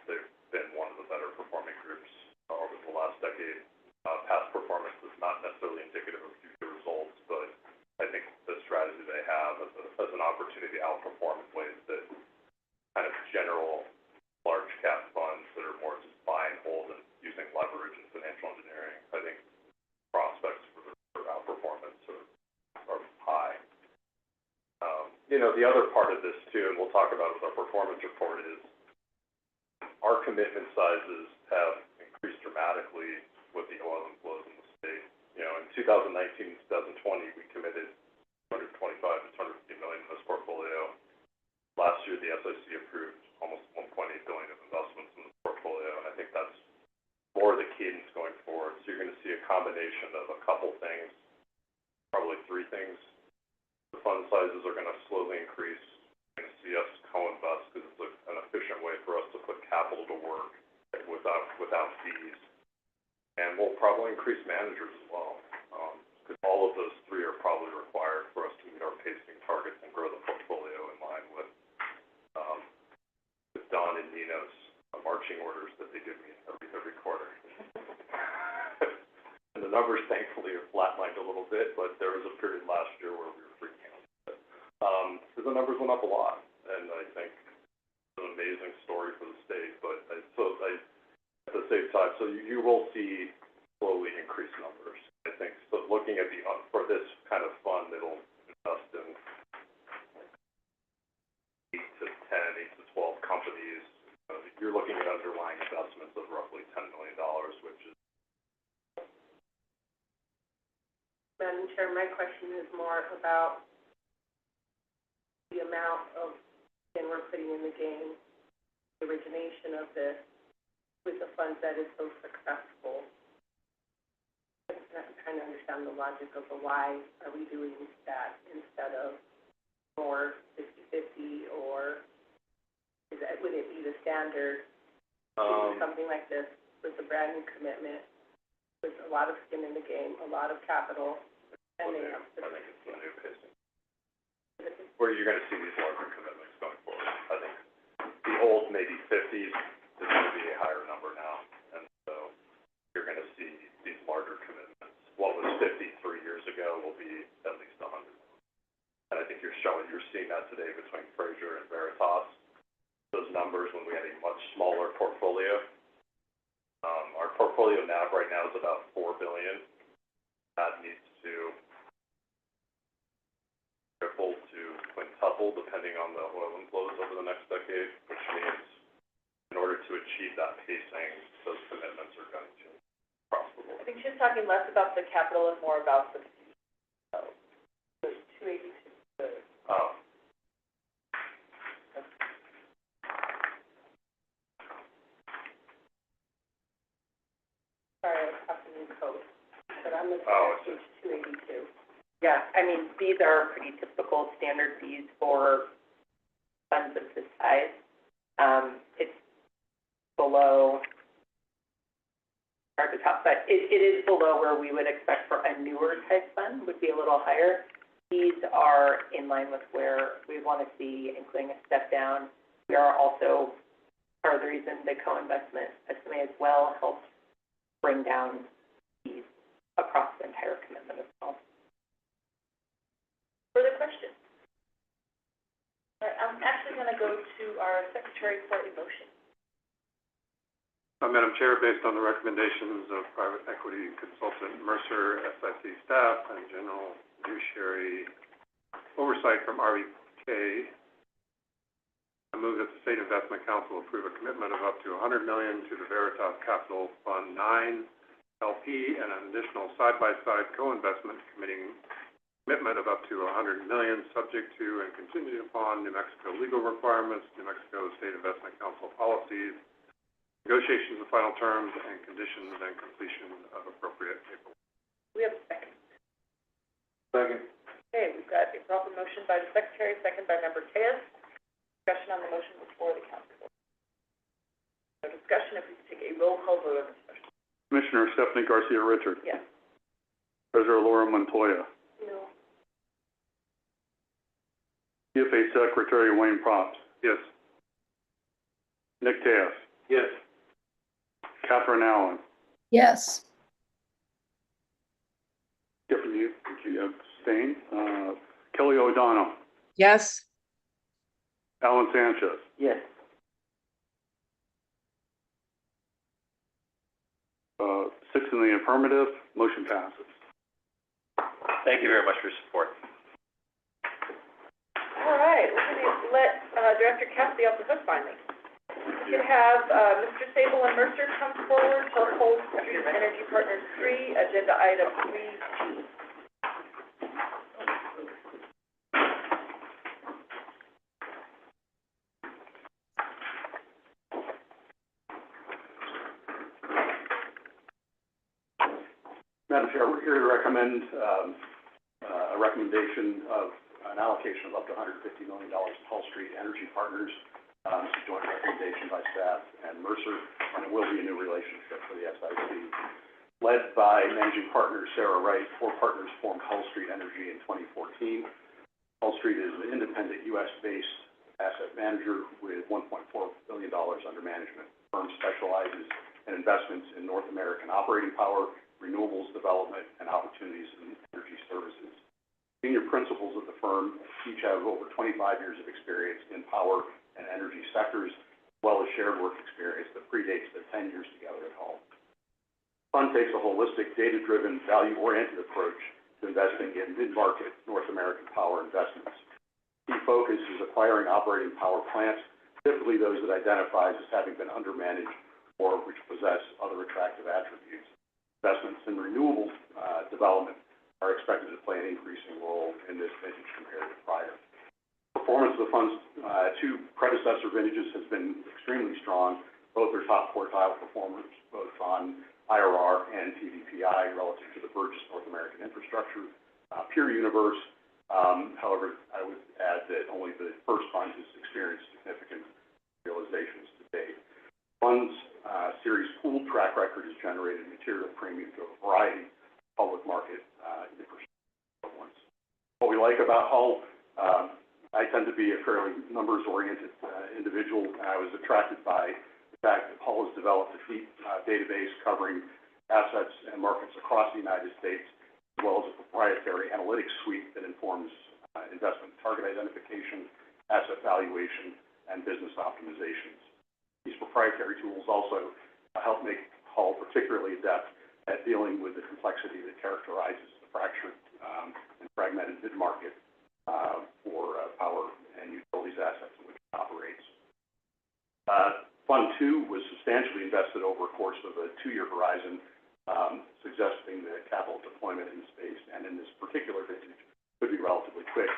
They've been one of the better performing groups over the last decade. Past performance is not necessarily indicative of future results, but I think the strategy they have as an opportunity to outperform in ways that kind of general large cap funds that are more just buy and hold and using leverage and financial engineering, I think prospects for outperformance are high. The other part of this too, and we'll talk about with our performance report, is our commitment sizes have increased dramatically with the oil inflows in the state. In 2019 and 2020, we committed $225 to $250 million in this portfolio. Last year, the SIC approved almost $1.8 billion of investments in this portfolio, and I think that's more the cadence going forward. So you're going to see a combination of a couple things, probably three things. The fund sizes are going to slowly increase. You're going to see us co-invest because it's an efficient way for us to put capital to work without fees. And we'll probably increase managers as well, because all of those three are probably required for us to meet our pacing targets and grow the portfolio in line with Don and Nino's marching orders that they give me every quarter. And the numbers thankfully have flatlined a little bit, but there was a period last year where we were freaking out. So the numbers went up a lot, and I think it's an amazing story for the state, but at the same time, so you will see slowly increased numbers. I think, so looking at for this kind of fund, it'll invest in 8 to 12 companies. You're looking at underlying investments of roughly $10 million, which is... Madam Chair, my question is more about the amount of skin we're putting in the game, the origination of this, with the funds that is so successful. I'm trying to understand the logic of the why are we doing that instead of more 50-50, or would it be the standard to do something like this with a brand new commitment, with a lot of skin in the game, a lot of capital, and they have to... I think it's the new pacing. Where you're going to see these larger commitments going forward. I think the old maybe 50s is going to be a higher number now, and so you're going to see these larger commitments. What was 50 3 years ago will be at least 100. And I think you're seeing that today between Frazier and Veritas. Those numbers when we had a much smaller portfolio. Our portfolio NAV right now is about $4 billion. That needs to triple to quintuple depending on the oil inflows over the next decade, which means in order to achieve that pacing, those commitments are going to cross the board. I think she's talking less about the capital and more about the, there's 282. Oh. Sorry, I was talking in code, but I'm looking Oh, at page 282. Yeah, I mean, these are pretty typical standard fees for funds of this size. It's below, hard to top, but it is below where we would expect for a newer type fund, would be a little higher. These are in line with where we want to see, including a step down. We are also part of the reason the co-investment estimate as well helps bring down fees across the entire commitment as well. Further questions? All right, I'm actually going to go to our secretary for a motion. Madam Chair, based on the recommendations of private equity consultant Mercer, SIC staff, and general fiduciary oversight from RVK, I move that the State Investment Council approve a commitment of up to $100 million to the Veritas Capital Fund 9 LP and an additional side-by-side co-investment commitment of up to $100 million, subject to and contingent upon New Mexico legal requirements, New Mexico State Investment Council policies, negotiations of final terms and conditions, and completion of appropriate paperwork. We have a second. Second. Okay, we've got a proper motion by the secretary, second by member Tejas. Discussion on the motion before the council. No discussion, if we could take a roll call vote on this motion. Commissioner Stephanie Garcia Richard. Yes. Treasurer Laura Montoya. No. CFA Secretary Wayne Props. Yes. Nick Tejas. Yes. Catherine Allen. Yes. Different you abstain. Kelly O'Donnell. Yes. Alan Sanchez. Yes. Six in the affirmative, motion passes. Thank you very much for your support. All right, we're going to let Director Cassidy off the hook finally. We can have Mr. Sable and Mercer come forward to hold Street Energy Partners 3, agenda item 3G. Madam Chair, we're here to recommend a recommendation of an allocation of up to $150 million to Hull Street Energy Partners. This is a joint recommendation by staff and Mercer, and it will be a new relationship for the SIC. Led by Managing Partner Sarah Wright, 4 partners formed Hull Street Energy in 2014. Hull Street is an independent U.S.-based asset manager with $1.4 billion under management. The firm specializes in investments in North American operating power, renewables development, and opportunities in energy services. Senior principals of the firm each have over 25 years of experience in power and energy sectors, as well as shared work experience that predates their 10 years together at Hull. The fund takes a holistic, data-driven, value-oriented approach to investing in mid-market North American power investments. Key focus is acquiring operating power plants, typically those that identifies as having been undermanaged or which possess other attractive attributes. Investments in renewable development are expected to play an increasing role in this vintage compared to prior. Performance of the fund's 2 predecessor vintages has been extremely strong. Both are top quartile performers, both on IRR and TVPI relative to the Burgess North American Infrastructure peer universe. However, I would add that only the first fund has experienced significant realizations to date. Fund's series pooled track record has generated material premium to a variety of public market infrastructure ones. What we like about Hull, I tend to be a fairly numbers-oriented individual, and I was attracted by the fact that Hull has developed a deep database covering assets and markets across the United States, as well as a proprietary analytics suite that informs investment target identification, asset valuation, and business optimizations. These proprietary tools also help make Hull particularly adept at dealing with the complexity that characterizes the fractured and fragmented mid-market for power and utilities assets in which it operates. Fund 2 was substantially invested over a course of a 2-year horizon, suggesting that capital deployment in the space and in this particular vintage could be relatively quick.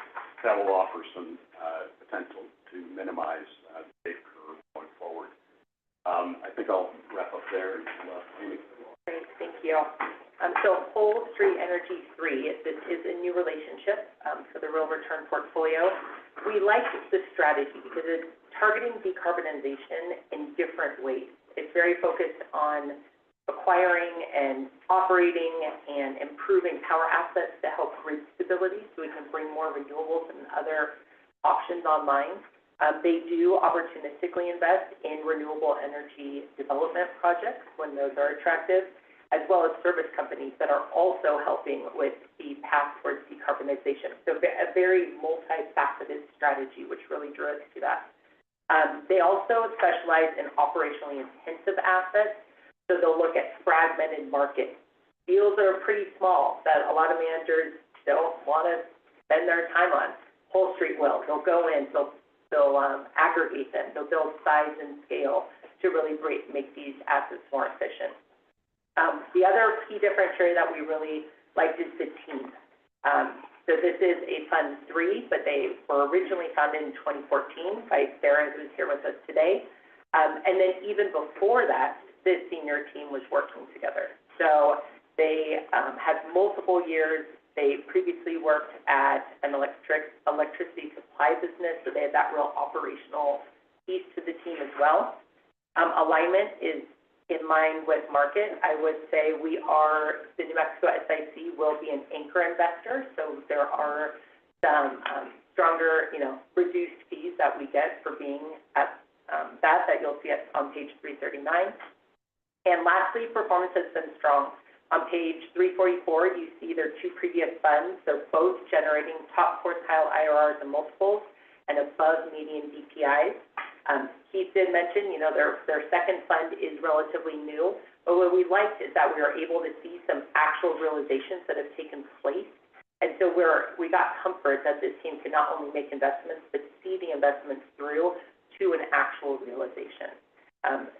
That will offer some potential to minimize the safe curve going forward. I think I'll wrap up there and Amy. Great, thank you. So Hull Street Energy 3 is a new relationship for the real return portfolio. We like this strategy because it's targeting decarbonization in different ways. It's very focused on acquiring and operating and improving power assets to help grid stability so we can bring more renewables and other options online. They do opportunistically invest in renewable energy development projects when those are attractive, as well as service companies that are also helping with the path towards decarbonization. So a very multifaceted strategy, which really drew us to that. They also specialize in operationally intensive assets, so they'll look at fragmented markets, deals that are pretty small, that a lot of managers don't want to spend their time on. Whole Street will. They'll go in, they'll aggregate them, they'll build size and scale to really make these assets more efficient. The other key differentiator that we really liked is the team. So this is a Fund 3, but they were originally founded in 2014 by Sarah, who's here with us today. And then even before that, this senior team was working together. So they had multiple years. They previously worked at an electricity supply business, so they had that real operational piece to the team as well. Alignment is in line with market. I would say the New Mexico SIC will be an anchor investor, so there are some stronger, reduced fees that we get for being at that you'll see on page 339. And lastly, performance has been strong. On page 344, you see their two previous funds, so both generating top quartile IRRs and multiples and above median DPIs. Keith did mention, their second fund is relatively new, but what we liked is that we were able to see some actual realizations that have taken place. And so we got comfort that this team can not only make investments, but see the investments through to an actual realization.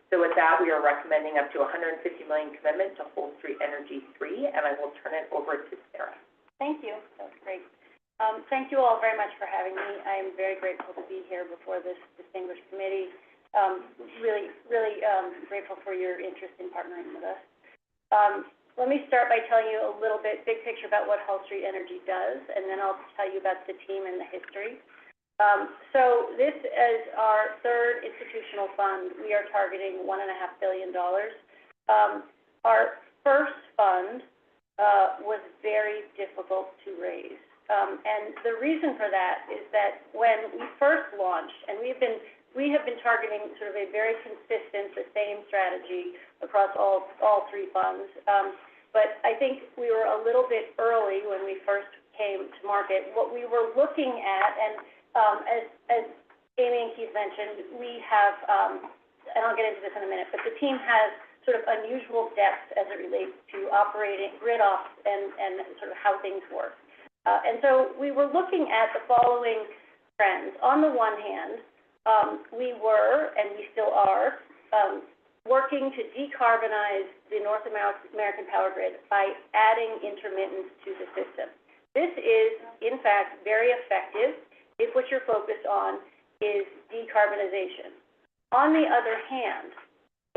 So with that, we are recommending up to $150 million commitment to Whole Street Energy 3, and I will turn it over to Sarah. Thank you. That was great. Thank you all very much for having me. I am very grateful to be here before this distinguished committee. Really grateful for your interest in partnering with us. Let me start by telling you a little bit, big picture about what Whole Street Energy does, and then I'll tell you about the team and the history. So this is our third institutional fund. We are targeting $1.5 billion. Our first fund was very difficult to raise. And the reason for that is that when we first launched, and we have been targeting sort of a very consistent, the same strategy across all three funds. But I think we were a little bit early when we first came to market. What we were looking at, and as Amy and Keith mentioned, we have, and I'll get into this in a minute, but the team has sort of unusual depth as it relates to operating grid ops and sort of how things work. And so we were looking at the following trends. On the one hand, we were, and we still are, working to decarbonize the North American power grid by adding intermittence to the system. This is, in fact, very effective if what you're focused on is decarbonization. On the other hand,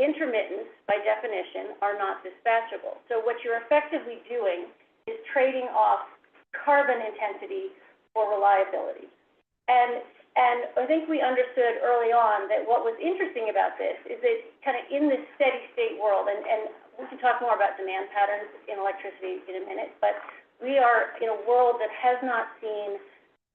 intermittents, by definition, are not dispatchable. So what you're effectively doing is trading off carbon intensity for reliability. And I think we understood early on that what was interesting about this is that kind of in this steady state world, and we can talk more about demand patterns in electricity in a minute, but we are in a world that has not seen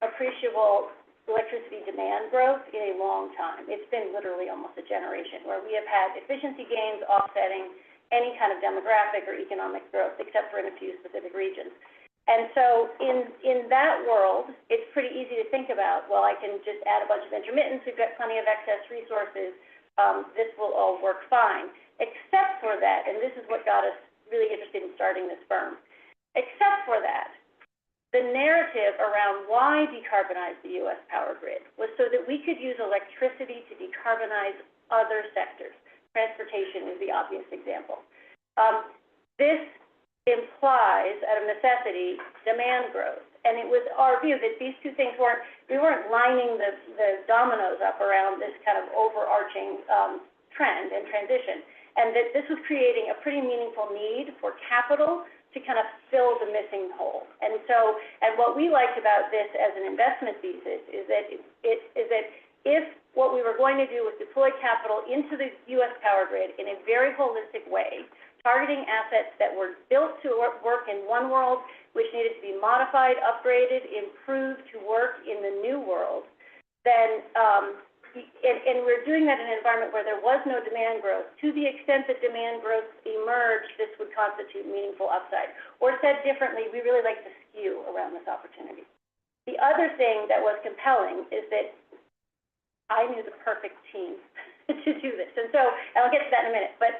appreciable electricity demand growth in a long time. It's been literally almost a generation where we have had efficiency gains offsetting any kind of demographic or economic growth, except for in a few specific regions. And so in that world, it's pretty easy to think about, well, I can just add a bunch of intermittents, we've got plenty of excess resources, this will all work fine. Except for that, and this is what got us really interested in starting this firm, except for that, the narrative around why decarbonize the U.S. power grid was so that we could use electricity to decarbonize other sectors. Transportation is the obvious example. This implies, out of necessity, demand growth. And it was our view that these two things we weren't lining the dominoes up around this kind of overarching trend and transition, and that this was creating a pretty meaningful need for capital to kind of fill the missing hole. And what we liked about this as an investment thesis is that if what we were going to do was deploy capital into the U.S. power grid in a very holistic way, targeting assets that were built to work in one world, which needed to be modified, upgraded, improved to work in the new world, then, and we're doing that in an environment where there was no demand growth. To the extent that demand growth emerged, this would constitute meaningful upside. Or said differently, we really like to skew around this opportunity. The other thing that was compelling is that I knew the perfect team to do this. And I'll get to that in a minute. But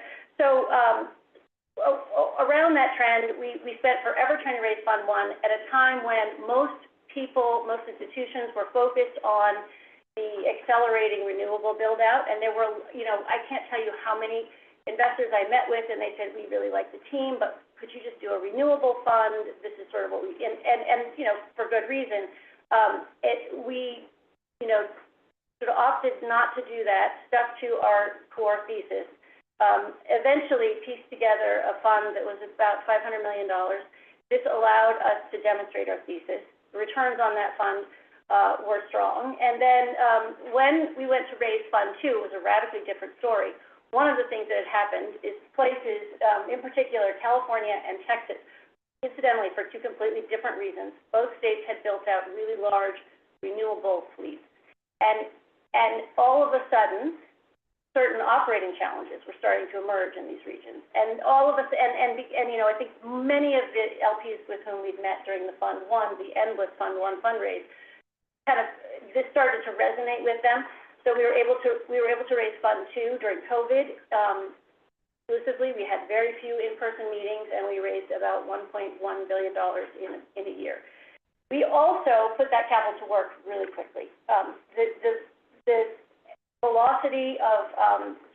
around that trend, we spent forever trying to raise Fund 1 at a time when most people, most institutions were focused on the accelerating renewable build-out. And there were, I can't tell you how many investors I met with, and they said, we really like the team, but could you just do a renewable fund? This is sort of what we, and for good reason. We sort of opted not to do that, stuck to our core thesis. Eventually pieced together a fund that was about $500 million. This allowed us to demonstrate our thesis. The returns on that fund were strong. And then when we went to raise Fund 2, it was a radically different story. One of the things that had happened is places, in particular California and Texas, incidentally for two completely different reasons, both states had built out really large renewable fleets. And all of a sudden, certain operating challenges were starting to emerge in these regions. And all of us, I think many of the LPs with whom we've met during the Fund 1, the endless Fund 1 fundraise, this started to resonate with them. So we were able to raise Fund 2 during COVID exclusively. We had very few in-person meetings, and we raised about $1.1 billion in a year. We also put that capital to work really quickly. The velocity of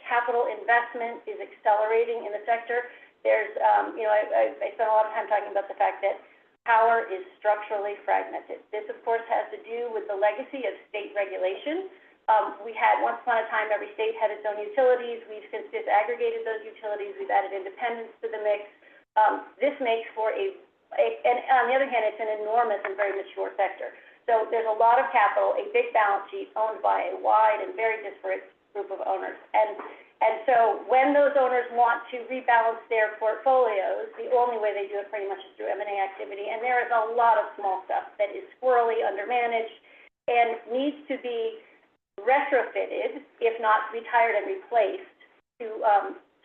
capital investment is accelerating in the sector. There's, I spent a lot of time talking about the fact that power is structurally fragmented. This, of course, has to do with the legacy of state regulation. We had, once upon a time, every state had its own utilities. We've since disaggregated those utilities. We've added independence to the mix. This makes for and on the other hand, it's an enormous and very mature sector. So there's a lot of capital, a big balance sheet owned by a wide and very disparate group of owners. And so when those owners want to rebalance their portfolios, the only way they do it pretty much is through M&A activity. And there is a lot of small stuff that is squirrely, undermanaged, and needs to be retrofitted, if not retired and replaced, to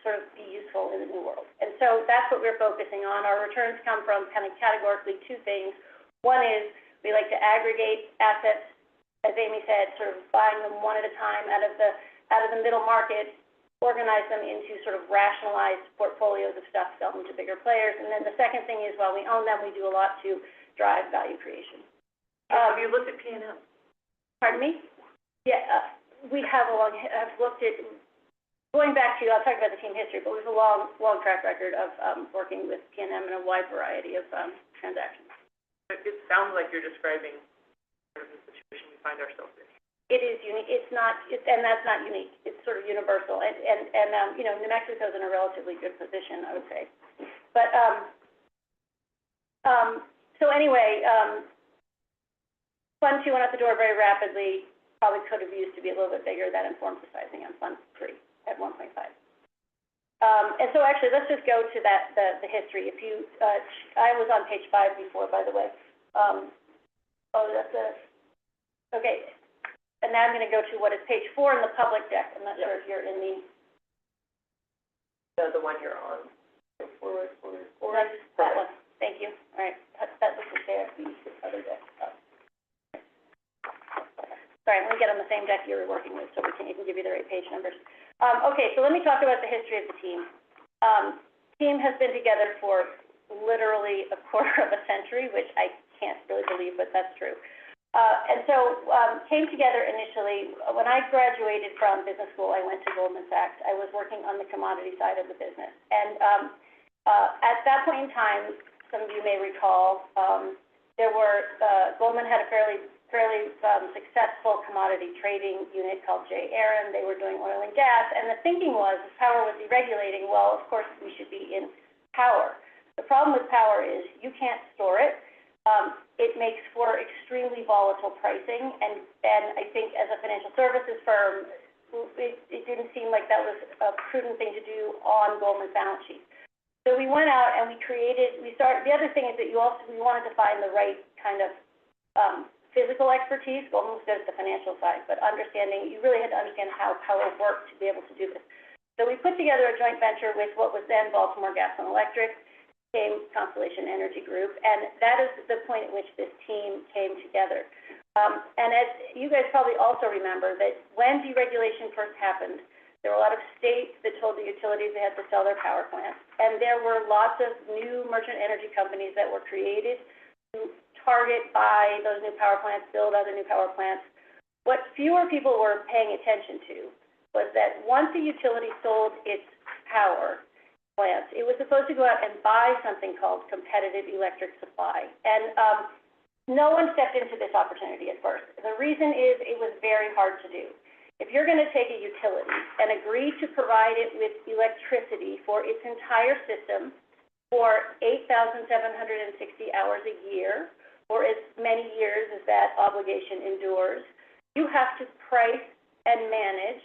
sort of be useful in the new world. And so that's what we're focusing on. Our returns come from kind of categorically two things. One is we like to aggregate assets, as Amy said, sort of buying them one at a time out of the middle market, organize them into sort of rationalized portfolios of stuff, sell them to bigger players. And then the second thing is, while we own them, we do a lot to drive value creation. Have you looked at P&L? Pardon me? Yeah, we have I've looked at, going back to, I'll talk about the team history, but we have a long track record of working with P&M in a wide variety of transactions. It sounds like you're describing sort of the situation we find ourselves in. It is unique. And that's not unique. It's sort of universal. And New Mexico's in a relatively good position, I would say. But so anyway, Fund 2 went out the door very rapidly. Probably could have used to be a little bit bigger. That informs the sizing on Fund 3 at 1.5. And so actually, let's just go to the history. If you, I was on page 5 before, by the way. Okay. And now I'm going to go to what is page 4 in the public deck. I'm not sure if you're in the one you're on. Forward. That's that one. Thank you. All right. That was the other deck. Sorry, I'm going to get on the same deck you were working with so we can even give you the right page numbers. Okay, so let me talk about the history of the team. Team has been together for literally a quarter of a century, which I can't really believe, but that's true. And so came together initially. When I graduated from business school, I went to Goldman Sachs. I was working on the commodity side of the business. And at that point in time, some of you may recall, Goldman had a fairly successful commodity trading unit called J. Aron. They were doing oil and gas, and the thinking was, if power was deregulating, well, of course, we should be in power. The problem with power is you can't store it. It makes for extremely volatile pricing, and I think as a financial services firm, it didn't seem like that was a prudent thing to do on Goldman's balance sheet. So we went out and the other thing is that we wanted to find the right kind of physical expertise. Goldman was good at the financial side, but you really had to understand how power worked to be able to do this. So we put together a joint venture with what was then Baltimore Gas and Electric, became Constellation Energy Group, and that is the point at which this team came together. And as you guys probably also remember, that when deregulation first happened, there were a lot of states that told the utilities they had to sell their power plants, and there were lots of new merchant energy companies that were created to target, buy those new power plants, build other new power plants. What fewer people were paying attention to was that once a utility sold its power plants, it was supposed to go out and buy something called competitive electric supply. And no one stepped into this opportunity at first. The reason is it was very hard to do. If you're going to take a utility and agree to provide it with electricity for its entire system for 8,760 hours a year, or as many years as that obligation endures, you have to price and manage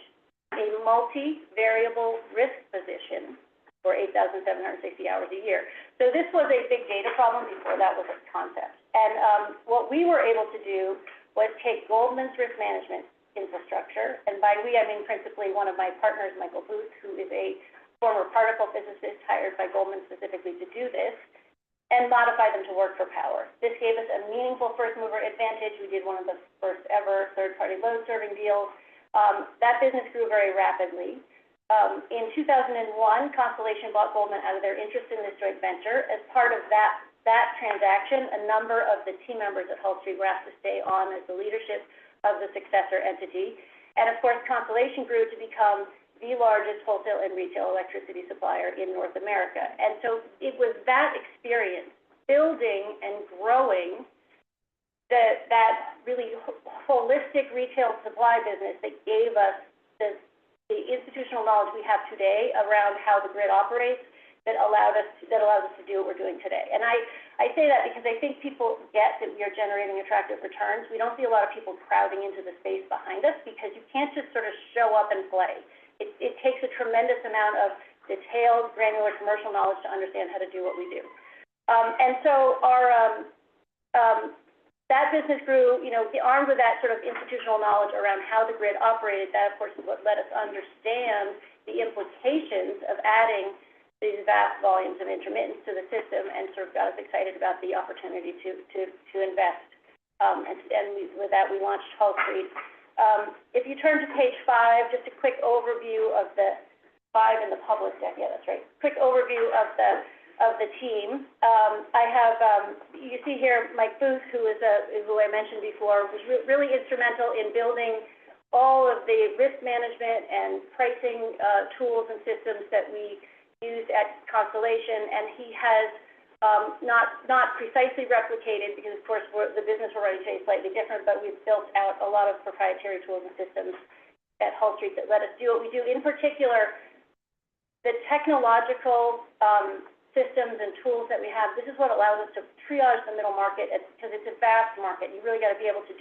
a multi-variable risk position for 8,760 hours a year. So this was a big data problem before that was a concept. And what we were able to do was take Goldman's risk management infrastructure, and by we, I mean principally one of my partners, Michael Booth, who is a former particle physicist hired by Goldman specifically to do this, and modify them to work for power. This gave us a meaningful first mover advantage. We did one of the first ever third-party load serving deals. That business grew very rapidly. In 2001, Constellation bought Goldman out of their interest in this joint venture. As part of that transaction, a number of the team members at Hull Street were asked to stay on as the leadership of the successor entity. And of course, Constellation grew to become the largest wholesale and retail electricity supplier in North America. And so it was that experience, building and growing that really holistic retail supply business that gave us the institutional knowledge we have today around how the grid operates that allows us to do what we're doing today. And I say that because I think people get that we are generating attractive returns. We don't see a lot of people crowding into the space behind us because you can't just sort of show up and play. It takes a tremendous amount of detailed, granular commercial knowledge to understand how to do what we do. And so that business grew, armed with that sort of institutional knowledge around how the grid operated. That, of course, is what let us understand the implications of adding these vast volumes of intermittence to the system, and sort of got us excited about the opportunity to invest. With that, we launched Hull Street. If you turn to page 5, just a quick overview of the 5 in the public deck. Yeah, that's right. Quick overview of the team. I have, you see here Mike Booth, who I mentioned before, was really instrumental in building all of the risk management and pricing tools and systems that we used at Constellation, and he has not precisely replicated, because of course the business we're running today is slightly different, but we've built out a lot of proprietary tools and systems at Hull Street that let us do what we do. In particular, the technological systems and tools that we have, this is what allows us to triage the middle market, because it's a vast market. You really got to be able to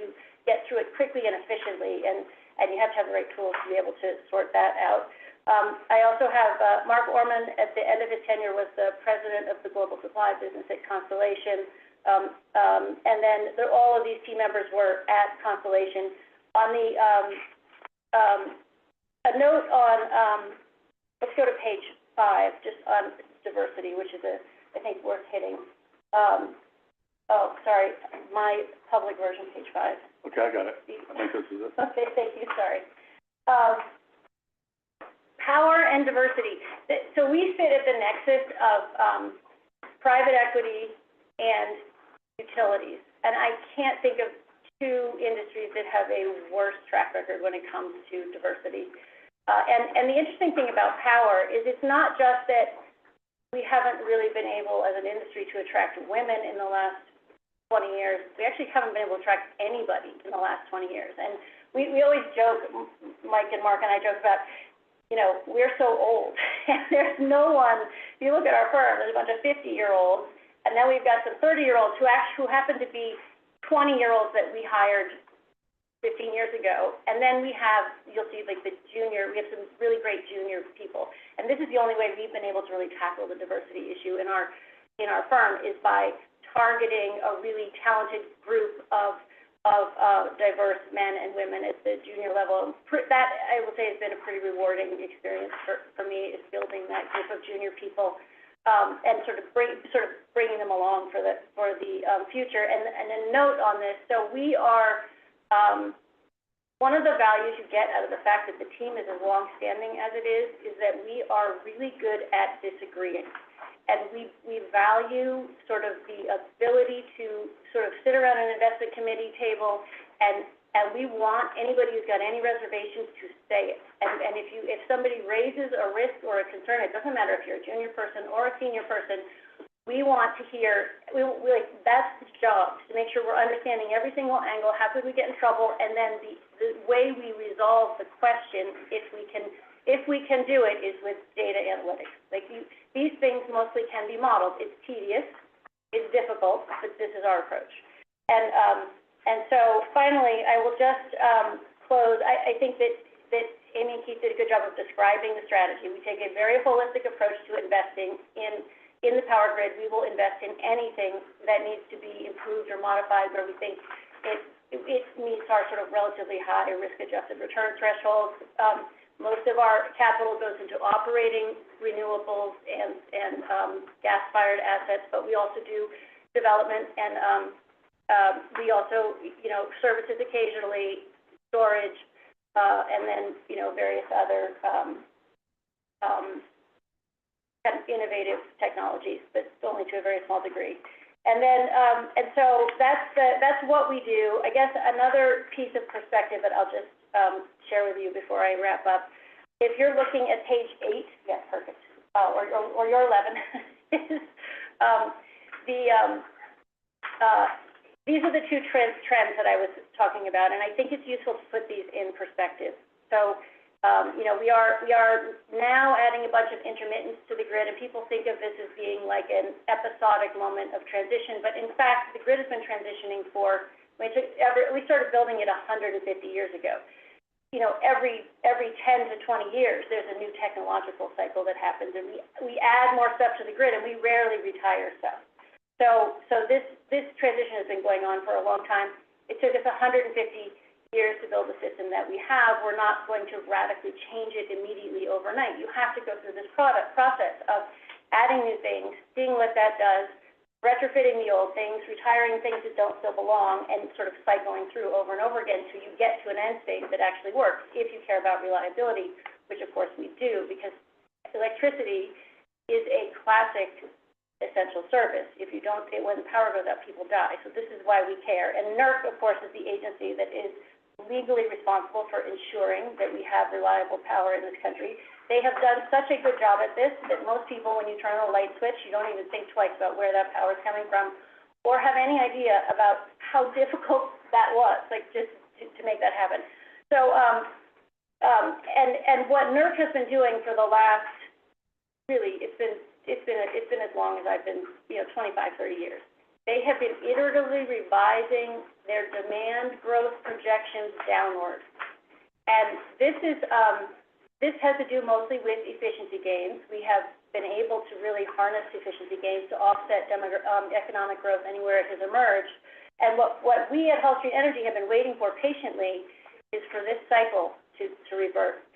get through it quickly and efficiently, and you have to have the right tools to be able to sort that out. I also have Mark Orman, at the end of his tenure, was the president of the global supply business at Constellation. And then all of these team members were at Constellation. On the a note on, let's go to page 5, just on diversity, which is I think worth hitting. Sorry, my public version, page 5. Okay, I got it. I think this is it. Okay, thank you, sorry. Power and diversity. So we sit at the nexus of private equity and utilities. And I can't think of two industries that have a worse track record when it comes to diversity. And the interesting thing about power is it's not just that we haven't really been able as an industry to attract women in the last 20 years. We actually haven't been able to attract anybody in the last 20 years. And we always joke, Mike and Mark and I joke about, we're so old, and there's no one. If you look at our firm, there's a bunch of 50-year-olds, and then we've got some 30-year-olds who happen to be 20-year-olds that we hired 15 years ago, and then you'll see like the junior. We have some really great junior people, and this is the only way we've been able to really tackle the diversity issue in our firm, is by targeting a really talented group of diverse men and women at the junior level. That, I will say, has been a pretty rewarding experience for me, is building that group of junior people, and sort of bringing them along for the future. And a note on this, so we are, one of the values you get out of the fact that the team is as long-standing as it is that we are really good at disagreeing. And we value sort of the ability to sort of sit around an investment committee table, and we want anybody who's got any reservations to say it. And if somebody raises a risk or a concern, it doesn't matter if you're a junior person or a senior person, we want to hear, that's the job, to make sure we're understanding every single angle, how could we get in trouble, and then the way we resolve the question, if we can do it, is with data analytics. These things mostly can be modeled. It's tedious, it's difficult, but this is our approach. And so finally, I will just close. I think that Amy and Keith did a good job of describing the strategy. We take a very holistic approach to investing in the power grid. We will invest in anything that needs to be improved or modified where we think it meets our sort of relatively high risk-adjusted return thresholds. Most of our capital goes into operating renewables and gas-fired assets, but we also do development, and we also, services occasionally, storage, and then, various other kind of innovative technologies, but only to a very small degree. And then, and so that's what we do. I guess another piece of perspective that I'll just share with you before I wrap up. If you're looking at page 8, yes, perfect, or your 11, is these are the two trends that I was talking about, and I think it's useful to put these in perspective. So, we are now adding a bunch of intermittence to the grid, and people think of this as being like an episodic moment of transition, but in fact, the grid has been transitioning we started building it 150 years ago. Every 10 to 20 years, there's a new technological cycle that happens, and we add more stuff to the grid, and we rarely retire stuff. So this transition has been going on for a long time. It took us 150 years to build the system that we have. We're not going to radically change it immediately overnight. You have to go through this process of adding new things, seeing what that does, retrofitting the old things, retiring things that don't still belong, and sort of cycling through over and over again until you get to an end state that actually works, if you care about reliability, which of course we do, because electricity is a classic essential service. If you don't, when the power goes out, people die. So this is why we care. And NERC, of course, is the agency that is legally responsible for ensuring that we have reliable power in this country. They have done such a good job at this that most people, when you turn on a light switch, you don't even think twice about where that power is coming from, or have any idea about how difficult that was, just to make that happen. So, and what NERC has been doing for the last, really, it's been as long as I've been, 25, 30 years. They have been iteratively revising their demand growth projections downward. And this has to do mostly with efficiency gains. We have been able to really harness efficiency gains to offset economic growth anywhere it has emerged. And what we at Hull Street Energy have been waiting for patiently is for this cycle to revert,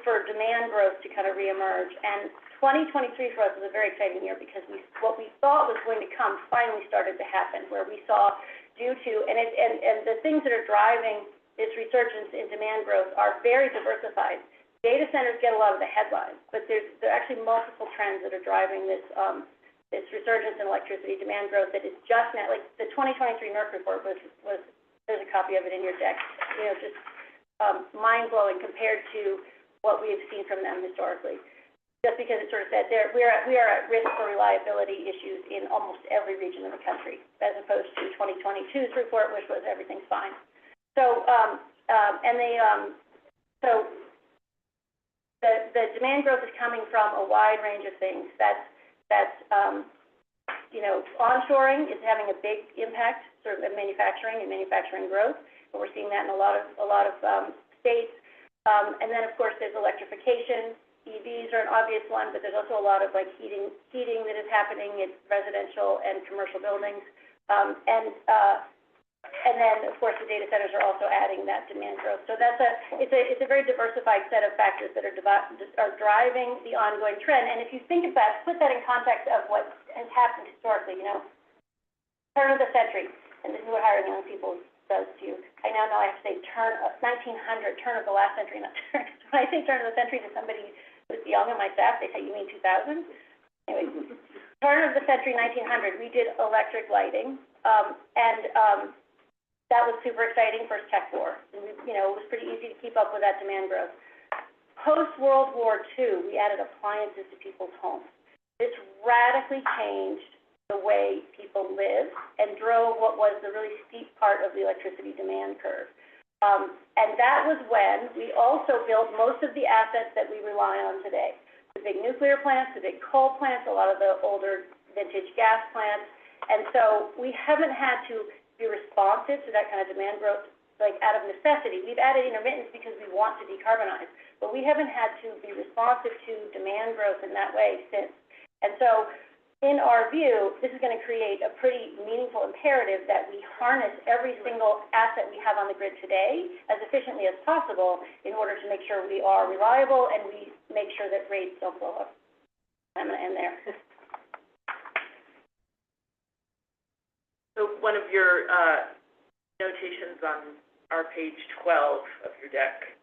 for demand growth to kind of reemerge. And 2023 for us was a very exciting year because what we thought was going to come finally started to happen, where we saw and the things that are driving this resurgence in demand growth are very diversified. Data centers get a lot of the headlines, but there are actually multiple trends that are driving this resurgence in electricity demand growth that is just now, like the 2023 NERC report was there's a copy of it in your deck, just mind-blowing compared to what we have seen from them historically. Just because it sort of said we are at risk for reliability issues in almost every region of the country, as opposed to 2022's report, which was everything's fine. So, the demand growth is coming from a wide range of things. Onshoring is having a big impact, sort of in manufacturing and manufacturing growth, but we're seeing that in a lot of states. And then, of course, there's electrification. EVs are an obvious one, but there's also a lot of heating that is happening in residential and commercial buildings. And And then, of course, the data centers are also adding that demand growth. So it's a very diversified set of factors that are driving the ongoing trend. And if you think about, put that in context of what has happened historically, turn of the century, and this is what hiring young people does to you. I now know I have to say turn of 1900, turn of the last century, not turn. When I say turn of the century to somebody who's young on my staff, they say, you mean 2000? Anyway, turn of the century, 1900, we did electric lighting, and that was super exciting for tech war. And it was pretty easy to keep up with that demand growth. Post-World War II, we added appliances to people's homes. This radically changed the way people live and drove what was the really steep part of the electricity demand curve. And that was when we also built most of the assets that we rely on today. The big nuclear plants, the big coal plants, a lot of the older vintage gas plants. And so we haven't had to be responsive to that kind of demand growth, like out of necessity. We've added intermittence because we want to decarbonize, but we haven't had to be responsive to demand growth in that way since. And so, in our view, this is going to create a pretty meaningful imperative that we harness every single asset we have on the grid today as efficiently as possible in order to make sure we are reliable and we make sure that rates don't blow up. I'm going to end there. So one of your notations on our page 12 of your deck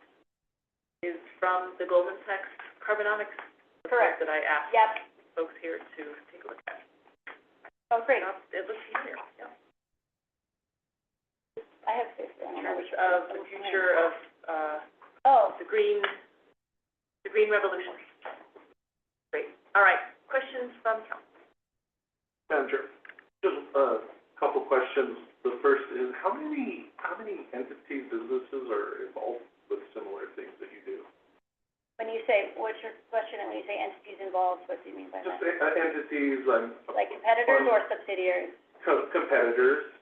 is from the Goldman Sachs Carbonomics report that I asked folks here to take a look at. Oh, great. It looks familiar, yeah. I have this. In terms of the future of the green revolution. Great. All right. Questions from council? Madam Chair, just couple questions. The first is, how many entities, businesses are involved with similar things that you do? When you say, what's your question, and when you say entities involved, what do you mean by that? Just entities, Like competitors or subsidiaries? Competitors,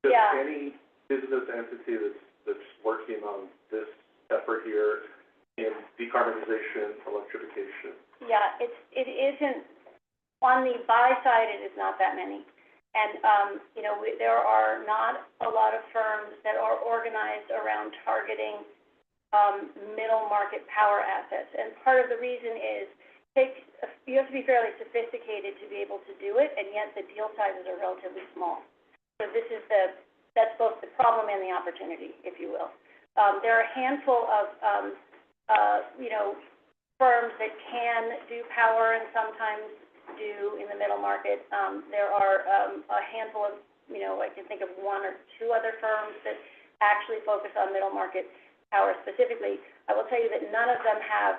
just Yeah. any business entity that's working on this effort here in decarbonization, electrification. Yeah, it isn't, on the buy side, it is not that many. And, there are not a lot of firms that are organized around targeting middle market power assets. And part of the reason is you have to be fairly sophisticated to be able to do it, and yet the deal sizes are relatively small. So that's both the problem and the opportunity, if you will. There are a handful of, firms that can do power and sometimes do in the middle market. There are a handful of, I can think of one or two other firms that actually focus on middle market power specifically. I will tell you that none of them have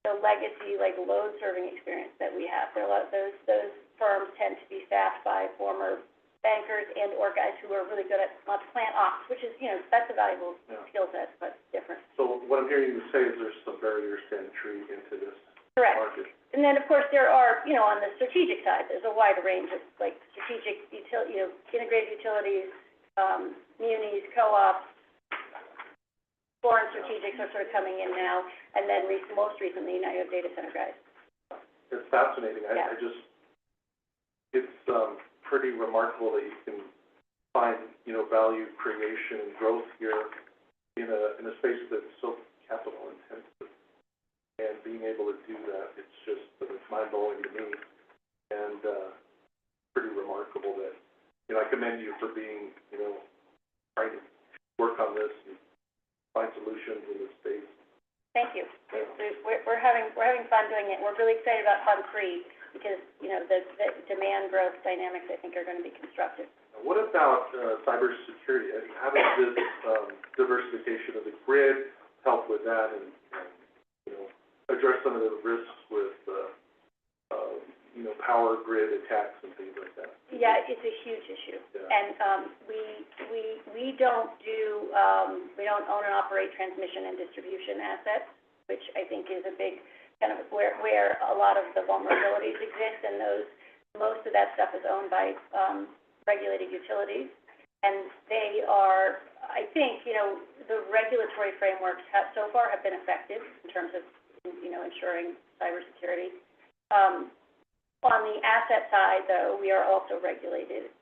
the legacy, load serving experience that we have. There are a lot of those firms tend to be staffed by former bankers and or guys who are really good at plant ops, which is, that's a valuable skill set, but different. So what I'm hearing you say is there's some barriers to entry into this Correct. market. And then, of course, there are, on the strategic side, there's a wide range of, strategic integrated utilities, munis, co-ops, foreign strategics are sort of coming in now, and then most recently, now you have data center guys. It's fascinating. Yeah. It's pretty remarkable that you can find, value creation and growth here in a space that's so capital intensive. And being able to do that, it's mind-blowing to me, and pretty remarkable that, I commend you for being, trying to work on this and find solutions in this space. Thank you. We're having fun doing it. We're really excited about Fund 3 because, the demand growth dynamics, I think, are going to be constructive. What about cybersecurity? How does this diversification of the grid help with that and address some of the risks with, power grid attacks and things like that? Yeah, it's a huge issue. Yeah. And we don't own and operate transmission and distribution assets, which I think is a big kind of where a lot of the vulnerabilities exist, and most of that stuff is owned by regulated utilities. And they are, I think, the regulatory frameworks so far have been effective in terms of, ensuring cybersecurity. On the asset side, though, we are also regulated.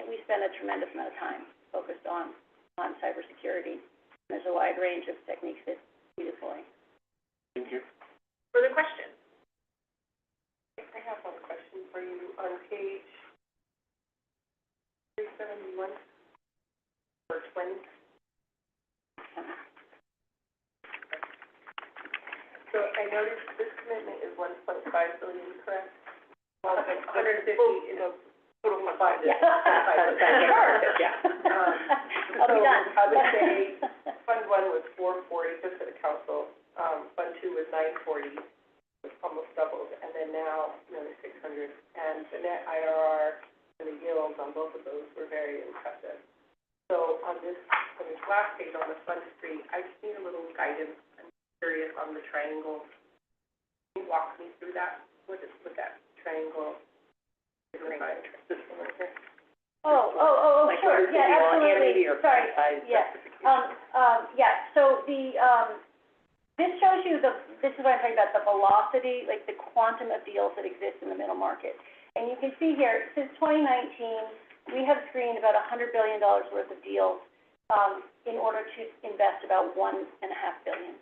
we spend a tremendous amount of time focused on cybersecurity. There's a wide range of techniques that we deploy. Thank you. Further questions? I have one question for you on page 371 or 20. So I noticed this commitment is 1.5 billion, correct? 150 is a total of 5. Yeah. Yeah. I'll be done. I would say Fund 1 was 440, just for the council. Fund 2 was 940, was almost doubled, and then now another 600. And the net IRR and the yields on both of those were very impressive. So on this last page on the Fund 3, I just need a little guidance. I'm curious on the triangle. Can you walk me through that? What is with that triangle? This one right here. Like, Sure, what is yeah, the absolutely. anonymity or Sorry, size yeah. justification? So this shows you this is what I'm talking about, the velocity, like the quantum of deals that exist in the middle market. And you can see here, since 2019, we have screened about $100 billion worth of deals, in order to invest about $1.5 billion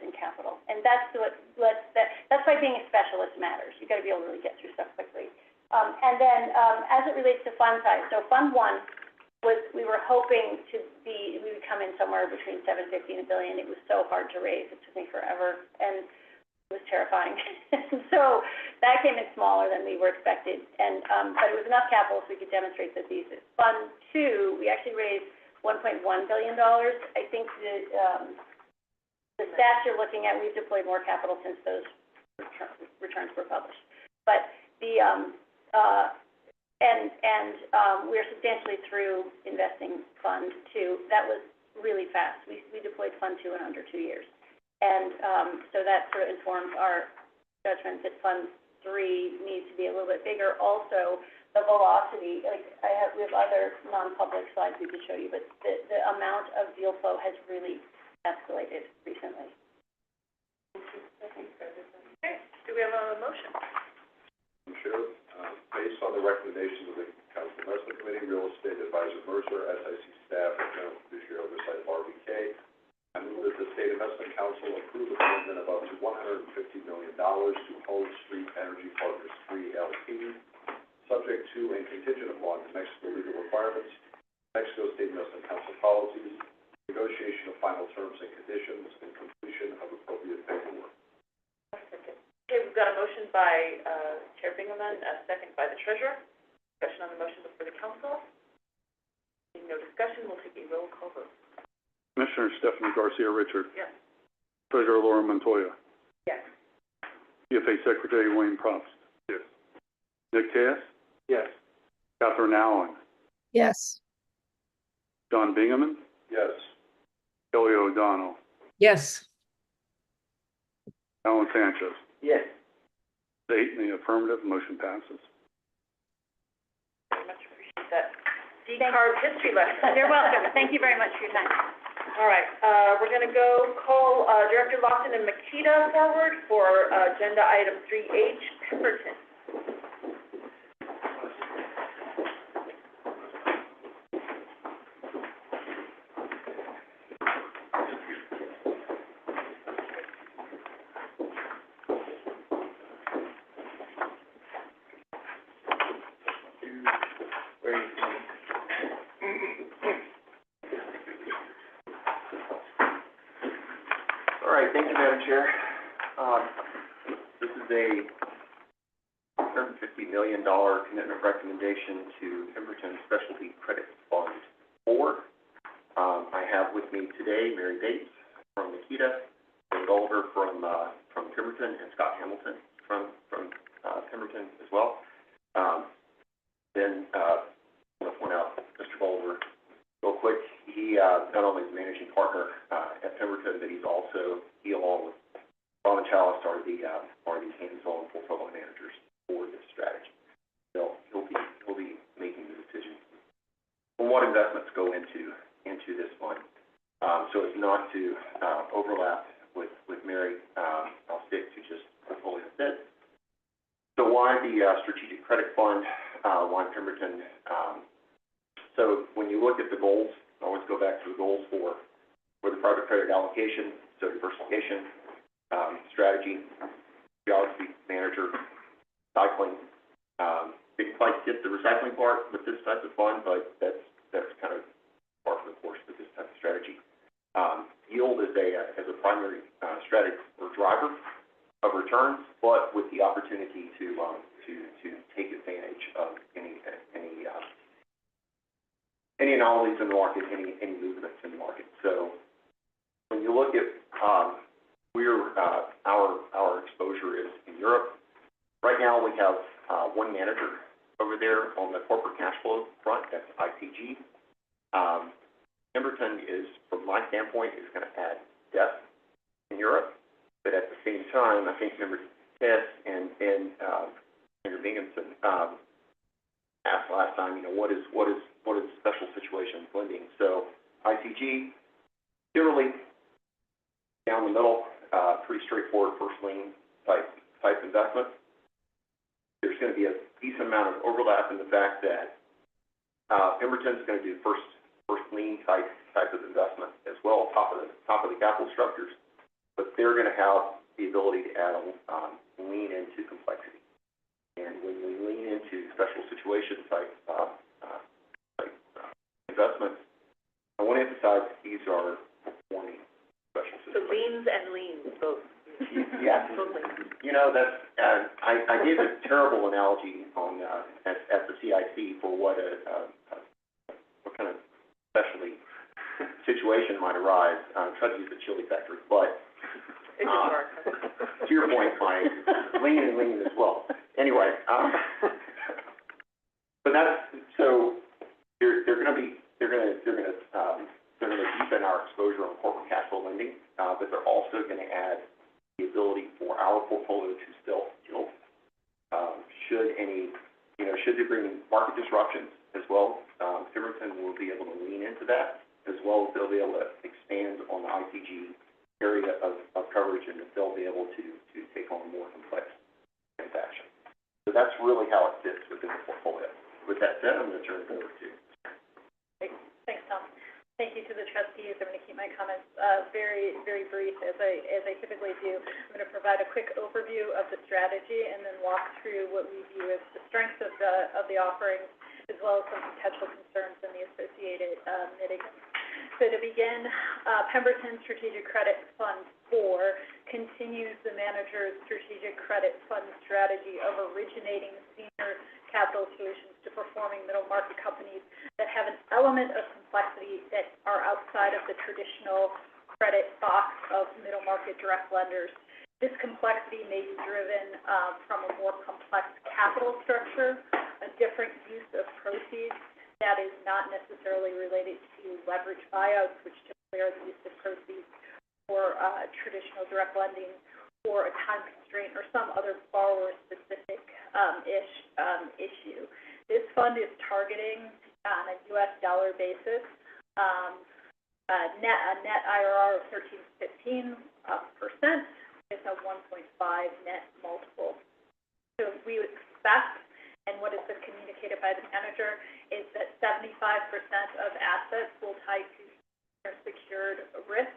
in capital. And that's why being a specialist matters. You've got to be able to really get through stuff quickly. And then, as it relates to fund size, so Fund 1 we were hoping we would come in somewhere between $750 and $1 billion. It was so hard to raise. It took me forever, and it was terrifying. So that came in smaller than we were expected, and but it was enough capital so we could demonstrate the thesis. Fund 2, we actually raised $1.1 billion. I think the stats you're looking at, we've deployed more capital since those returns were published. But we're substantially through investing Fund 2. That was really fast. We deployed Fund 2 in under 2 years. And so that sort of informs our judgment that Fund 3 needs to be a little bit bigger. Also, the velocity, we have other non-public slides we could show you, but the amount of deal flow has really escalated recently. Okay, do we have a motion? Chair, based on the recommendations of the Council Investment Committee, Real Estate Advisor Mercer, SIC staff, and General Fiduciary Oversight of RBK, I move that the State Investment Council approve a commitment of up to $150 million to Home Street Energy Partners 3 LP, subject to and contingent upon New Mexico legal requirements, Mexico State Investment Council policies, negotiation of final terms and conditions, and completion of appropriate paperwork. Okay, we've got a motion by Chair Bingaman, a second by the Treasurer. Discussion on the motion before the Council. Seeing no discussion, we'll take a roll call vote. Commissioner Stephanie Garcia Richard. Yes. Treasurer Laura Montoya. Yes. CFA Secretary Wayne Probst. Yes. Nick Tejas. Yes. Catherine Allen. Yes. John Bingaman. Yes. Kelly O'Donnell. Yes. Alan Sanchez. Yes. 8 in the affirmative, motion passes. Very much appreciate that. Decarb history lesson. You're welcome. Thank you very much for your time. All right, we're gonna go call, Director Lawson and Makita forward for, agenda item 3H, Pemberton. All right, thank you, Madam Chair. This is a $150 million commitment recommendation to Pemberton Specialty Credit Fund 4. I have with me today Mary Bates from Makita, David Oliver from Pemberton, and Scott Hamilton from Pemberton as well. I'll point out Mr. Oliver real quick. He not only is managing partner at Pemberton, but he along with Ron and Chalice are the hands-on portfolio managers for this strategy. So he'll be making the decisions on what investments go into this fund. So as not to overlap with Mary, I'll stick to just portfolio fit. So why the strategic credit fund? Lime Pemberton. So when you look at the goals, I always go back to the goals for the private credit allocation, so diversification, strategy, geography, manager, recycling. Didn't quite get the recycling part with this type of fund, but that's kind of par for the course with this type of strategy. Yield is a primary strategy or driver of returns, but with the opportunity to take advantage of any anomalies in the market, any movements in the market. So when you look at our exposure is in Europe. Right now we have one manager over there on the corporate cash flow front. That's ICG. Pemberton is, from my standpoint, is going to add depth in Europe, but at the same time, I think Member Tess and Senator Binghamton asked last time, what is special situations lending? So ICG, generally down the middle, pretty straightforward first lien type investment. There's going to be a decent amount of overlap in the fact that Pemberton's going to do first lien type of investment as well, top of the capital structures, but they're going to have the ability to add lean into complexity. And when we lean into special situation type investments, I want to emphasize that these are performing special situations. So leans and leans, both. Yeah. That's, I gave a terrible analogy on, at the CIC for what kind of specialty situation might arise. I tried to use the chili factory, but, to your point, Mike, lean and lean as well. Anyway, but so they're going to deepen our exposure on corporate cash flow lending, but they're also going to add the ability for our portfolio to still yield. Should there be market disruptions as well, Pemberton will be able to lean into that, as well as they'll be able to expand on the ICG area of coverage, and they'll be able to take on more complex transactions. So that's really how it fits within the portfolio. With that said, I'm going to turn it over to. Thanks, Tom. Thank you to the trustees. I'm going to keep my comments very, very brief, as I typically do. I'm going to provide a quick overview of the strategy and then walk through what we view as the strengths of the offerings, as well as some potential concerns and the associated mitigants. So to begin, Pemberton Strategic Credit Fund 4 continues the manager's strategic credit fund strategy of originating senior capital solutions to performing middle market companies that have an element of complexity that are outside of the traditional credit box of middle market direct lenders. This complexity may be driven from a more complex capital structure, a different use of proceeds that is not necessarily related to leverage buyouts, which typically are the use of proceeds for traditional direct lending, or a time constraint, or some other borrower-specific issue. This fund is targeting, on a U.S. dollar basis, a net IRR of 13 to 15% with a 1.5 net multiple. So we would expect, and what has been communicated by the manager, is that 75% of assets will tie to secured risk,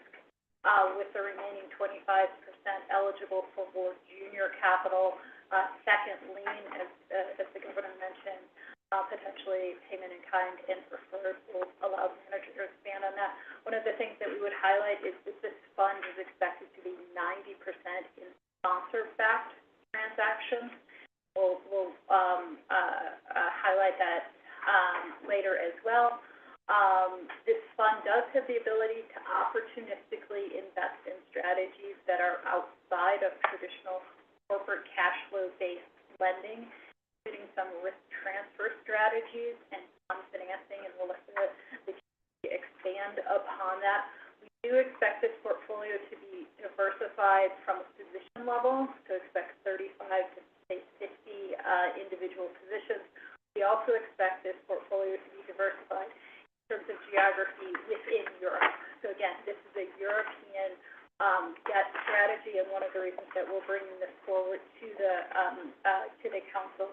with the remaining 25% eligible for more junior capital, second lien, as the governor mentioned, potentially payment in kind and preferred. Will allow the manager to expand on that. One of the things that we would highlight is that this fund is expected to be 90% in sponsor-backed transactions. We'll highlight that later as well. This fund does have the ability to opportunistically invest in strategies that are outside of traditional corporate cash flow-based lending, including some risk transfer strategies and fund financing, and we'll let the expand upon that. We do expect this portfolio to be diversified from a position level, so expect 35 to say 50 individual positions. We also expect this portfolio to be diversified in terms of geography within Europe. So again, this is a European debt strategy, and one of the reasons that we're bringing this forward to the council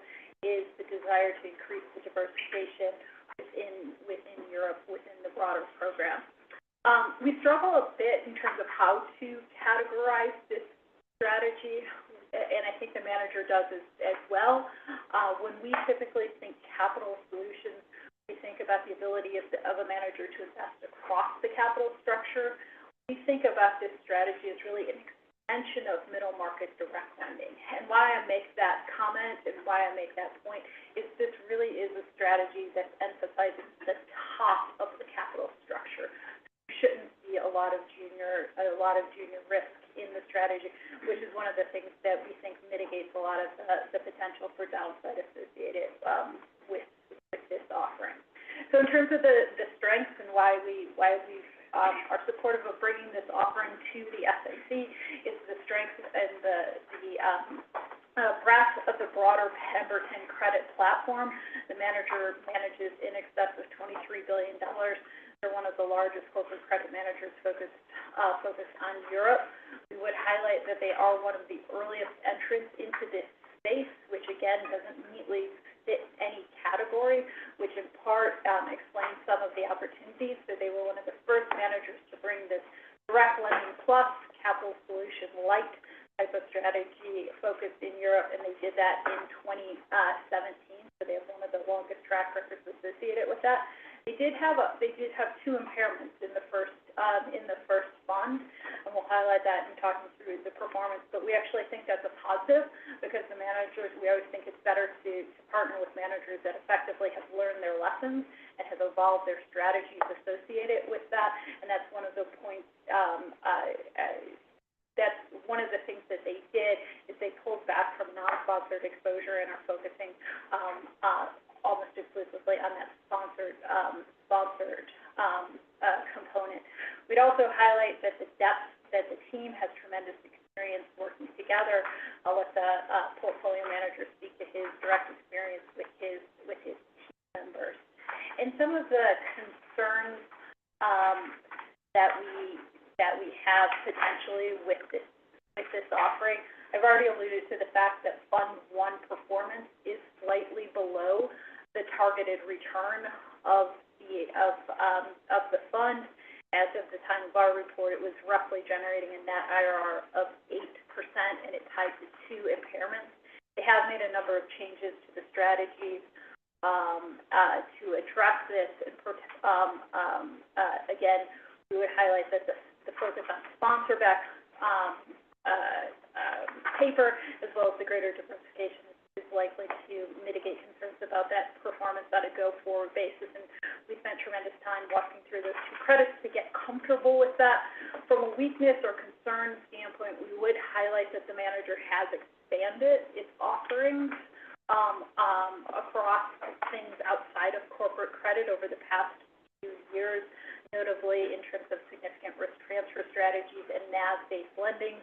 is the desire to increase the diversification within Europe, within the broader program. We struggle a bit in terms of how to categorize this strategy, and I think the manager does as well. When we typically think capital solutions, we think about the ability of a manager to invest across the capital structure. We think about this strategy as really an extension of middle market direct lending. And why I make that comment and why I make that point is this really is a strategy that emphasizes the top of the capital structure. You shouldn't see a lot of junior risk in the strategy, which is one of the things that we think mitigates a lot of the potential for downside associated with this offering. So in terms of the strengths and why we are supportive of bringing this offering to the SIC, is the strength and the breadth of the broader Pemberton credit platform. The manager manages in excess of $23 billion. They're one of the largest corporate credit managers focused on Europe. We would highlight that they are one of the earliest entrants into this space, which again doesn't neatly fit any category, which in part explains some of the opportunities. So they were one of the first managers to bring this direct lending plus capital solution light type of strategy focused in Europe, and they did that in 2017. So they have one of the longest track records associated with that. They did have two impairments in the first fund, and we'll highlight that in talking through the performance. But we actually think that's a positive, because the managers, we always think it's better to partner with managers that effectively have learned their lessons and have evolved their strategies associated with that. And that's one of the points. That's one of the things that they did, is they pulled back from non-sponsored exposure and are focusing almost exclusively on that sponsored component. We'd also highlight that the depth that the team has tremendous experience working together. I'll let the portfolio manager speak to his direct experience with his team members. And some of the concerns that we have potentially with this offering, I've already alluded to the fact that Fund 1 performance is slightly below the targeted return of the fund. As of the time of our report, it was roughly generating a net IRR of 8%, and it tied to 2 impairments. They have made a number of changes to the strategies to address this. Again, we would highlight that the focus on sponsor-backed paper, as well as the greater diversification, is likely to mitigate concerns about that performance on a go-forward basis. And we spent tremendous time walking through those 2 credits to get comfortable with that. From a weakness or concern standpoint, we would highlight that the manager has expanded its offerings across things outside of corporate credit over the past few years, notably in terms of significant risk transfer strategies and NAV-based lending.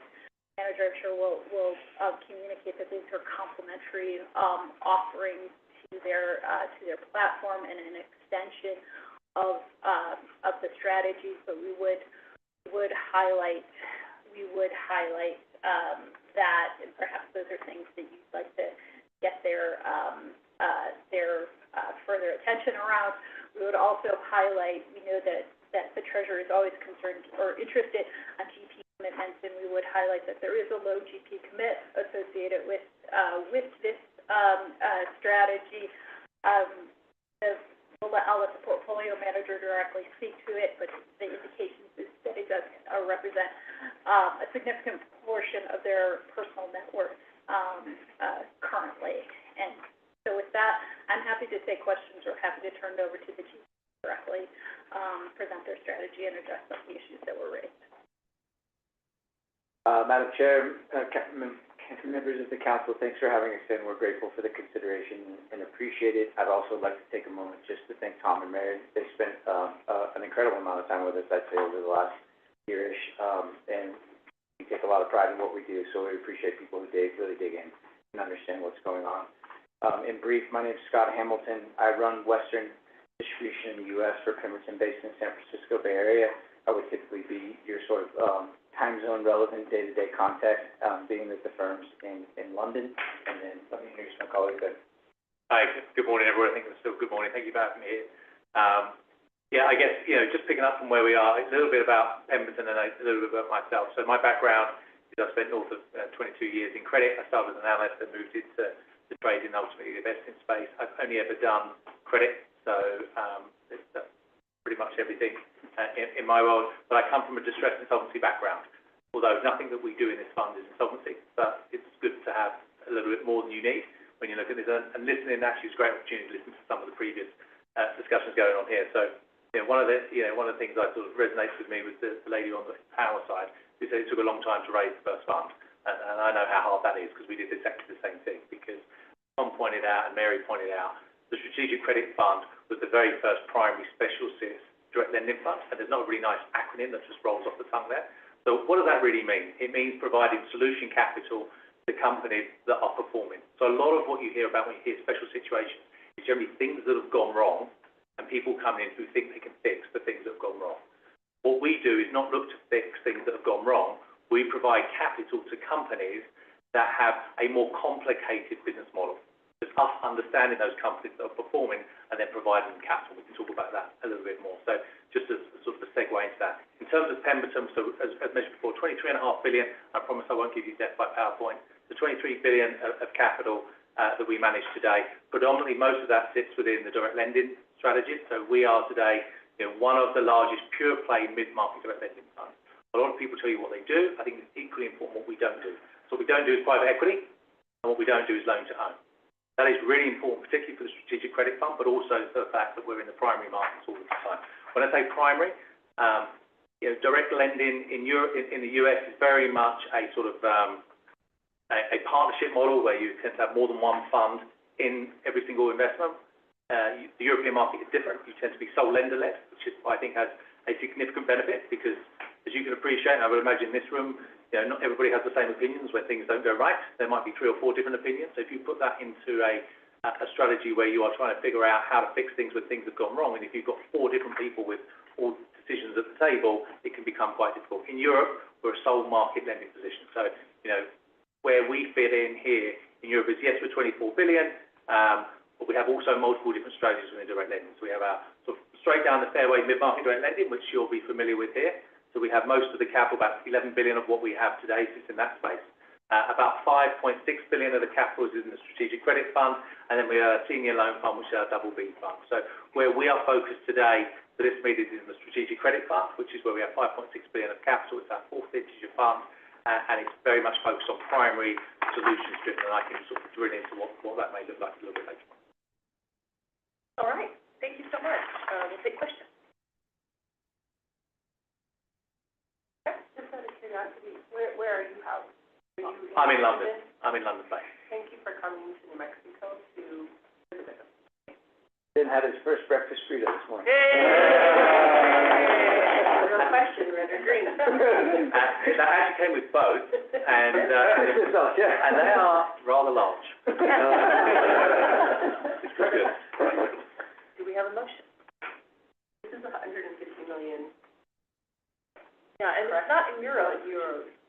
Manager, I'm sure, will communicate that these are complementary offerings to their platform and an extension of the strategies. But we would highlight that, and perhaps those are things that you'd like to get their further attention around. We would also highlight, we know that the Treasury is always concerned or interested on GP commitments, and we would highlight that there is a low GP commit associated with this strategy. I'll let the portfolio manager directly speak to it, but the indications is that it does represent a significant portion of their personal net worth currently. And so with that, I'm happy to take questions or happy to turn it over to the chief directly, present their strategy and address some of the issues that were raised. Madam Chair, members of the council, thanks for having us in. We're grateful for the consideration and appreciate it. I'd also like to take a moment just to thank Tom and Mary. They spent an incredible amount of time with us, I'd say, over the last year-ish, and we take a lot of pride in what we do, so we appreciate people who really dig in and understand what's going on. In brief, my name is Scott Hamilton. I run Western distribution in the U.S. for Pemberton, based in the San Francisco Bay Area. I would typically be your sort of time zone relevant day-to-day contact, being that the firm's in London. And then let me introduce my colleague, Ben. Hi, good morning, everyone. I think it's still good morning. Thank you for having me here. Yeah, I guess, just picking up from where we are, a little bit about Pemberton and a little bit about myself. So my background is I spent north of 22 years in credit. I started as an analyst and moved into the trading and ultimately the investing space. I've only ever done credit, so it's pretty much everything in my world. But I come from a distress insolvency background, although nothing that we do in this fund is insolvency, but it's good to have a little bit more than you need when you look at this. And listening actually is a great opportunity to listen to some of the previous discussions going on here. So, one of the things that sort of resonates with me was the lady on the power side who said it took a long time to raise the first fund. And I know how hard that is because we did exactly the same thing. Because Tom pointed out and Mary pointed out, the Strategic Credit Fund was the very first primary special direct lending fund. And there's not a really nice acronym that just rolls off the tongue there. So what does that really mean? It means providing solution capital to companies that are performing. So a lot of what you hear about when you hear special situations is generally things that have gone wrong and people coming in who think they can fix the things that have gone wrong. What we do is not look to fix things that have gone wrong. We provide capital to companies that have a more complicated business model. It's us understanding those companies that are performing and then providing them capital. We can talk about that a little bit more. So just as sort of a segue into that. In terms of Pemberton, so as mentioned before, 23.5 billion. I promise I won't give you death by PowerPoint. The 23 billion of capital that we manage today. Predominantly, most of that sits within the direct lending strategy. So we are today one of the largest pure play mid-market direct lending funds. A lot of people tell you what they do. I think it's equally important what we don't do. So what we don't do is private equity, and what we don't do is loan to own. That is really important, particularly for the Strategic Credit Fund, but also for the fact that we're in the primary markets all the time. When I say primary, direct lending in Europe, in the US, is very much a sort of a partnership model where you tend to have more than one fund in every single investment. The European market is different. You tend to be sole lender-led, which is, I think, has a significant benefit because, as you can appreciate, and I would imagine in this room, not everybody has the same opinions when things don't go right. There might be 3 or 4 different opinions. So if you put that into a strategy where you are trying to figure out how to fix things when things have gone wrong, and if you've got 4 different people with all decisions at the table, it can become quite difficult. In Europe, we're a sole market lending position. So, where we fit in here in Europe is, yes, we're 24 billion, but we have also multiple different strategies within direct lending. So we have our sort of straight down the fairway mid-market direct lending, which you'll be familiar with here. So we have most of the capital, about 11 billion of what we have today sits in that space. About 5.6 billion of the capital is in the Strategic Credit Fund, and then we have a senior loan fund, which is our double B fund. So where we are focused today for this meeting is in the Strategic Credit Fund, which is where we have 5.6 billion of capital. It's our 4th vintage of fund, and it's very much focused on primary solutions driven, and I can sort of drill into what that may look like a little bit later. All right, thank you so much. We'll take questions. Just out of curiosity, where are you housed? Are you I'm in London. I'm in London based. Thank you for coming to New Mexico to visit us. Didn't have his first breakfast burrito this morning. No question, red or green. That actually came with both, and they are rather large. It's good. Do we have a motion? This is 150 million. Yeah, and it's not in euros.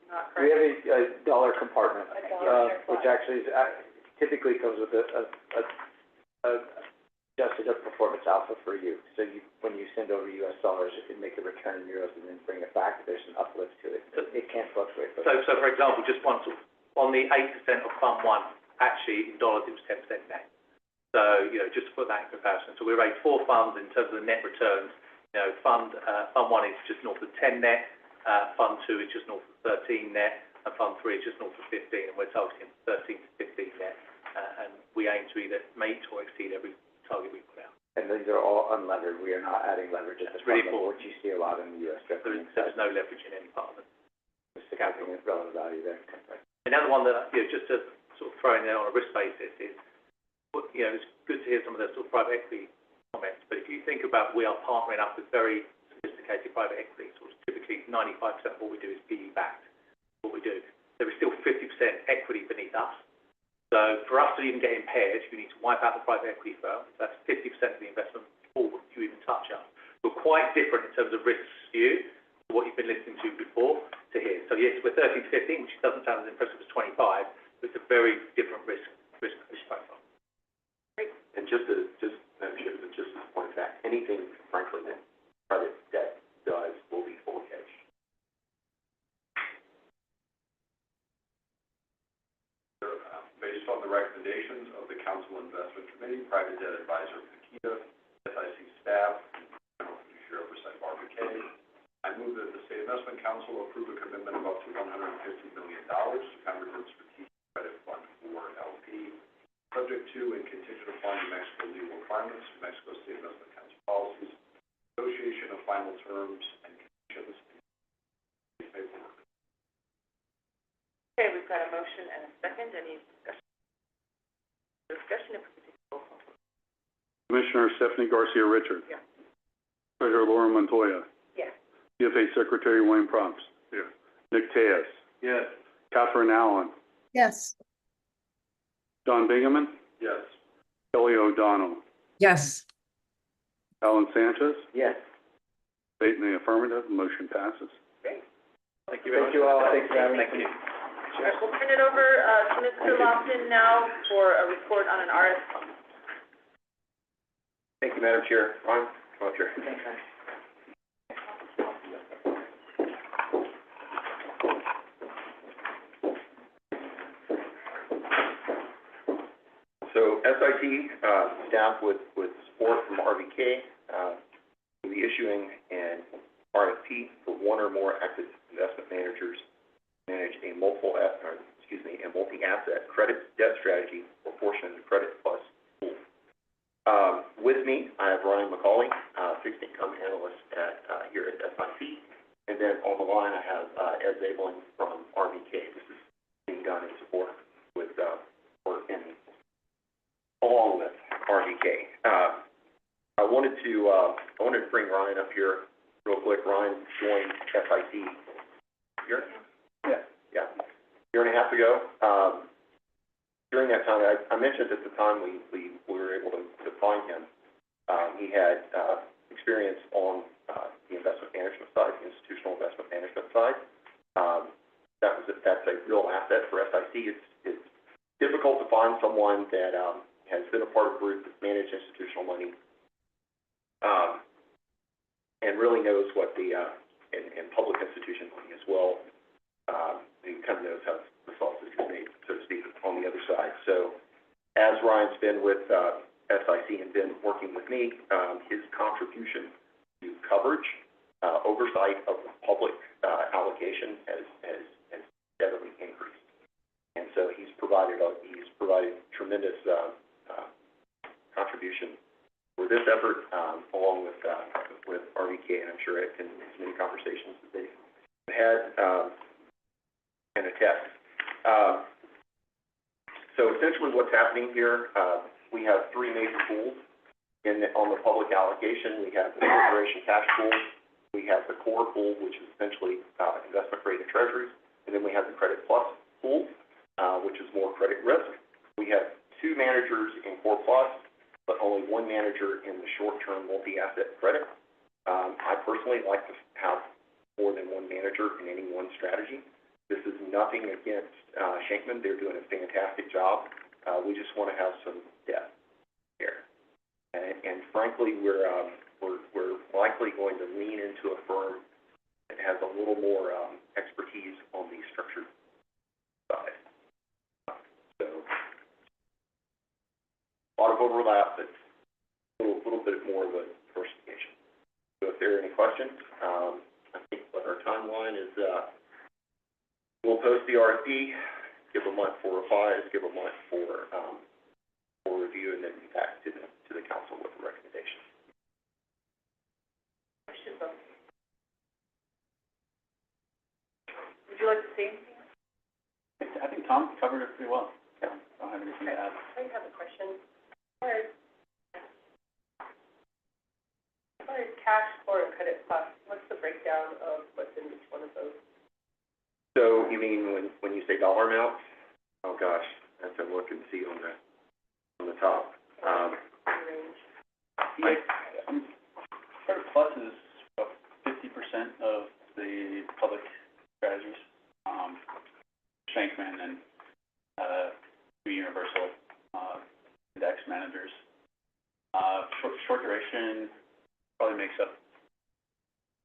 Not We correct. have a dollar compartment, A dollar which actually is, typically comes with a adjusted up performance alpha for you. So when you send over US dollars, you can make a return in euros and then bring it back. There's an uplift to it. It can't fluctuate. So for example, just one sort of, on the 8% of Fund 1, actually in dollars it was 10% net. So, just to put that in comparison. So we raised 4 funds in terms of the net returns. Fund 1 is just north of 10 net, Fund 2 is just north of 13 net, and Fund 3 is just north of 15, and we're targeting 13 to 15 net. And we aim to either meet or exceed every target we put out. And these are all unlevered. We are not adding leverage at the That's really front level, important. which you see a lot in the US. There's no leverage in any part of it. Just the capital relative value there. Another one that, just to sort of throw in there on a risk basis is, it's good to hear some of the sort of private equity comments, but if you think about, we are partnering up with very sophisticated private equity, sort of typically 95% of what we do is PE backed. What we do, there is still 50% equity beneath us. So for us to even get impaired, you need to wipe out the private equity firm. That's 50% of the investment before you even touch us. We're quite different in terms of risk skew to what you've been listening to before to here. So yes, we're 13 to 15, which doesn't sound as impressive as 25, but it's a very different risk profile. Great. based on the recommendations of the Council Investment Committee, Private Debt Advisor Pakita, SIC staff, and General Fiduciary Oversight Barbara Kay, I move that the State Investment Council approve a commitment of up to $150 million to Convergent Strategic Credit Fund 4 LP, subject to and contingent upon New Mexico legal requirements, New Mexico State Investment Council policies, negotiation of final terms and conditions. Paperwork. Okay, we've got a motion and a second. Any discussion? Discussion, if we could take a roll call. Commissioner Stephanie Garcia Richard. Yeah. Treasurer Laura Montoya. Yes. CFA Secretary Wayne Props. Yes. Nick Tejas. Yes. Catherine Allen. Yes. John Bingaman. Yes. Kelly O'Donnell. Yes. Alan Sanchez. Yes. Eight in the affirmative, motion passes. Great. Thank you very much. Thank you all. Thanks for having me. Thank you. All right, we'll turn it over to Mr. Lofton now for a report on an RFP. Thank you, Madam Chair. Ron, come up here. So SIT staff with support from RVK will be issuing an RFP for one or more active investment managers to manage a multi-asset credit debt strategy or portion of the Credit Plus pool. With me, I have Ryan McCauley, fixed income analyst here at SIC, and then on the line I have Ed Zabelin from RVK. This is being done in support with along with RVK. I wanted to bring Ryan up here real quick. Ryan joined SIC year and a half ago. During that time, I mentioned at the time we were able to find him. He had experience on the investment management side, the institutional investment management side. That's a real asset for SIC. It's difficult to find someone that has been a part of a group that's managed institutional money and really knows what and public institution money as well. He kind of knows how the sausage is made, so to speak, on the other side. So as Ryan's been with SIC and been working with me, his contribution to coverage, oversight of the public allocation has steadily increased. And so he's provided tremendous contribution for this effort, along with RVK, and I'm sure in as many conversations that they've had and attest. So essentially what's happening here, we have three major pools on the public allocation. We have the corporation cash pool, we have the core pool, which is essentially investment grade and treasuries, and then we have the Credit Plus pool, which is more credit risk. We have two managers in Core Plus, but only one manager in the short-term multi-asset credit. I personally like to have more than one manager in any one strategy. This is nothing against Shankman. They're doing a fantastic job. We just want to have some depth here. And frankly, we're likely going to lean into a firm that has a little more expertise on the structured side. So a lot of overlap, but a little bit more of a diversification. So if there are any questions, I think what our timeline is, we'll post the RFP, give a month for replies, give a month for review, and then be back to the council with a recommendation. Questions? Would you like to say anything? I think Tom covered it pretty well. I don't have anything to add. I have a question. As far as cash, core, and credit plus, what's the breakdown of what's in each one of those? So you mean when you say dollar amounts? Oh gosh, I have to look and see on the top. Credit Plus is about 50% of the public strategies. Shankman and two universal index managers. Short duration probably makes up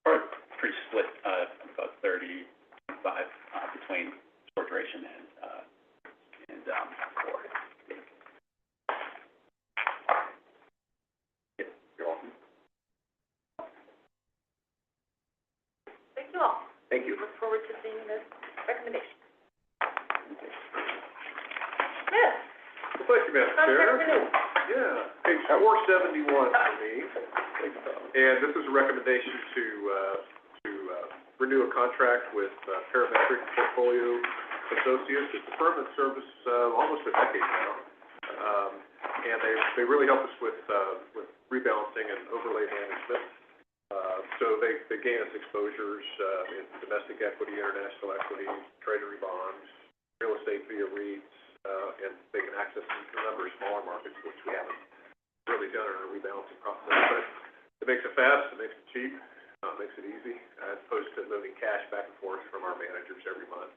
pretty split, about 30-25 between short duration and core. you, Madam Chair. Contract renewal. Yeah, page 471 for me. And this is a recommendation to renew a contract with Parametric Portfolio Associates. It's a firm that serves almost a decade now. And they really help us with rebalancing and overlay management. So they gain us exposures in domestic equity, international equity, treasury bonds, real estate via REITs, and they can access a number of smaller markets, which we haven't really done in our rebalancing process. But it makes it fast, it makes it cheap, it makes it easy, as opposed to moving cash back and forth from our managers every month.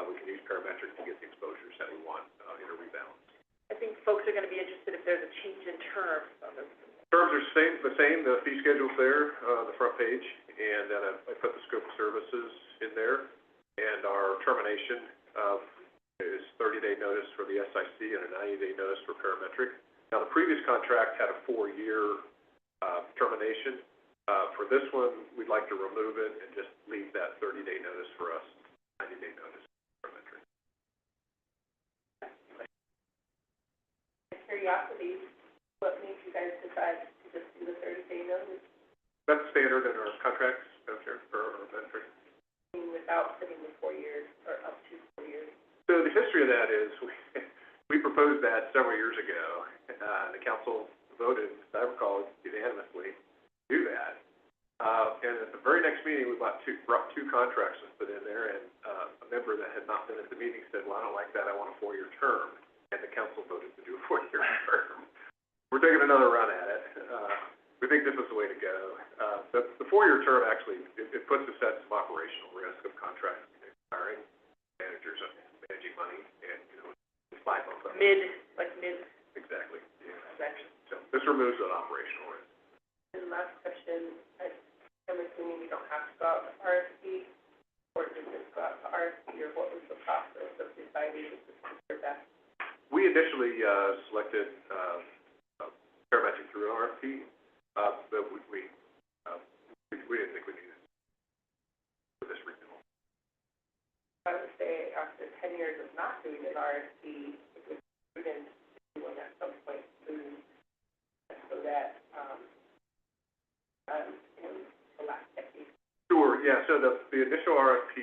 We can use Parametric to get the exposures that we want in a rebalance. I think folks are gonna be interested if there's a change in terms on this. Terms are the same, the fee schedule's there, on the front page, and then I put the scope of services in there. And our termination is 30-day notice for the SIC and a 90-day notice for Parametric. Now, the previous contract had a 4-year termination. For this one, we'd like to remove it and just leave that 30-day notice for us, 90-day notice for Parametric. Curiosity, what made you guys decide to just do the 30-day notice? That's standard in our contracts, Madam Chair, for our Parametric. Without putting the 4 years, or up to 4 years? So the history of that is, we proposed that several years ago. The council voted, as I recall, unanimously to do that. And at the very next meeting, we brought two contracts and put in there, and a member that had not been at the meeting said, well, I don't like that, I want a 4-year term. And the council voted to do a 4-year term. We're taking another run at it. We think this is the way to go. The 4-year term actually, it puts us at some operational risk of contract expiring, managers and managing money, and, it's 5 months. Mid. Exactly, yeah. Exactly. So this removes that operational risk. And last question, I'm assuming you don't have to go out to RFP, or did this go out to RFP, or what was the process of deciding this is best? We initially selected Parametric through an RFP, but we didn't think we needed it for this renewal. I would say after 10 years of not doing an RFP, it was prudent to do one at some point soon, so that, in the last decade. Sure, yeah, so the initial RFP,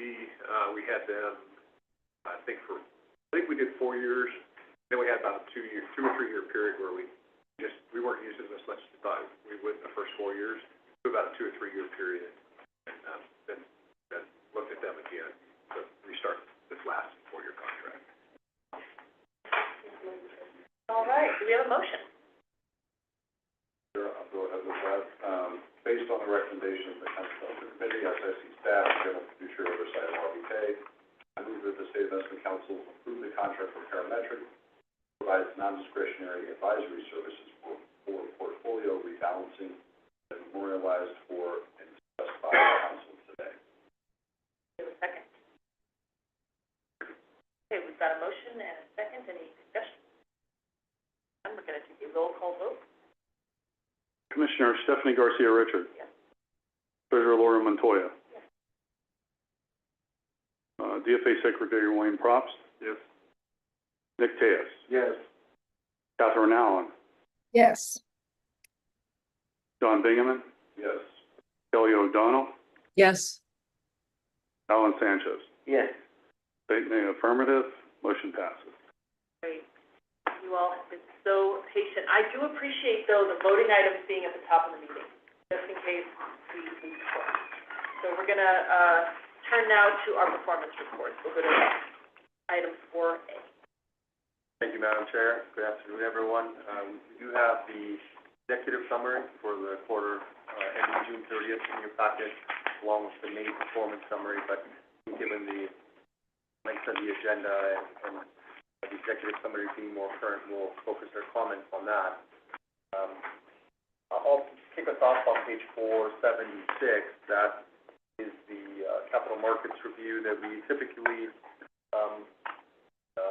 we had them, I think we did 4 years. Then we had about a 2 or 3 year period where we weren't using them as much as we thought we would in the first 4 years. So about a 2 or 3 year period, and then looked at them again to restart this last 4-year contract. All right, do we have a motion? Sure, I'll go ahead with that. Based on the recommendation of the Council Committee, SIC staff, General Fiduciary Oversight of RBK, I move that the State Investment Council approve the contract for Parametric, provides non-discretionary advisory services for portfolio rebalancing and memorialized for and discussed by the council today. Do we have a second? Okay, we've got a motion and a second. Any discussion? And we're gonna take a roll call vote. Commissioner Stephanie Garcia Richard. Yes. Treasurer Laura Montoya. Yes. DFA Secretary Wayne Probst. Yes. Nick Tejas. Yes. Catherine Allen. Yes. John Bingaman. Yes. Kelly O'Donnell. Yes. Alan Sanchez. Yes. State in the affirmative, motion passes. Great. You all have been so patient. I do appreciate, though, the voting items being at the top of the meeting, just in case we move forward. So we're gonna, turn now to our performance reports. We'll go to item 4A. Thank you, Madam Chair. Good afternoon, everyone. We do have the executive summary for the quarter ending June 30th in your packet, along with the May performance summary, but given the length of the agenda and the executive summary being more current, we'll focus our comments on that. I'll kick us off on page 476. That is the capital markets review that we typically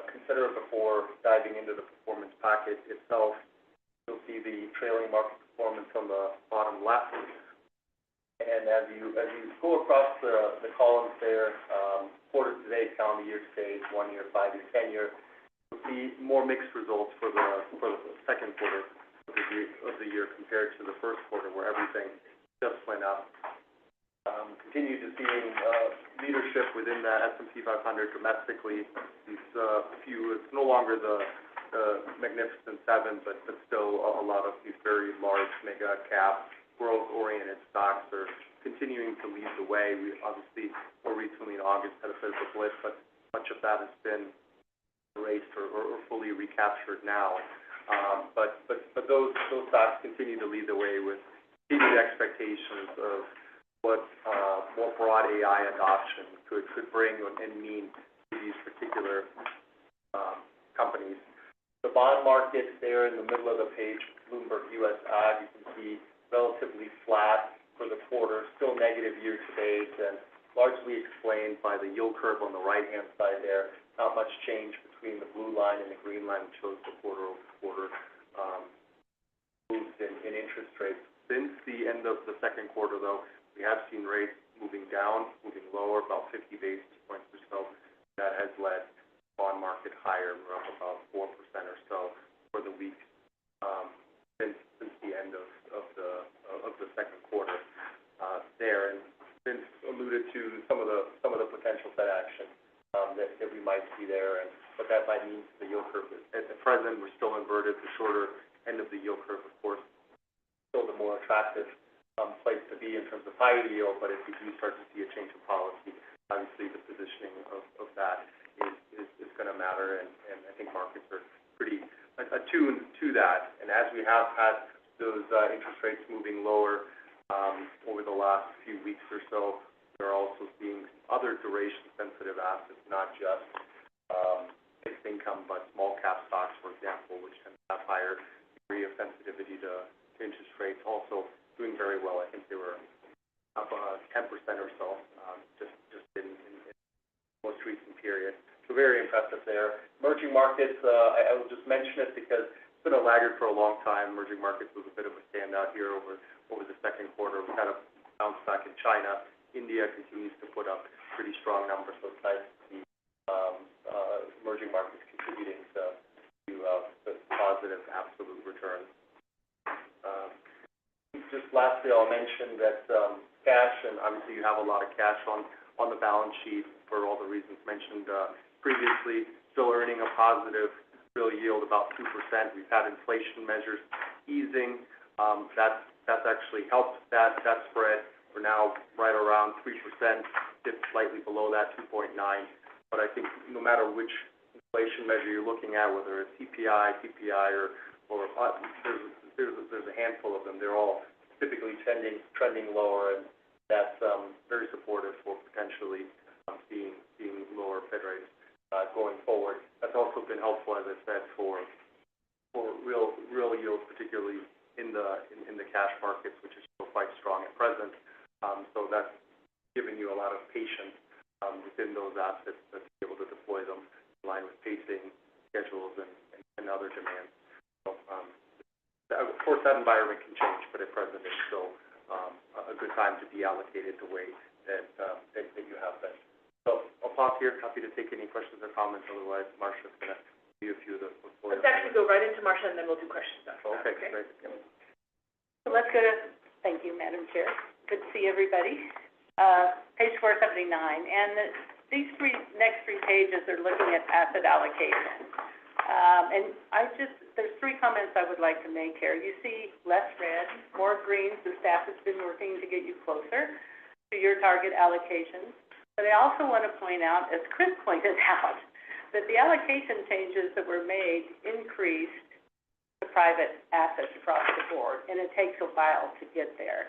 consider before diving into the performance packet itself. You'll see the trailing market performance on the bottom left. And as you go across the columns there, quarter to date, calendar year to date, 1 year, 5 year, 10 year, you'll see more mixed results for the second quarter of the year compared to the first quarter, where everything just went up. Continue to see leadership within the S&P 500 domestically. It's no longer the Magnificent Seven, but still a lot of these very large mega cap growth-oriented stocks are continuing to lead the way. We obviously more recently in August had a bit of a blip, but much of that has been erased or fully recaptured now. But those stocks continue to lead the way with continued expectations of what more broad AI adoption could bring and mean to these particular companies. The bond market there in the middle of the page, Bloomberg US Agg, you can see relatively flat for the quarter, still negative year to date, and largely explained by the yield curve on the right-hand side there. Not much change between the blue line and the green line, which shows the quarter-over-quarter moves in interest rates. Since the end of the second quarter, though, we have seen rates moving down, moving lower, about 50 basis points or so. That has led the bond market higher. We're up about 4% or so for the week since the end of the second quarter there. And Vince alluded to some of the potential Fed action that we might see there, and what that might mean to the yield curve. At the present, we're still inverted. The shorter end of the yield curve, of course, still the more attractive place to be in terms of high yield, but if we do start to see a change in policy, obviously the positioning of that is going to matter, and I think markets are pretty attuned to that. And as we have had those interest rates moving lower over the last few weeks or so, we're also seeing other duration-sensitive assets, not just fixed income, but small cap stocks, for example, which tend to have higher degree of sensitivity to interest rates, also doing very well. I think they were up 10% or so just in the most recent period. So very impressive there. Emerging markets, I will just mention it because it's been a laggard for a long time. Emerging markets was a bit of a standout here over the second quarter. We had a bounce back in China. India continues to put up pretty strong numbers, so it's nice to see emerging markets contributing to the positive absolute returns. Just lastly, I'll mention that cash, and obviously you have a lot of cash on the balance sheet for all the reasons mentioned previously, still earning a positive real yield, about 2%. We've had inflation measures easing. That's actually helped that spread. We're now right around 3%, dipped slightly below that, 2.9. But I think no matter which inflation measure you're looking at, whether it's CPI, PPI, or there's a handful of them. They're all typically trending lower, and that's very supportive for potentially seeing lower Fed rates going forward. That's also been helpful, as I said, for real yields, particularly in the cash markets, which is still quite strong at present. So that's giving you a lot of patience within those assets to be able to deploy them in line with pacing schedules and other demands. So, of course, that environment can change, but at present it's still a good time to be allocated the way that you have been. So I'll pause here. Happy to take any questions or comments. Otherwise, Marcia's going to give you a few of the portfolio. Let's actually go right into Marcia, and then we'll do questions after that. Okay, great. So let's go to, thank you, Madam Chair. Good to see everybody. Page 479, and these next three pages are looking at asset allocation. And there's three comments I would like to make here. You see less red, more greens. The staff has been working to get you closer to your target allocations. But I also want to point out, as Chris pointed out, that the allocation changes that were made increased the private assets across the board, and it takes a while to get there.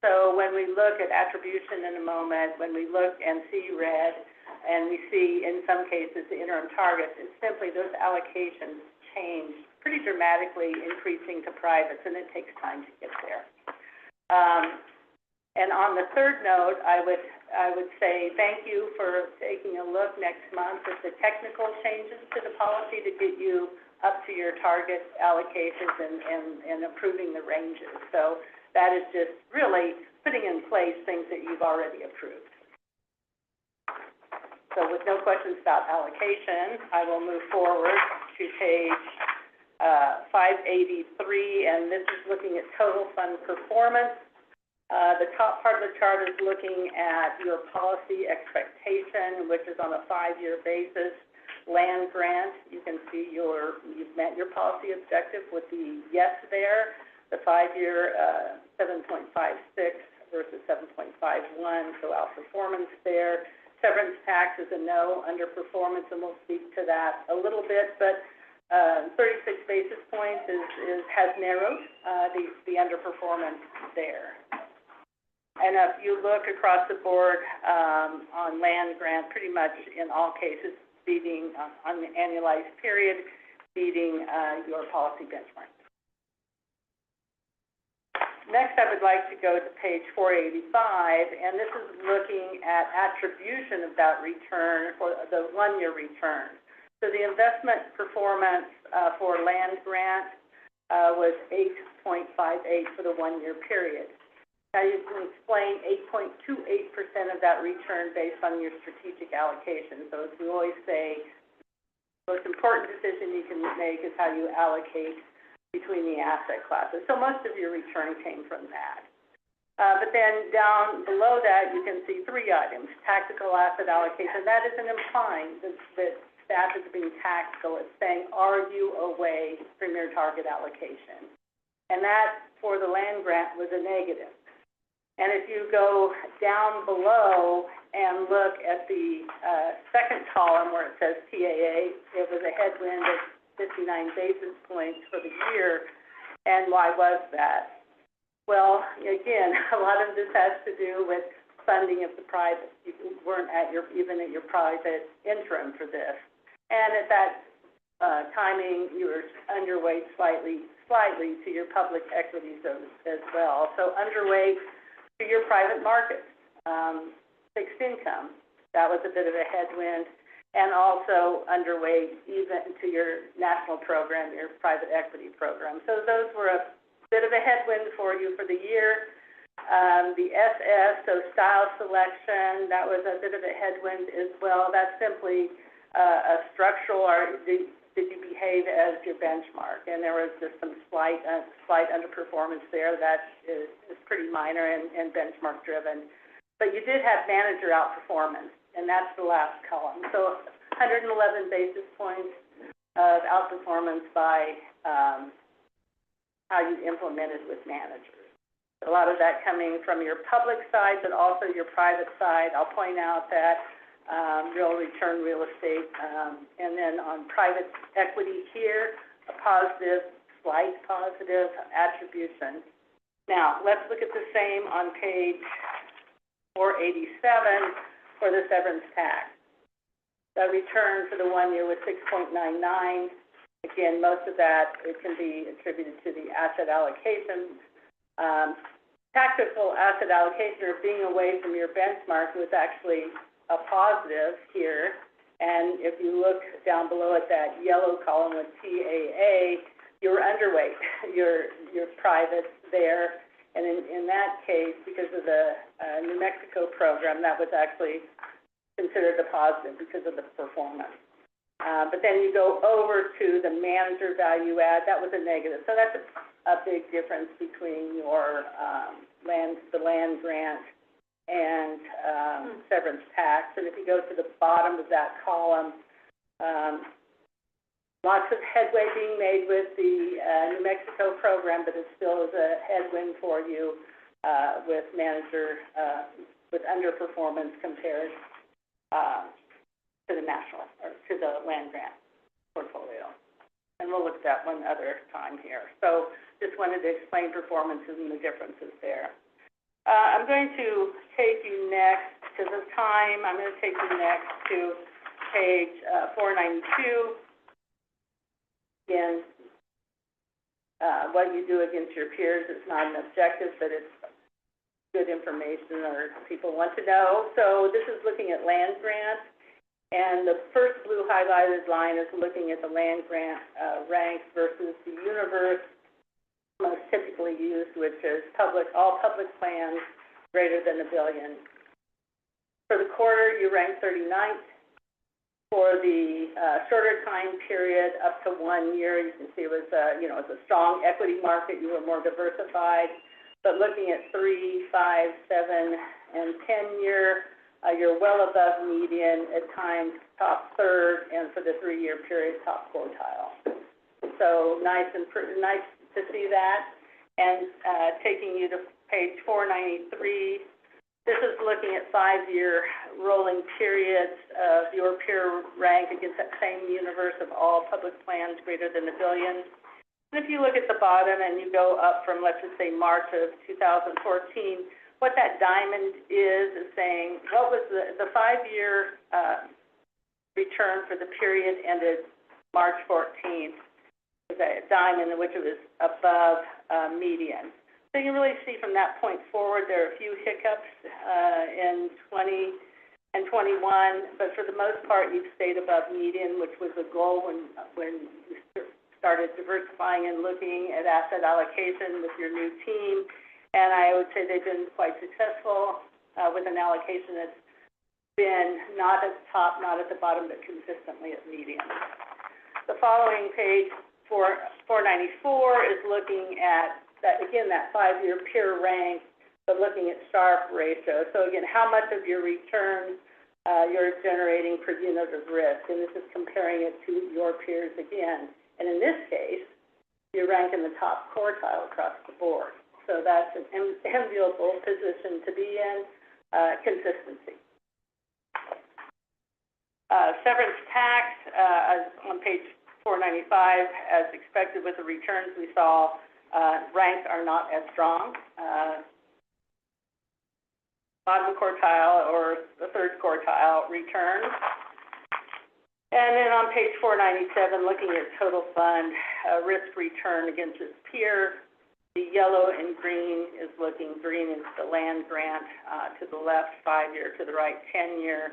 So when we look at attribution in a moment, when we look and see red, and we see in some cases the interim targets, it's simply those allocations change pretty dramatically, increasing to privates, and it takes time to get there. And on the third note, I would say thank you for taking a look next month at the technical changes to the policy to get you up to your target allocations and approving the ranges. So that is just really putting in place things that you've already approved. So with no questions about allocation, I will move forward to page 583, and this is looking at total fund performance. The top part of the chart is looking at your policy expectation, which is on a 5-year basis. Land grant, you can see you've met your policy objective with the yes there. The 5-year 7.56 versus 7.51, so outperformance there. Severance tax is a no, underperformance, and we'll speak to that a little bit, but 36 basis points has narrowed the underperformance there. And if you look across the board on land grant, pretty much in all cases, beating on the annualized period, beating your policy benchmark. Next, I would like to go to page 485, and this is looking at attribution of that return for the 1-year return. So the investment performance for land grant was 8.58 for the 1-year period. Now you can explain 8.28% of that return based on your strategic allocation. So as we always say, the most important decision you can make is how you allocate between the asset classes. So most of your return came from that. But then down below that, you can see 3 items. Tactical asset allocation. That isn't implying that staff is being tactical. It's saying, are you away from your target allocation? And that, for the land grant, was a negative. And if you go down below and look at the second column where it says TAA, it was a headwind of 59 basis points for the year. And why was that? Well, again, a lot of this has to do with funding of the private. You weren't even at your private interim for this. And at that timing, you were underweight slightly to your public equities as well. So underweight to your private markets, fixed income. That was a bit of a headwind. And also underweight even to your national program, your private equity program. So those were a bit of a headwind for you for the year. The SS, so style selection, that was a bit of a headwind as well. That's simply a structural, or did you behave as your benchmark? And there was just some slight underperformance there that is pretty minor and benchmark driven. But you did have manager outperformance. And that's the last column. So 111 basis points of outperformance by how you implemented with managers. A lot of that coming from your public side, but also your private side. I'll point out that real return real estate, and then on private equity here, a slight positive attribution. Now, let's look at the same on page 487. For the severance tax. The return for the 1 year was 6.99. Again, most of that, it can be attributed to the asset allocation. Tactical asset allocation, or being away from your benchmark, was actually a positive here. And if you look down below at that yellow column with TAA, you're underweight your private there. And in that case, because of the New Mexico program, that was actually considered a positive because of the performance. But then you go over to the manager value add, that was a negative. So that's a big difference between your the land grant and severance tax. And if you go to the bottom of that column, lots of headway being made with the New Mexico program, but it still is a headwind for you with manager, with underperformance compared to the national, or to the land grant portfolio. And we'll look at that one other time here. So just wanted to explain performances and the differences there. I'm going to take you next, because of time, I'm going to take you next to page 492. Again, what you do against your peers is not an objective, but it's good information or people want to know. So this is looking at land grant, and the first blue highlighted line is looking at the land grant ranks versus the universe most typically used, which is all public plans greater than $1 billion. For the quarter, you ranked 39th For the shorter time period, up to 1 year, you can see it was, it was a strong equity market. You were more diversified. But looking at 3, 5, 7, and 10-year, you're well above median, at times top third, and for the 3-year period, top quartile. So nice to see that. And taking you to page 493, this is looking at 5-year rolling periods of your peer rank against that same universe of all public plans greater than $1 billion. And if you look at the bottom and you go up from, let's just say, March of 2014, what that diamond is saying, what was the 5-year return for the period ended March 14th, was a diamond in which it was above median. So you really see from that point forward, there are a few hiccups in 20 and 21, but for the most part, you've stayed above median, which was a goal when you started diversifying and looking at asset allocation with your new team. And I would say they've been quite successful with an allocation that's been not at the top, not at the bottom, but consistently at median. The following page, 494, is looking at that, again, that 5-year peer rank, but looking at Sharpe ratio. So again, how much of your return you're generating per unit of risk, and this is comparing it to your peers again. And in this case, you rank in the top quartile across the board. So that's an enviable position to be in, consistency. Severance tax, on page 495, as expected with the returns we saw, ranks are not as strong. Bottom quartile or the third quartile returns. And then on page 497, looking at total fund risk return against its peer, the yellow and green is looking, green is the land grant to the left, 5-year, to the right, 10-year,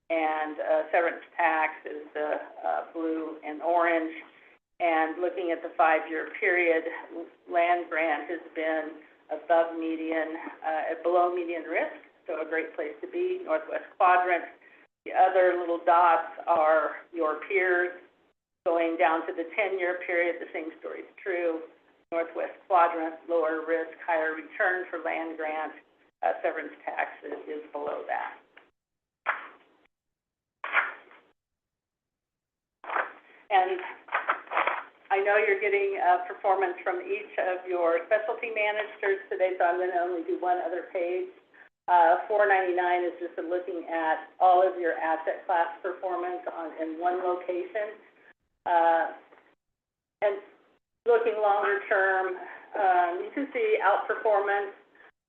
and severance tax is the blue and orange. And looking at the 5-year period, land grant has been above median, below median risk, so a great place to be, northwest quadrant. The other little dots are your peers. Going down to the 10-year period, the same story is true. Northwest quadrant, lower risk, higher return for land grant. Severance tax is below that. And I know you're getting performance from each of your specialty managers today, so I'm going to only do one other page. 499 is just looking at all of your asset class performance in one location. And looking longer term, you can see outperformance.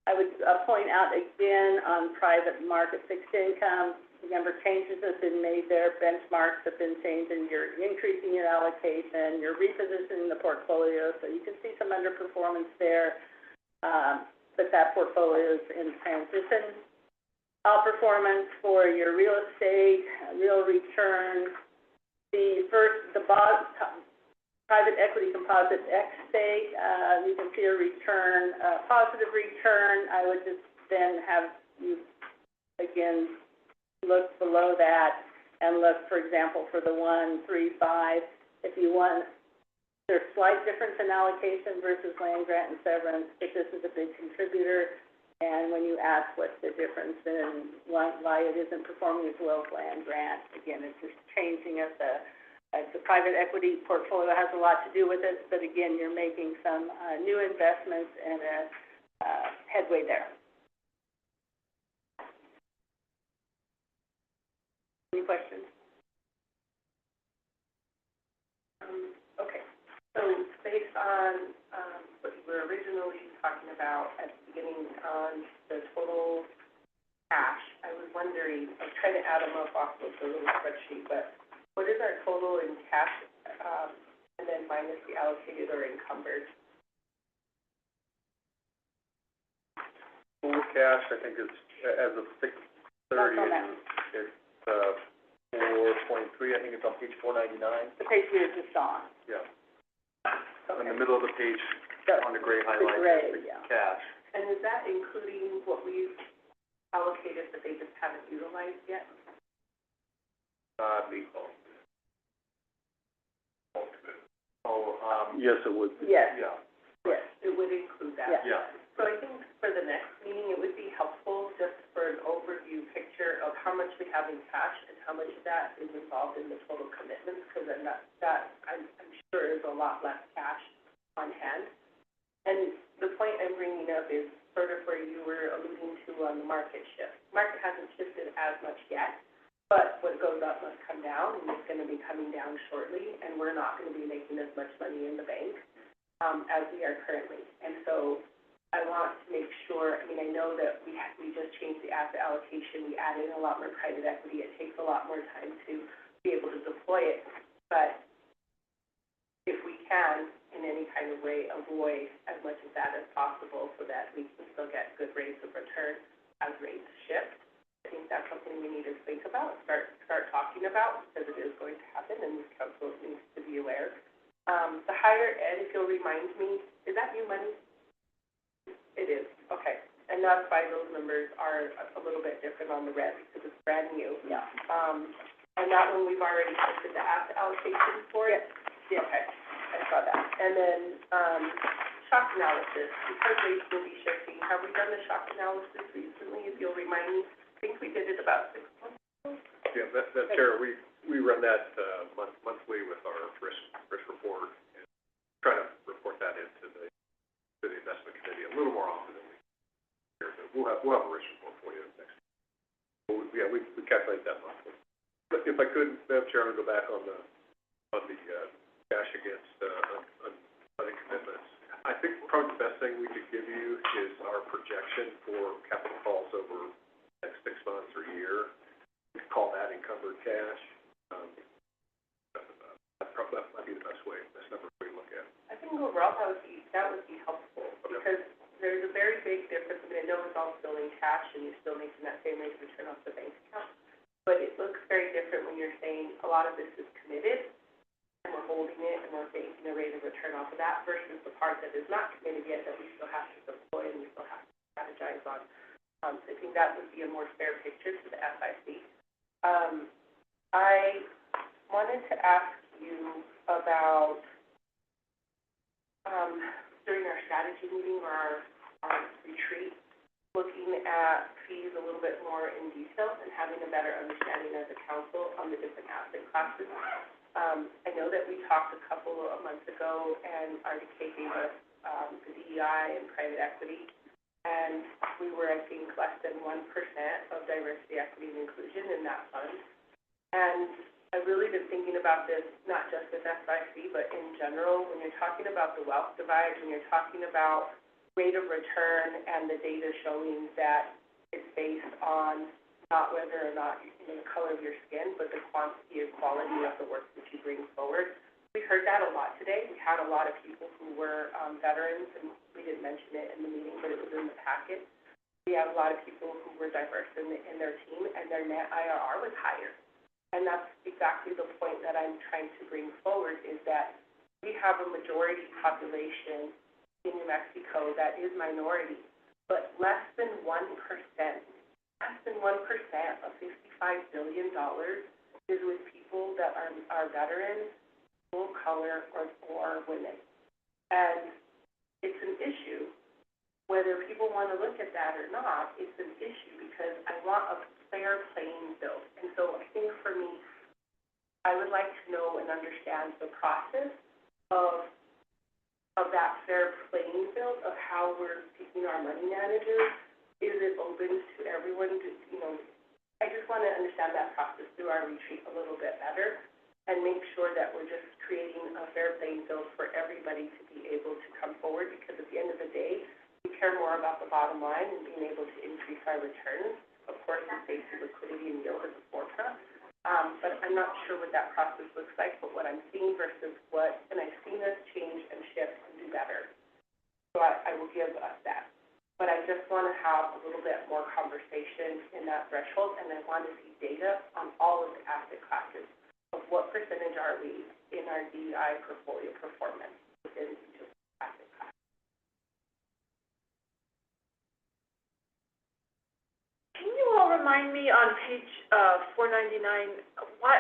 I would point out again on private market fixed income. Remember, changes have been made there, benchmarks have been changed, and you're increasing your allocation, you're repositioning the portfolio, so you can see some underperformance there, but that portfolio is in transition. Outperformance for your real estate, real return, private equity composite X state, you can see a return, positive return. I would just then have you, again, look below that and look, for example, for the 1, 3, 5. If you want, there's slight difference in allocation versus land grant and severance, but this is a big contributor. And when you ask what's the difference in why it isn't performing as well as land grant, again, it's just changing of the private equity portfolio has a lot to do with it, but again, you're making some new investments and a headway there. Any questions? Okay, so based on what you were originally talking about at the beginning on the total cash, I was wondering, I'm trying to add them up off of the little spreadsheet, but what is our total in cash and then minus the allocated or encumbered? Full cash, I think, is, as of 6/30, it's 423, I think it's on page 499. The page we were just on. Yeah. Okay. In the middle of the page, on the gray highlight, cash. And is that including what we've allocated but they just haven't utilized yet? Default. Yes, it would. Yes, Yeah. yes, it would include that. Yeah. So I think for the next meeting, it would be helpful just for an overview picture of how much we have in cash and how much of that is involved in the total commitments, because then I'm sure is a lot less cash on hand. And the point I'm bringing up is sort of where you were alluding to on the market shift. Market hasn't shifted as much yet, but what goes up must come down, and it's gonna be coming down shortly, and we're not gonna be making as much money in the bank, as we are currently. And so I want to make sure, I mean, I know that we just changed the asset allocation, we added a lot more private equity, it takes a lot more time to be able to deploy it, but if we can, in any kind of way, avoid as much of that as possible so that we can still get good rates of return as rates shift. I think that's something we need to think about, start talking about, because it is going to happen, and this council needs to be aware. The higher ed, if you'll remind me, is that new money? It is, okay. And that's why those numbers are a little bit different on the red, because it's brand new. Yeah. And that one, we've already shifted the asset allocation for it? Yeah. Okay, I saw that. And then, shock analysis, because rates will be shifting, have we done the shock analysis recently, if you'll remind me? I think we did it about 6 months ago. Yeah, that Chair, we run that, monthly with our risk report, and try to report that into the investment committee a little more often than we do. We'll have a risk report for you next. Yeah, we calculate that monthly. But if I could, Madam Chair, I'll go back on the cash against, unfunded commitments. I think probably the best thing we could give you is our projection for capital calls over the next 6 months or a year. We could call that encumbered cash. That might be the best number we look at. I think overall, that would be helpful, because there's a very big difference. I mean, I know it's all still in cash, and you're still making that same rate of return off the bank account, but it looks very different when you're saying a lot of this is committed, and we're holding it, and we're making a rate of return off of that, versus the part that is not committed yet, that we still have to deploy and we still have to strategize on. So I think that would be a more fair picture to the SIC. I wanted to ask you about, during our strategy meeting or our retreat, looking at fees a little bit more in detail and having a better understanding as a council on the different asset classes. I know that we talked a couple of months ago, and RDK gave us the DEI and private equity, and we were, I think, less than 1% of diversity, equity, and inclusion in that fund. And I've really been thinking about this, not just with SIC, but in general, when you're talking about the wealth divide, when you're talking about rate of return and the data showing that it's based on not whether or not, the color of your skin, but the quantity and quality of the work that you bring forward. We heard that a lot today. We had a lot of people who were veterans, and we didn't mention it in the meeting, but it was in the packet. We have a lot of people who were diverse in their team, and their net IRR was higher. And that's exactly the point that I'm trying to bring forward, is that we have a majority population in New Mexico that is minority, but less than 1% of $55 billion is with people that are veterans, full color, or women. And it's an issue. Whether people want to look at that or not, it's an issue, because I want a fair playing field. And so I think for me, I would like to know and understand the process of that fair playing field, of how we're picking our money managers. Is it open to everyone to, I just want to understand that process through our retreat a little bit better, and make sure that we're just creating a fair playing field for everybody to be able to come forward, because at the end of the day, we care more about the bottom line and being able to increase our returns. Of course, with safety, liquidity, and yield at the forefront. But I'm not sure what that process looks like, but what I'm seeing versus what, and I've seen us change and shift and do better. So I will give us that. But I just want to have a little bit more conversation in that threshold, and I want to see data on all of the asset classes of what percentage are we in our DEI portfolio performance within each of the asset classes. Can you all remind remind me on page, 499, why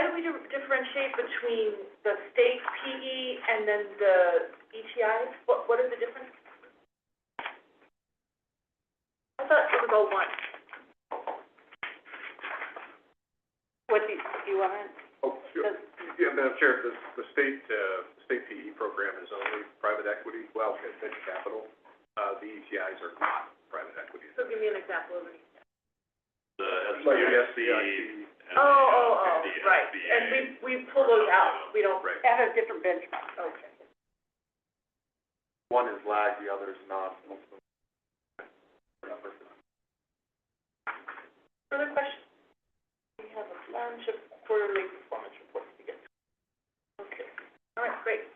do we differentiate between the state PE and then the ETIs? What is the difference? I thought it was all one. What do you want to? Oh, sure. Yeah, Madam Chair, the state PE program is only private equity, well, venture capital. The ETIs are not private equity. So give me an example of it. The Like SBIC SBIC. Right, and we pull those out, we don't. Right. At a different benchmark. Okay. One is lag, the other is not. Further questions? We have a bunch of quarterly performance reports to get to. Okay, all right, great.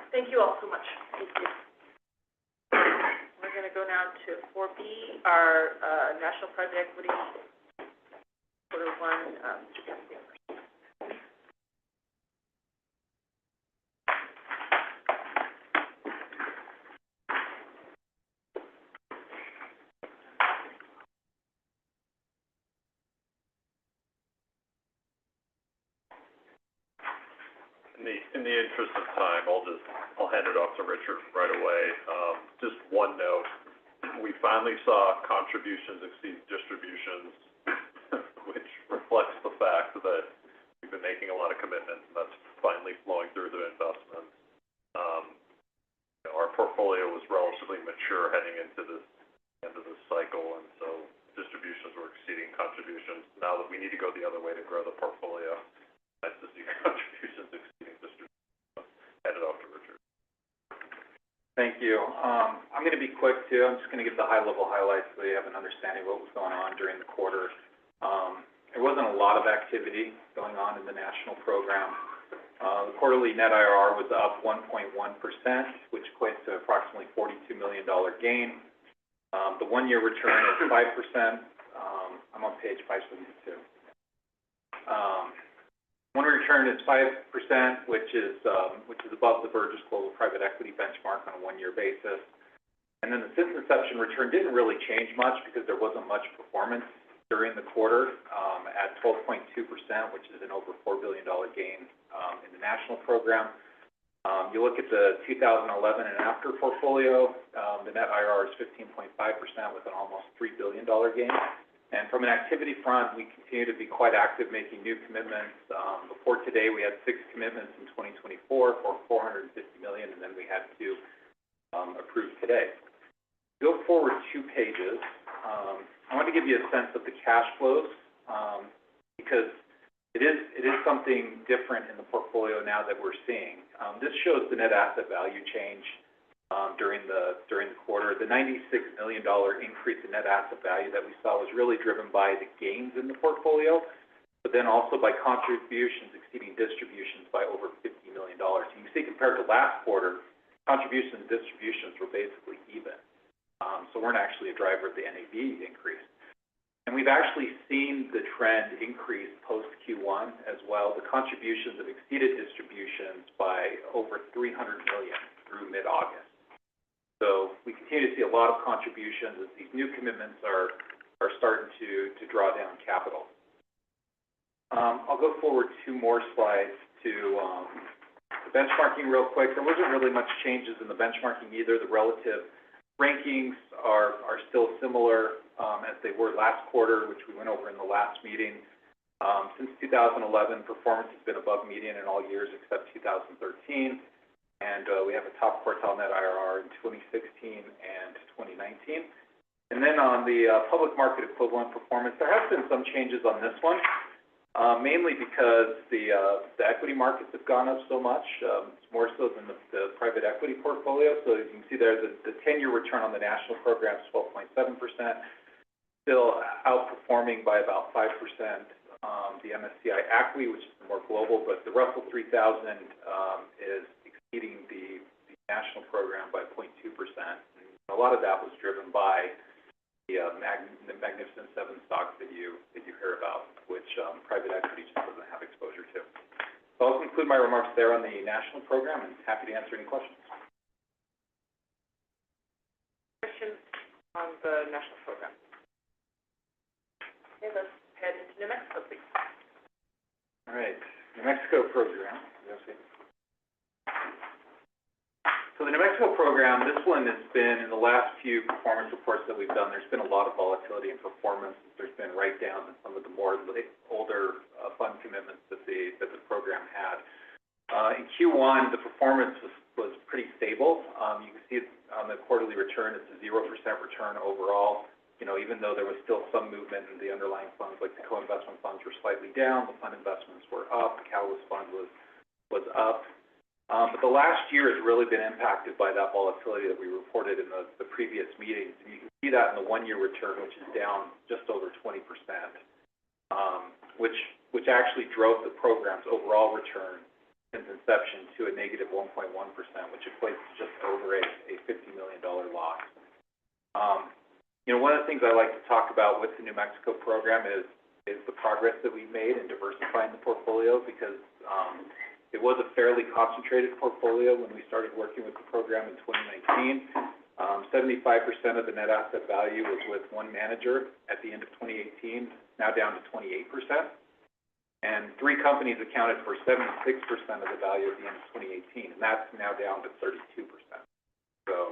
Thank you all so much. Thank you. We're gonna go now to 4B, our, National Private Equity, quarter one, In the interest of time, I'll hand it off to Richard right away. Just one note, we finally saw contributions exceed distributions, which reflects the fact that we've been making a lot of commitments, and that's finally flowing through the investments. Our portfolio was relatively mature heading into this end of this cycle, and so distributions were exceeding contributions. Now that we need to go the other way to grow the portfolio, nice to see contributions exceeding distributions. Hand it off to Richard. Thank you. I'm going to be quick too. I'm just going to give the high-level highlights so you have an understanding of what was going on during the quarter. There wasn't a lot of activity going on in the national program. The quarterly net IRR was up 1.1%, which equates to approximately $42 million gain. The one-year return is 5%. I'm on page 572. One-year return is 5%, which is above the Burgess Global Private Equity benchmark on a one-year basis. And then the since inception return didn't really change much because there wasn't much performance during the quarter at 12.2%, which is an over $4 billion gain in the national program. You look at the 2011 and after portfolio, the net IRR is 15.5% with an almost $3 billion gain. And from an activity front, we continue to be quite active making new commitments. Before today, we had 6 commitments in 2024 for $450 million, and then we had 2 approved today. Go forward 2 pages. I want to give you a sense of the cash flows because it is something different in the portfolio now that we're seeing. This shows the net asset value change during the quarter. The $96 million increase in net asset value that we saw was really driven by the gains in the portfolio, but then also by contributions exceeding distributions by over $50 million. So you can see compared to last quarter, contributions and distributions were basically even. So weren't actually a driver of the NAV increase. And we've actually seen the trend increase post Q1 as well. The contributions have exceeded distributions by over $300 million through mid-August. So we continue to see a lot of contributions as these new commitments are starting to draw down capital. I'll go forward 2 more slides to the benchmarking real quick. There wasn't really much changes in the benchmarking either. The relative rankings are still similar as they were last quarter, which we went over in the last meeting. Since 2011, performance has been above median in all years except 2013. And we have a top quartile net IRR in 2016 and 2019. And then on the public market equivalent performance, there has been some changes on this one, mainly because the equity markets have gone up so much, more so than the private equity portfolio. So you can see there the 10-year return on the national program is 12.7%, still outperforming by about 5% the MSCI ACWI, which is more global, but the Russell 3000 is exceeding the national program by 0.2%. And a lot of that was driven by the Magnificent Seven stocks that you hear about, which private equity just doesn't have exposure to. So I'll conclude my remarks there on the national program and happy to answer any questions. Questions on the national program? All right, New Mexico program. So the New Mexico program, this one has been, in the last few performance reports that we've done, there's been a lot of volatility in performance. There's been write-downs in some of the more older fund commitments that the program had. In Q1, the performance was pretty stable. You can see on the quarterly return, it's a 0% return overall. You know, even though there was still some movement in the underlying funds, like the co-investment funds were slightly down, the fund investments were up, the Catalyst fund was up. But the last year has really been impacted by that volatility that we reported in the previous meetings. And you can see that in the one-year return, which is down just over 20%, which actually drove the program's overall return since inception to a negative 1.1%, which equates to just over a $50 million loss. You know, one of the things I like to talk about with the New Mexico program is the progress that we've made in diversifying the portfolio, because it was a fairly concentrated portfolio when we started working with the program in 2019. 75% of the net asset value was with one manager at the end of 2018, now down to 28%. And 3 companies accounted for 76% of the value at the end of 2018, and that's now down to 32%. So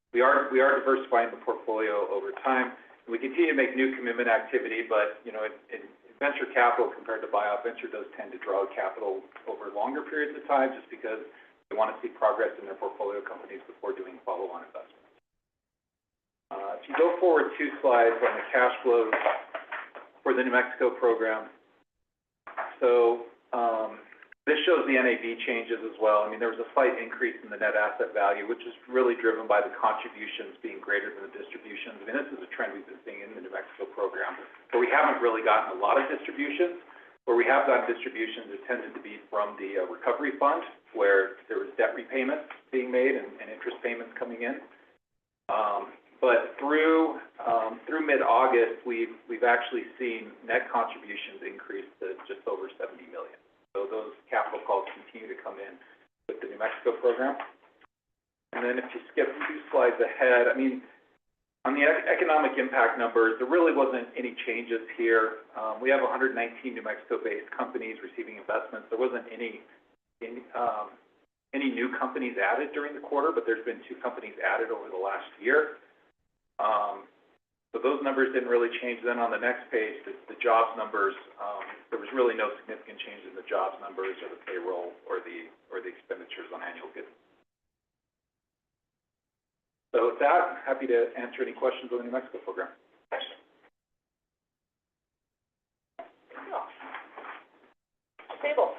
we are diversifying the portfolio over time. We continue to make new commitment activity, but you know, in venture capital compared to buyout, venture does tend to draw capital over longer periods of time, just because they want to see progress in their portfolio companies before doing follow-on investments. If you go forward 2 slides on the cash flows for the New Mexico program. So this shows the NAV changes as well. I mean, there was a slight increase in the net asset value, which is really driven by the contributions being greater than the distributions. I mean, this is a trend we've been seeing in the New Mexico program, but we haven't really gotten a lot of distributions. Where we have gotten distributions, it tended to be from the recovery fund, where there was debt repayments being made and interest payments coming in. But through mid-August, we've actually seen net contributions increase to just over $70 million. So those capital calls continue to come in with the New Mexico program. And then if you skip 2 slides ahead, I mean, on the economic impact numbers, there really wasn't any changes here. We have 119 New Mexico-based companies receiving investments. There wasn't any new companies added during the quarter, but there's been 2 companies added over the last year. So those numbers didn't really change. Then on the next page, the jobs numbers, there was really no significant change in the jobs numbers or the payroll or the expenditures on annual goods. So with that, happy to answer any questions on the New Mexico program. Table.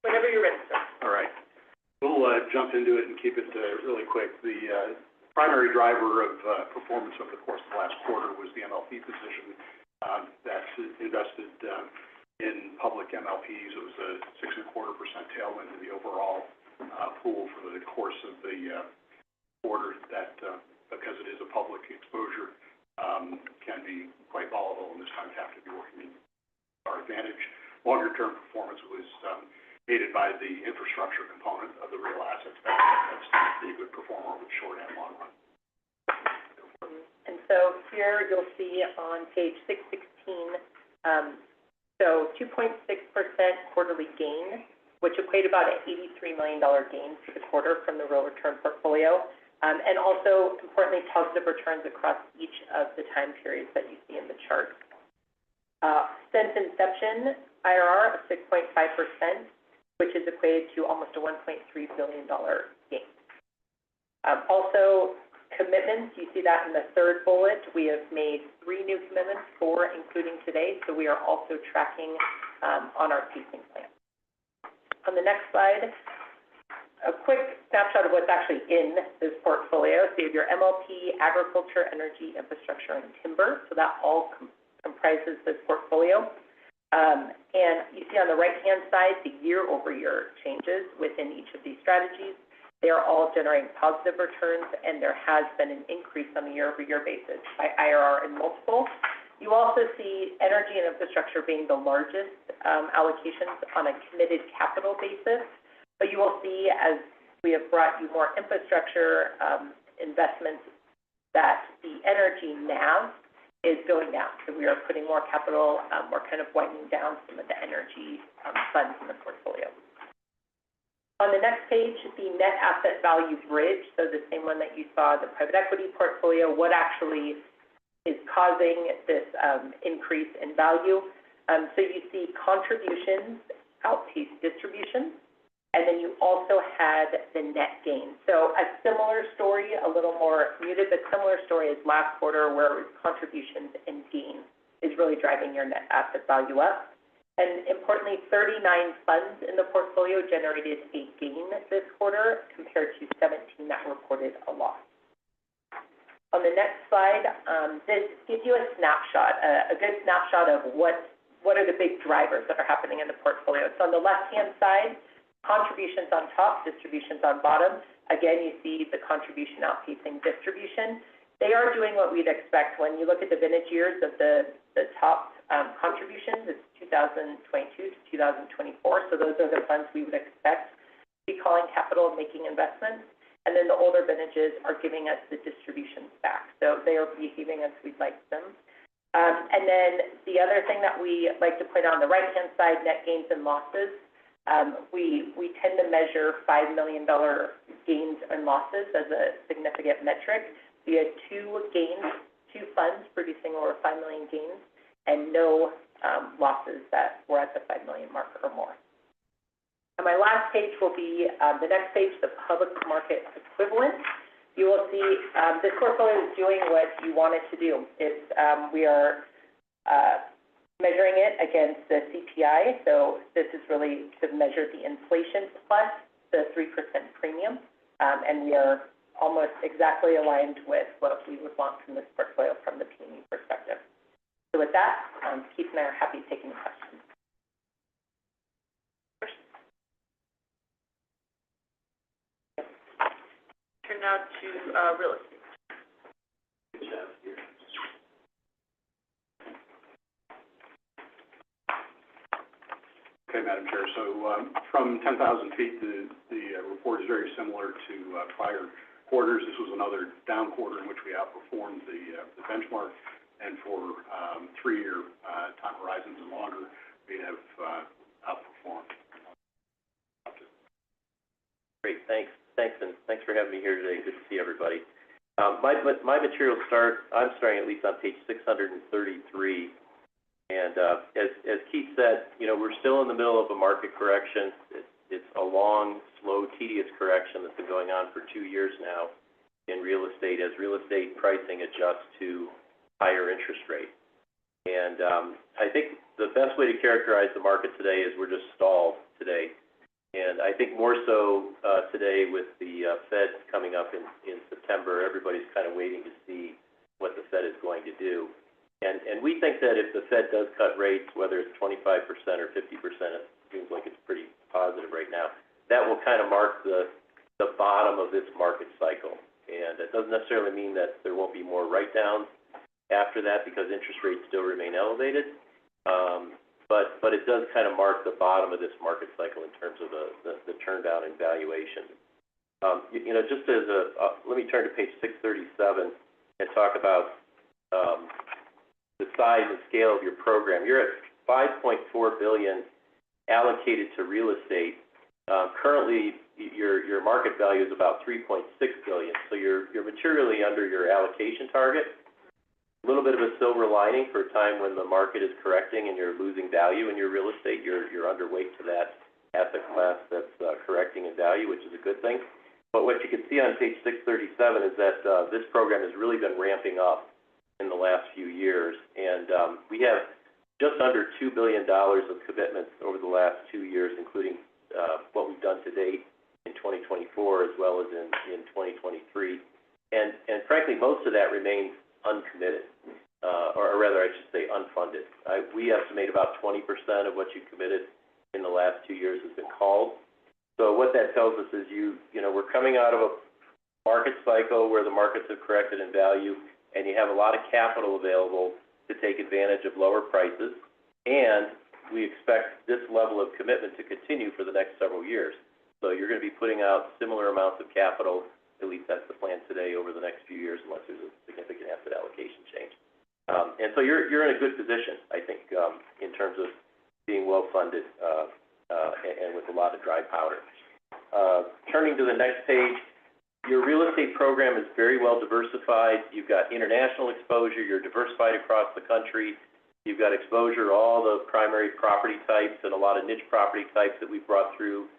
Whenever you're ready, sir. All right. We'll jump into it and keep it really quick. The primary driver of performance over the course of the last quarter was the MLP position that's invested in public MLPs. It was a 6.25% tailwind in the overall pool for the course of the quarter. That, because it is a public exposure, can be quite volatile, and this time have to be working in our advantage. Longer-term performance was aided by the infrastructure component of the real assets. That's a good performer with short and long run. And so here you'll see on page 616, so 2.6% quarterly gain, which equated about an $83 million gain for the quarter from the real return portfolio. And also, importantly, positive returns across each of the time periods that you see in the chart. Since inception, IRR of 6.5%, which is equated to almost a $1.3 billion gain. Also, commitments, you see that in the 3rd bullet. We have made 3 new commitments, 4 including today, so we are also tracking on our pacing plan. On the next slide, a quick snapshot of what's actually in this portfolio. So you have your MLP, agriculture, energy, infrastructure, and timber. So that all comprises this portfolio. And you see on the right-hand side the year-over-year changes within each of these strategies. They are all generating positive returns, and there has been an increase on a year-over-year basis by IRR and multiple. You also see energy and infrastructure being the largest allocations on a committed capital basis, but you will see as we have brought you more infrastructure investments that the energy NAV is going down. So we are putting more capital, we're kind of winding down some of the energy funds in the portfolio. On the next page, the net asset value bridge, so the same one that you saw, the private equity portfolio, what actually is causing this increase in value. So you see contributions outpace distributions, and then you also had the net gain. So a similar story, a little more muted, but similar story as last quarter, where it was contributions and gain is really driving your net asset value up. And importantly, 39 funds in the portfolio generated a gain this quarter compared to 17 that reported a loss. On the next slide, this gives you a snapshot, a good snapshot of what are the big drivers that are happening in the portfolio. So on the left-hand side, contributions on top, distributions on bottom. Again, you see the contribution outpacing distribution. They are doing what we'd expect when you look at the vintage years of the top contributions. It's 2022 to 2024, so those are the funds we would expect to be calling capital and making investments. And then the older vintages are giving us the distributions back, so they are behaving as we'd like them. And then the other thing that we like to point out on the right-hand side, net gains and losses. We tend to measure $5 million gains and losses as a significant metric. We had two funds producing over 5 million gains, and no losses that were at the 5 million mark or more. And my last page will be the next page, the public market equivalent. You will see this portfolio is doing what you want it to do. It's we are measuring it against the CPI, so this is really to measure the inflation plus the 3% premium, and we are almost exactly aligned with what we would want from this portfolio from the P&E perspective. So with that, Keith and I are happy taking questions. Turn now to real estate. Okay, Madam Chair, so from 10,000 feet, the report is very similar to prior quarters. This was another down quarter in which we outperformed the benchmark, and for 3-year time horizons and longer, we have outperformed. Great, thanks, and thanks for having me here today. Good to see everybody. My materials I'm starting at least on page 633. And as Keith said, we're still in the middle of a market correction. It's a long, slow, tedious correction that's been going on for 2 years now in real estate, as real estate pricing adjusts to higher interest rates. And I think the best way to characterize the market today is we're just stalled today. And I think more so today with the Fed coming up in September, everybody's kind of waiting to see what the Fed is going to do. And we think that if the Fed does cut rates, whether it's 25% or 50%, it seems like it's pretty positive right now, that will kind of mark the bottom of this market cycle. And it doesn't necessarily mean that there won't be more write-downs after that because interest rates still remain elevated. But it does kind of mark the bottom of this market cycle in terms of the turndown in valuation. Just as let me turn to page 637 and talk about the size and scale of your program. You're at $5.4 billion allocated to real estate. Currently, your market value is about $3.6 billion, so you're materially under your allocation target. A little bit of a silver lining for a time when the market is correcting and you're losing value in your real estate. You're underweight to that asset class that's correcting in value, which is a good thing. But what you can see on page 637 is that this program has really been ramping up in the last few years, and we have just under $2 billion of commitments over the last 2 years, including what we've done to date in 2024 as well as in 2023. And frankly, most of that remains uncommitted, or rather I should say unfunded. We estimate about 20% of what you committed in the last 2 years has been called. So what that tells us is we're coming out of a market cycle where the markets have corrected in value, and you have a lot of capital available to take advantage of lower prices, and we expect this level of commitment to continue for the next several years. So you're going to be putting out similar amounts of capital, at least that's the plan today, over the next few years, unless there's a significant asset allocation change. And so you're in a good position, I think, in terms of being well-funded and with a lot of dry powder. Turning to the next page, your real estate program is very well diversified. You've got international exposure. You're diversified across the country. You've got exposure to all the primary property types and a lot of niche property types that we've brought through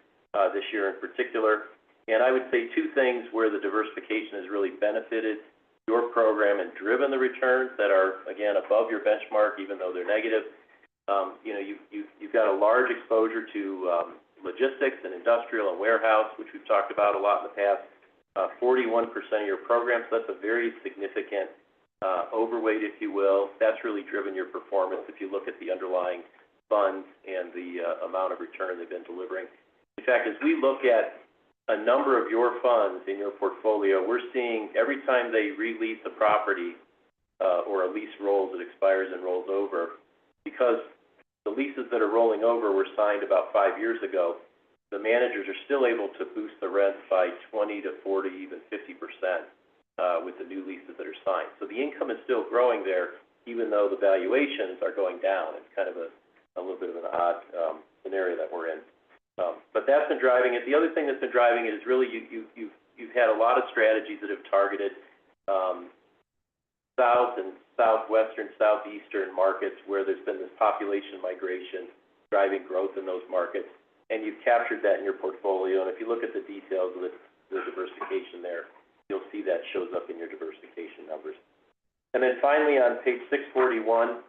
this year in particular. And I would say two things where the diversification has really benefited your program and driven the returns that are, again, above your benchmark, even though they're negative. You've got a large exposure to logistics and industrial and warehouse, which we've talked about a lot in the past. 41% of your program, so that's a very significant overweight, if you will. That's really driven your performance if you look at the underlying funds and the amount of return they've been delivering. In fact, as we look at a number of your funds in your portfolio, we're seeing every time they release a property or a lease rolls, it expires and rolls over, because the leases that are rolling over were signed about 5 years ago, the managers are still able to boost the rents by 20 to 40, even 50% with the new leases that are signed. So the income is still growing there, even though the valuations are going down. It's kind of a little bit of an odd scenario that we're in. But that's been driving it. The other thing that's been driving it is really you've had a lot of strategies that have targeted south and southwestern, southeastern markets where there's been this population migration driving growth in those markets. And you've captured that in your portfolio. And if you look at the details of the diversification there, you'll see that shows up in your diversification numbers. And then finally, on page 641,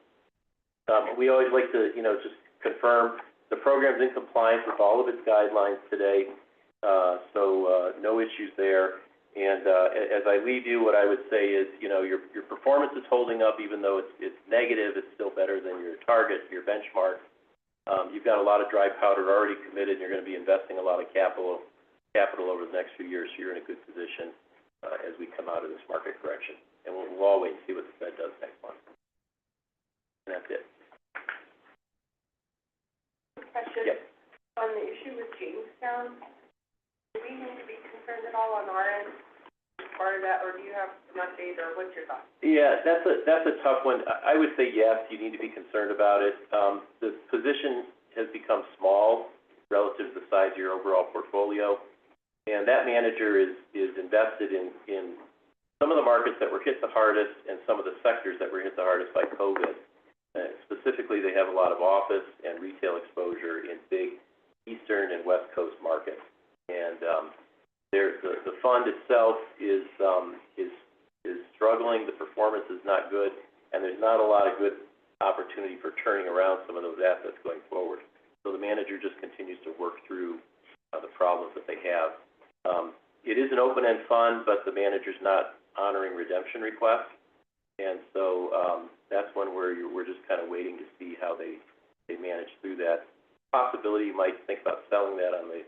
we always like to, just confirm the program's in compliance with all of its guidelines today, so no issues there. And as I leave you, what I would say is, your performance is holding up, even though it's negative. It's still better than your target, your benchmark. You've got a lot of dry powder already committed, and you're going to be investing a lot of capital over the next few years, so you're in a good position as we come out of this market correction. And we'll all wait and see what the Fed does next month. And that's it. Question? Yep. On the issue with Jamestown, do we need to be concerned at all on our end as part of that, or do you have an update, or what's your thoughts? Yeah, that's a tough one. I would say yes, you need to be concerned about it. The position has become small relative to the size of your overall portfolio, and that manager is invested in some of the markets that were hit the hardest and some of the sectors that were hit the hardest by COVID. Specifically, they have a lot of office and retail exposure in big eastern and west coast markets, and the fund itself is struggling. The performance is not good, and there's not a lot of good opportunity for turning around some of those assets going forward. So the manager just continues to work through the problems that they have. It is an open-end fund, but the manager's not honoring redemption requests, and so that's one where we're just kind of waiting to see how they manage through that. Possibility you might think about selling that on the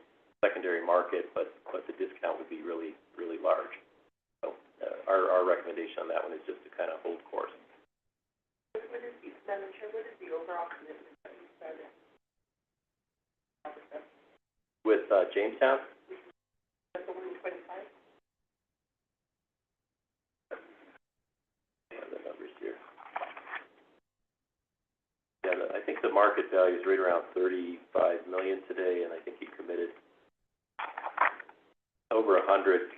secondary market, but the discount would be really, really large. So our recommendation on that one is just to kind of hold course. What is the overall commitment that you started? With Jamestown? That's the 125? The numbers here. Yeah, I think the market value is right around $35 million today, and I think he committed over 100.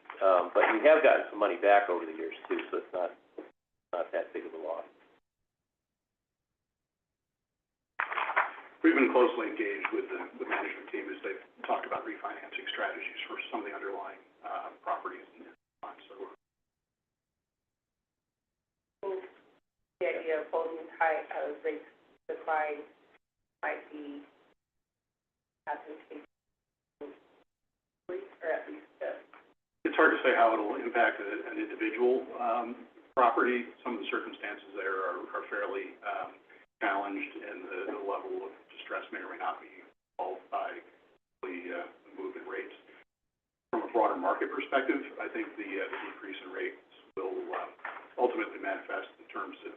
But you have gotten some money back over the years too, so it's not that big of a loss. We've been closely engaged with the management team as they've talked about refinancing strategies for some of the underlying properties in the fund. So the idea of holding tight as rates decline might be advantageous, or at least it's hard to say how it'll impact an individual property. Some of the circumstances there are fairly challenged, and the level of distress may or may not be involved by the move in rates market perspective, I think the decrease in rates will ultimately manifest in terms of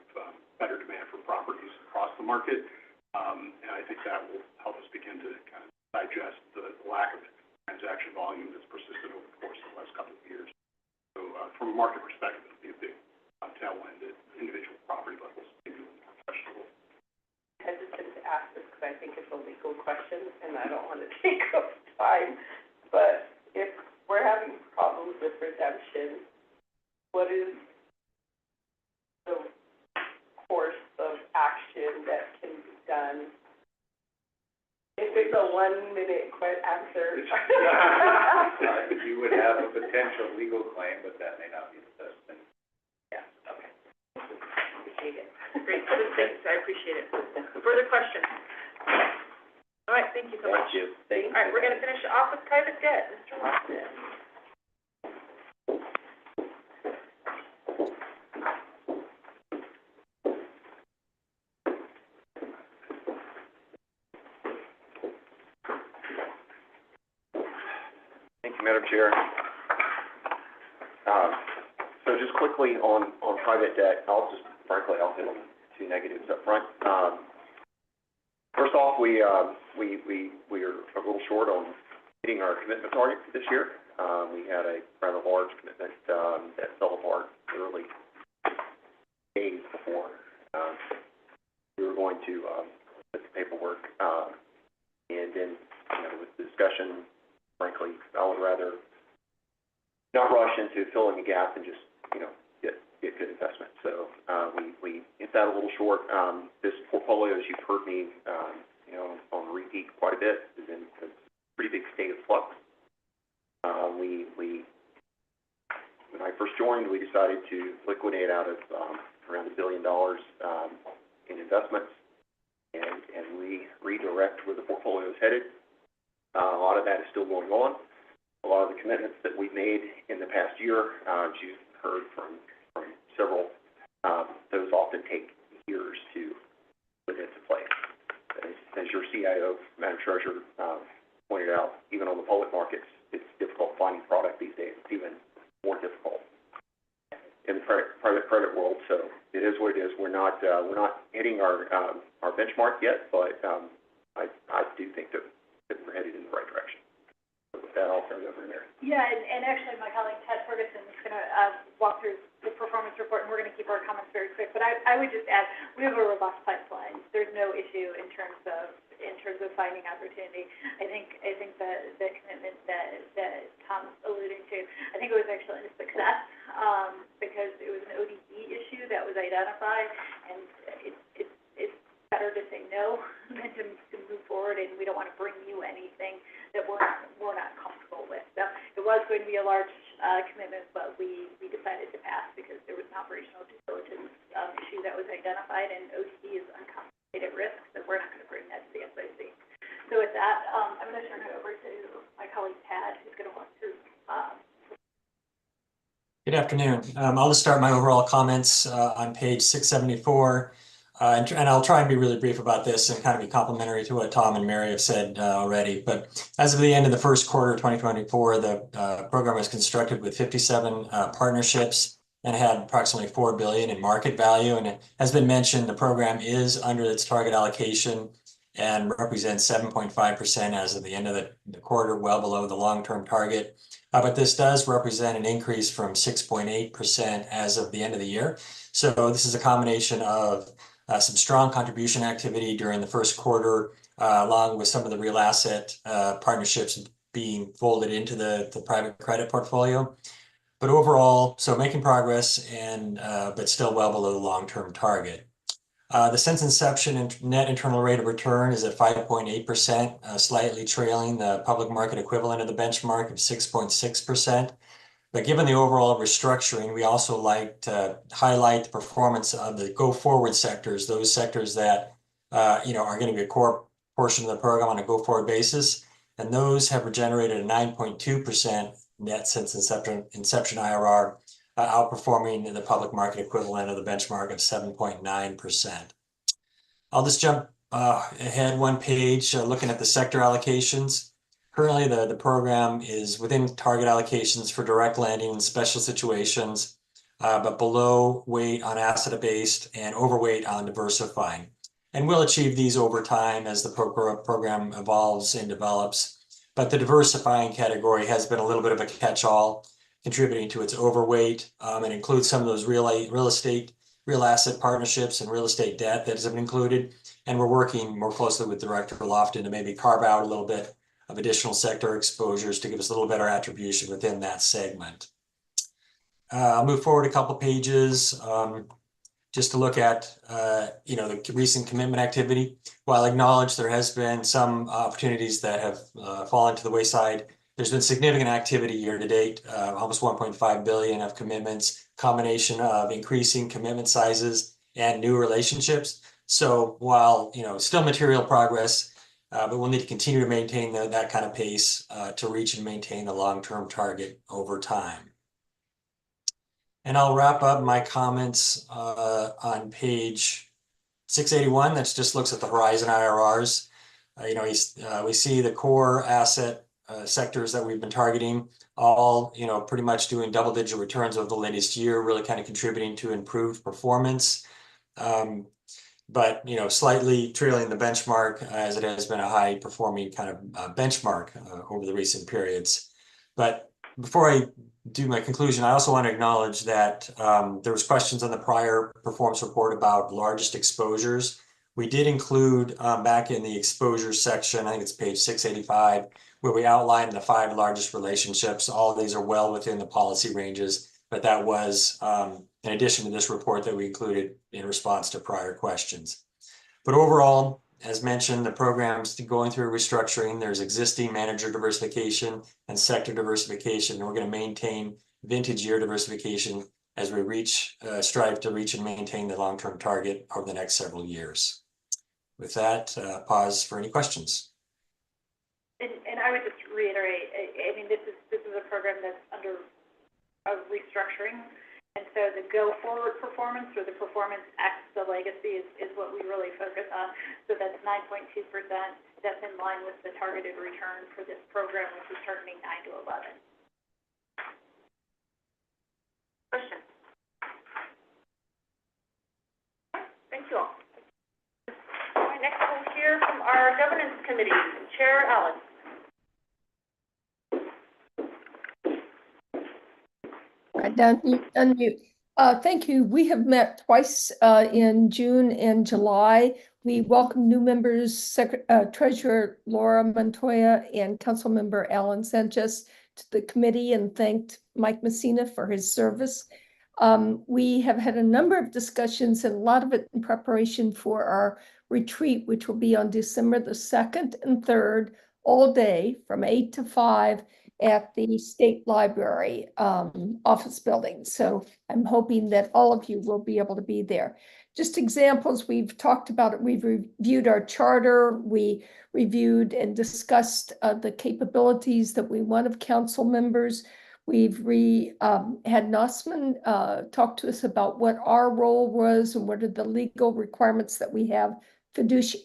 better demand for properties across the market. And I think that will help us begin to kind of digest the lack of transaction volume that's persisted over the course of the last couple of years. So from a market perspective, it'll be a big tailwind at individual property levels, maybe a little more questionable. Hesitant to ask this because I think it's a legal question and I don't want to take up time, but if we're having problems with redemption, what is the course of action that can be done? If it's a 1 minute answer. You would have a potential legal claim, but that may not be the best thing. Yeah, okay. Appreciate it. Great, good, thanks, I appreciate it. Further questions? All right, thank you so much. Thank you. Thank you. All right, we're gonna finish off with private debt, Mr. Watson. Thank you, Madam Chair. So just quickly on private debt, I'll hit on two negatives up front. First off, we are a little short on hitting our commitment target for this year. We had a rather large commitment that fell apart literally days before we were going to put the paperwork. And then, with the discussion, frankly, I would rather not rush into filling the gap and just, get good investment. So we hit that a little short. This portfolio, as you've heard me, on repeat quite a bit, is in a pretty big state of flux. When I first joined, we decided to liquidate out of around $1 billion in investments and redirect where the portfolio is headed. A lot of that is still going on. A lot of the commitments that we've made in the past year, as you've heard from several, those often take years to put into place. As your CIO, Madam Treasurer, pointed out, even on the public markets, it's difficult finding product these days. It's even more difficult in the private credit world. So it is what it is. We're not hitting our benchmark yet, but I do think that we're headed in the right direction. So with that, I'll turn it over to Mary. Yeah, and actually, my colleague Ted Ferguson is going to walk through the performance report, and we're going to keep our comments very quick. But I would just add, we have a robust pipeline. There's no issue in terms of finding opportunity. I think the commitment that Tom's alluding to, I think it was actually a success because it was an ODE issue that was identified, and it's better to say no than to move forward, and we don't want to bring you anything that we're not comfortable with. So it was going to be a large commitment, but we decided to pass because there was an operational due diligence issue that was identified, and ODE is uncompensated risk, so we're not going to bring that to the SIC. So with that, I'm going to turn it over to my colleague Tad, who's going to walk through. Good afternoon. I'll just start my overall comments on page 674. And I'll try and be really brief about this and kind of be complimentary to what Tom and Mary have said already. But as of the end of the first quarter of 2024, the program was constructed with 57 partnerships and had approximately $4 billion in market value. And it has been mentioned the program is under its target allocation and represents 7.5% as of the end of the quarter, well below the long-term target. But this does represent an increase from 6.8% as of the end of the year. So this is a combination of some strong contribution activity during the first quarter, along with some of the real asset partnerships being folded into the private credit portfolio. But overall, so making progress and but still well below the long-term target. Since inception, net internal rate of return is at 5.8%, slightly trailing the public market equivalent of the benchmark of 6.6%. But given the overall restructuring, we also like to highlight the performance of the go-forward sectors, those sectors that are going to be a core portion of the program on a go-forward basis. And those have generated a 9.2% net since inception IRR, outperforming the public market equivalent of the benchmark of 7.9%. I'll just jump ahead one page, looking at the sector allocations. Currently, the program is within target allocations for direct lending in special situations, but below weight on asset-based and overweight on diversifying. And we'll achieve these over time as the program evolves and develops. But the diversifying category has been a little bit of a catch-all, contributing to its overweight. It includes some of those real asset partnerships and real estate debt that has been included. And we're working more closely with Director Lofton to maybe carve out a little bit of additional sector exposures to give us a little better attribution within that segment. I'll move forward a couple pages just to look at the recent commitment activity. While I acknowledge there has been some opportunities that have fallen to the wayside, there's been significant activity year to date, almost 1.5 billion of commitments, combination of increasing commitment sizes and new relationships. So while still material progress, but we'll need to continue to maintain that kind of pace to reach and maintain the long-term target over time. And I'll wrap up my comments on page 681. That just looks at the horizon IRRs. We see the core asset sectors that we've been targeting, all pretty much doing double-digit returns over the latest year, really kind of contributing to improved performance. But slightly trailing the benchmark as it has been a high-performing kind of benchmark over the recent periods. But before I do my conclusion, I also want to acknowledge that there was questions on the prior performance report about largest exposures. We did include back in the exposure section, I think it's page 685, where we outlined the 5 largest relationships. All of these are well within the policy ranges, but that was in addition to this report that we included in response to prior questions. But overall, as mentioned, the program's going through restructuring. There's existing manager diversification and sector diversification, and we're going to maintain vintage year diversification as we strive to reach and maintain the long-term target over the next several years. With that, pause for any questions. And I would just reiterate, I mean, this is a program that's under a restructuring. And so the go-forward performance, or the performance X, the legacy, is what we really focus on. So that's 9.2%. That's in line with the targeted return for this program, which is targeting 9 to 11. Question? Thank you all. All right, next we'll hear from our governance committee, Chair Allen. Unmute. Thank you. We have met twice in June and July. We welcome new members, Treasurer Laura Montoya and Councilmember Alan Sanchez to the committee, and thanked Mike Messina for his service. We have had a number of discussions, and a lot of it in preparation for our retreat, which will be on December the 2nd and 3rd, all day from 8 to 5. At the State Library office building. So I'm hoping that all of you will be able to be there. Just examples, we've talked about it. We've reviewed our charter. We reviewed and discussed the capabilities that we want of council members. We've had Nossman talk to us about what our role was and what are the legal requirements that we have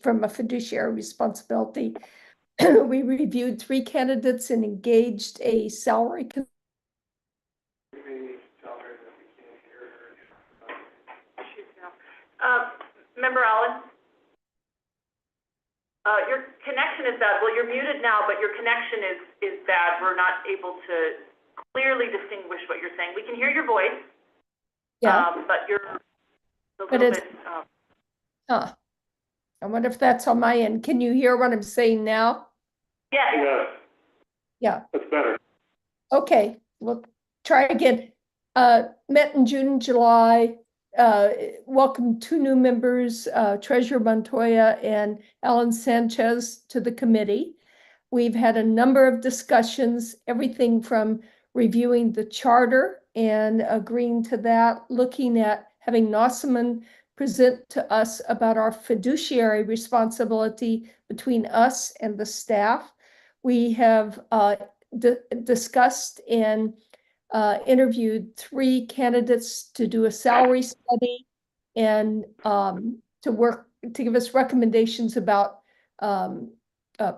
from a fiduciary responsibility. We reviewed 3 candidates and engaged a salary. Member Allen? Your connection is bad. Well, you're muted now, but your connection is bad. We're not able to clearly distinguish what you're saying. We can hear your voice. Yeah. But you're a little bit. I wonder if that's on my end. Can you hear what I'm saying now? Yeah. Yeah. That's better. Okay, we'll try again. Met in June and July. Welcomed 2 new members, Treasurer Montoya and Alan Sanchez, to the committee. We've had a number of discussions, everything from reviewing the charter and agreeing to that, looking at having Nossman present to us about our fiduciary responsibility between us and the staff. We have discussed and interviewed 3 candidates to do a salary study and to give us recommendations about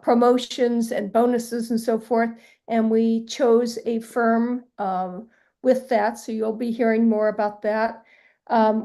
promotions and bonuses and so forth. And we chose a firm with that, so you'll be hearing more about that.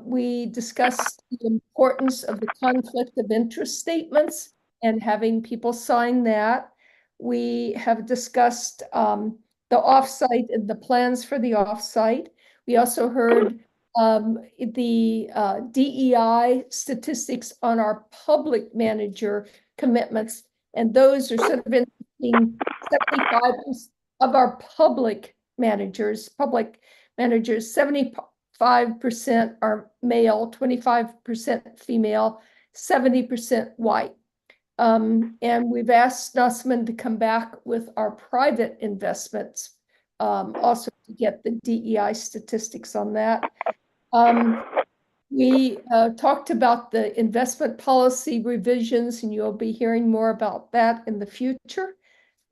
We discussed the importance of the conflict of interest statements and having people sign that. We have discussed the offsite and the plans for the offsite. We also heard the DEI statistics on our public manager commitments, and those are sort of interesting. 75% of our public managers, 75% are male, 25% female, 70% white. And we've asked Nussman to come back with our private investments, also to get the DEI statistics on that. We talked about the investment policy revisions, and you'll be hearing more about that in the future.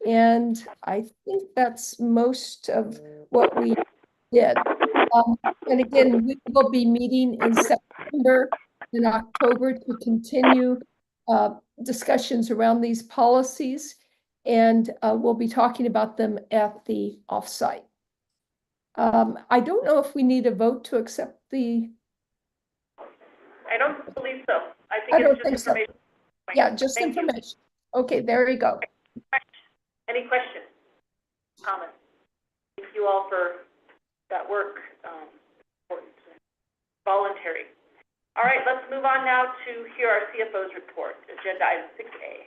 And I think that's most of what we did. And again, we will be meeting in September and October to continue discussions around these policies, and we'll be talking about them at the offsite. I don't know if we need a vote to accept the. I don't believe so. I don't think so. Yeah, just Thank you. information. Okay, there you go. Any questions, comments? Thank you all for that work. Important, voluntary. All right, let's move on now to hear our CFO's report, agenda item 6A.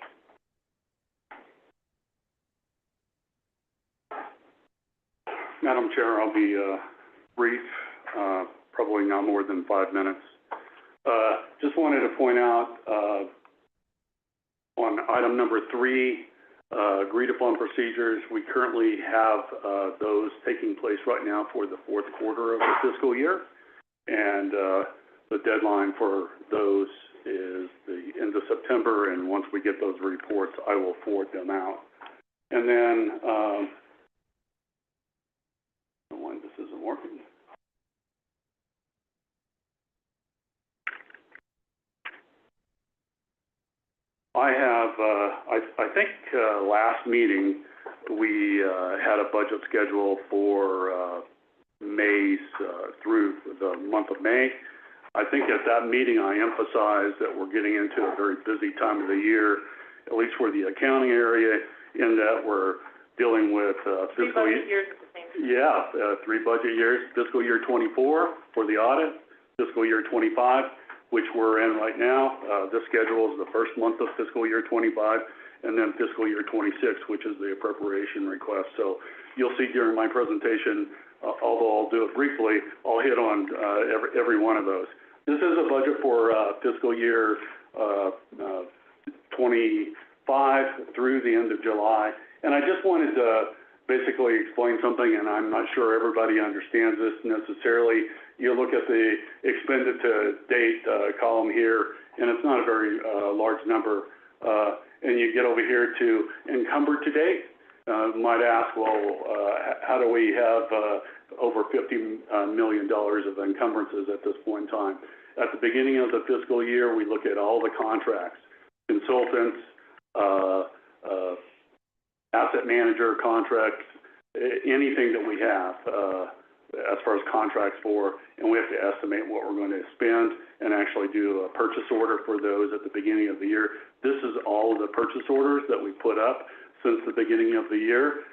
Madam Chair, I'll be brief, probably not more than 5 minutes. Just wanted to point out on item number 3, agreed upon procedures, we currently have those taking place right now for the fourth quarter of the fiscal year. And the deadline for those is the end of September, and once we get those reports, I will forward them out. And then, when this isn't working. I have, I think last meeting, we had a budget schedule for May's through the month of May. I think at that meeting, I emphasized that we're getting into a very busy time of the year, at least for the accounting area, in that we're dealing with fiscal year. 3 budget years at the same time. Yeah, 3 budget years, fiscal year 24 for the audit, fiscal year 25, which we're in right now. This schedule is the first month of fiscal year 25, and then fiscal year 26, which is the appropriation request. So you'll see during my presentation, although I'll do it briefly, I'll hit on every one of those. This is a budget for fiscal year 25 through the end of July. And I just wanted to basically explain something, and I'm not sure everybody understands this necessarily. You look at the expended to date column here, and it's not a very large number. And you get over here to encumbered to date. Might ask, well, how do we have over $50 million of encumbrances at this point in time? At the beginning of the fiscal year, we look at all the contracts, consultants, asset manager contracts, anything that we have as far as contracts for, and we have to estimate what we're going to spend and actually do a purchase order for those at the beginning of the year. This is all of the purchase orders that we put up since the beginning of the year.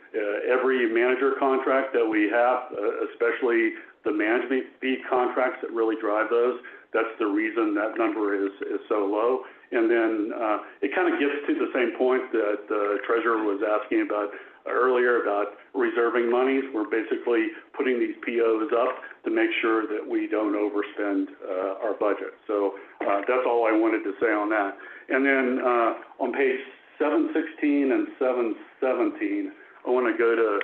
Every manager contract that we have, especially the management fee contracts that really drive those, that's the reason that number is so low. And then it kind of gets to the same point that the treasurer was asking about earlier about reserving monies. We're basically putting these POs up to make sure that we don't overspend our budget. So that's all I wanted to say on that. And then on page 716 and 717, I want to go to,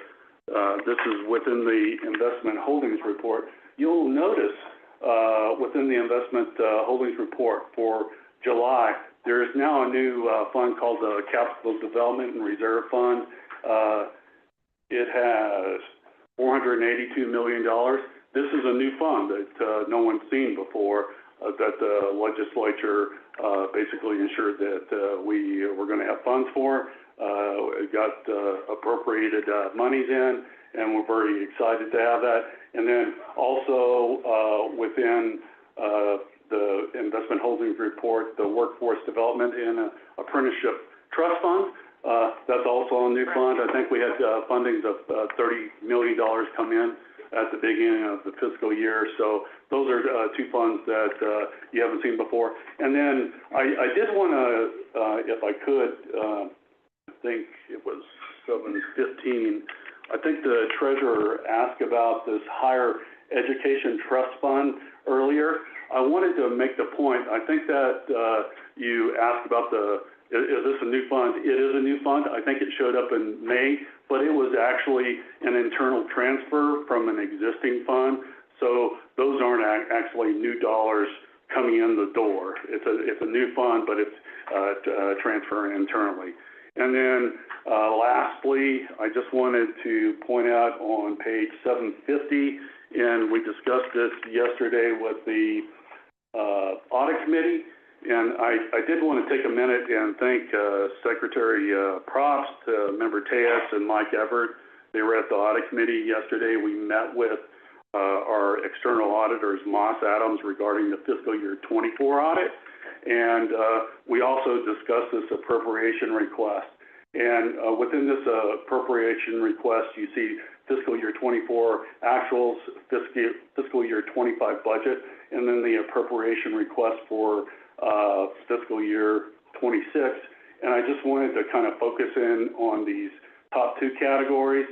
this is within the investment holdings report. You'll notice within the investment holdings report for July, there is now a new fund called the Capital Development and Reserve Fund. It has $482 million. This is a new fund that no one's seen before, that the legislature basically ensured that we were going to have funds for. Got appropriated monies in, and we're very excited to have that. And then also within the investment holdings report, the workforce development and apprenticeship trust fund. That's also a new fund. I think we had fundings of $30 million come in at the beginning of the fiscal year. So those are two funds that you haven't seen before. And then I did want to, if I could, I think it was 7:15, I think the treasurer asked about this higher education trust fund earlier. I wanted to make the point, I think that you asked about is this a new fund? It is a new fund. I think it showed up in May, but it was actually an internal transfer from an existing fund. So those aren't actually new dollars coming in the door. It's a new fund, but it's transferring internally. And then lastly, I just wanted to point out on page 750, and we discussed this yesterday with the audit committee, and I did want to take a minute and thank Secretary Probst, Member Tejas, and Mike Everett. They were at the audit committee yesterday. We met with our external auditors, Moss Adams, regarding the fiscal year 24 audit. And we also discussed this appropriation request. And within this appropriation request, you see fiscal year 24 actuals, fiscal year 25 budget, and then the appropriation request for fiscal year 26. And I just wanted to kind of focus in on these top two categories.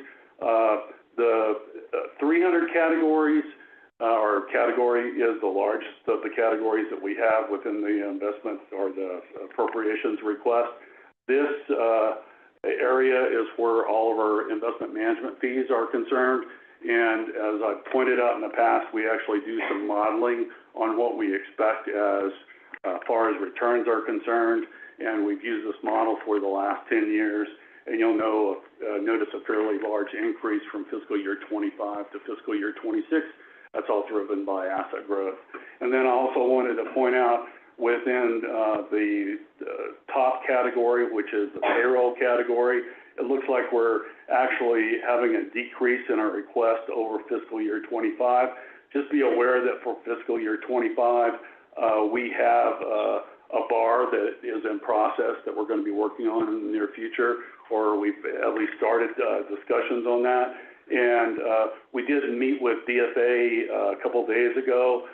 The 300 categories, our category is the largest of the categories that we have within the investment or the appropriations request. This area is where all of our investment management fees are concerned. And as I've pointed out in the past, we actually do some modeling on what we expect as far as returns are concerned. And we've used this model for the last 10 years. And you'll notice a fairly large increase from fiscal year 25 to fiscal year 26. That's all driven by asset growth. And then I also wanted to point out within the top category, which is the payroll category, it looks like we're actually having a decrease in our request over fiscal year 25. Just be aware that for fiscal year 25, we have a bar that is in process that we're going to be working on in the near future, or we've at least started discussions on that. And we did meet with DFA a couple of days ago.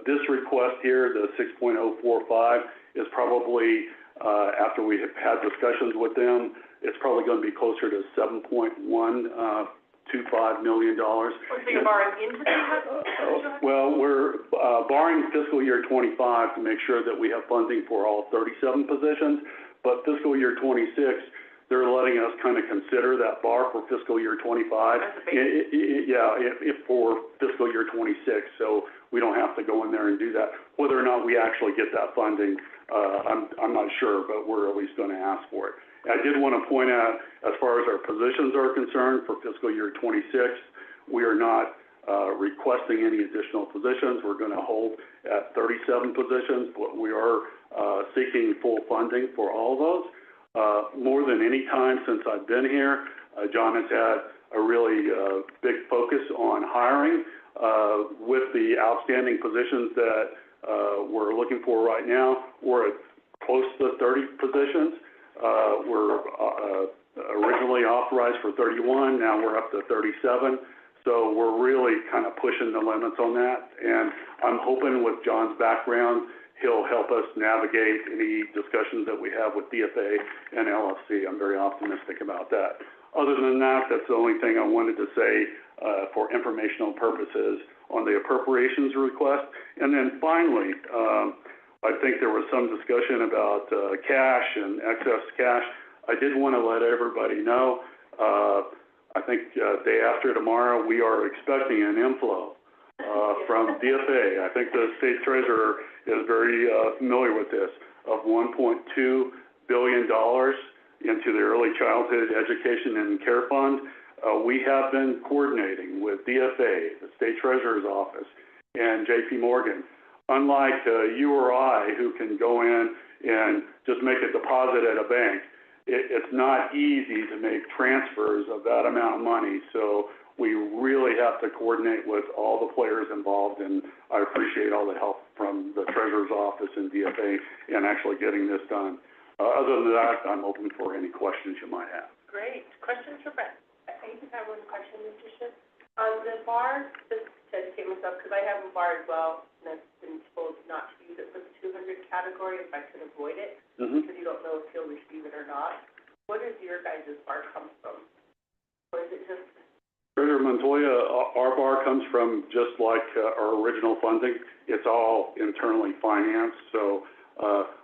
This request here, the 6.045, is probably, after we have had discussions with them, it's probably going to be closer to $7.125 million. So you're borrowing into that? Well, we're borrowing fiscal year 25 to make sure that we have funding for all 37 positions, but fiscal year 26, they're letting us kind of consider that bar for fiscal year 25. If for fiscal year 26, so we don't have to go in there and do that. Whether or not we actually get that funding, I'm not sure, but we're at least going to ask for it. I did want to point out, as far as our positions are concerned for fiscal year 26, we are not requesting any additional positions. We're going to hold at 37 positions, but we are seeking full funding for all of those. More than any time since I've been here, John has had a really big focus on hiring. With the outstanding positions that we're looking for right now, we're at close to 30 positions. We're originally authorized for 31, now we're up to 37. So we're really kind of pushing the limits on that. And I'm hoping with John's background, he'll help us navigate any discussions that we have with DFA and LFC. I'm very optimistic about that. Other than that, that's the only thing I wanted to say for informational purposes on the appropriations request. And then finally, I think there was some discussion about cash and excess cash. I did want to let everybody know, I think day after tomorrow, we are expecting an inflow from DFA. I think the state treasurer is very familiar with this, of $1.2 billion into the Early Childhood Education and Care Fund. We have been coordinating with DFA, the state treasurer's office, and JP Morgan Unlike you or I, who can go in and just make a deposit at a bank, it's not easy to make transfers of that amount of money. So we really have to coordinate with all the players involved, and I appreciate all the help from the Treasurer's Office and DFA in actually getting this done. Other than that, I'm open for any questions you might have. Great. Questions for Brent? I just have one question, Mr. Schiff. On the bar, just to take myself, because I have a bar as well, and I've been told not to use it for the 200 category if I could avoid it, because you don't know if he'll receive it or not. What does your guys' bar come from? Or is it just? Treasurer Montoya, our bar comes from just like our original funding. It's all internally financed, so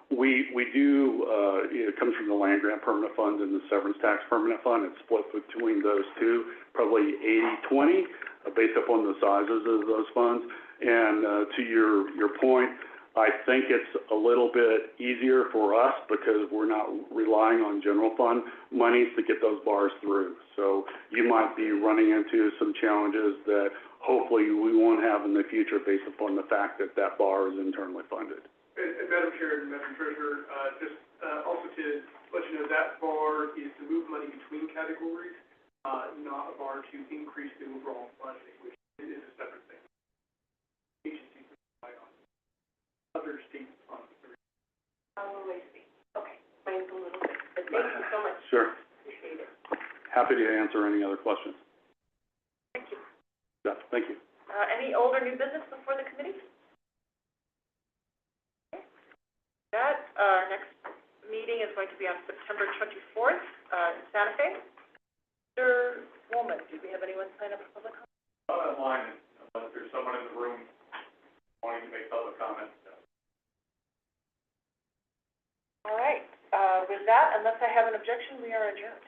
we do, it comes from the land grant permanent fund and the severance tax permanent fund. It's split between those two, probably 80-20, based upon the sizes of those funds. And to your point, I think it's a little bit easier for us because we're not relying on general fund monies to get those bars through. So you might be running into some challenges that hopefully we won't have in the future based upon the fact that that bar is internally funded. And Madam Chair and Madam Treasurer, just also to let you know, that bar is to move money between categories, not a bar to increase the overall budget, which is a separate thing. Agencies rely on other state funds. Oh, I see. Okay, mine's a little bit, but thank you so much. Sure. Appreciate it. Happy to answer any other questions. Thank you. Yeah, thank you. Any old or new business before the committee? That, our next meeting is going to be on September 24th, in Santa Fe. Mr. Woolman, do we have anyone sign up for public comment? Online, unless there's someone in the room wanting to make public comments. All right, with that, unless I have an objection, we are adjourned.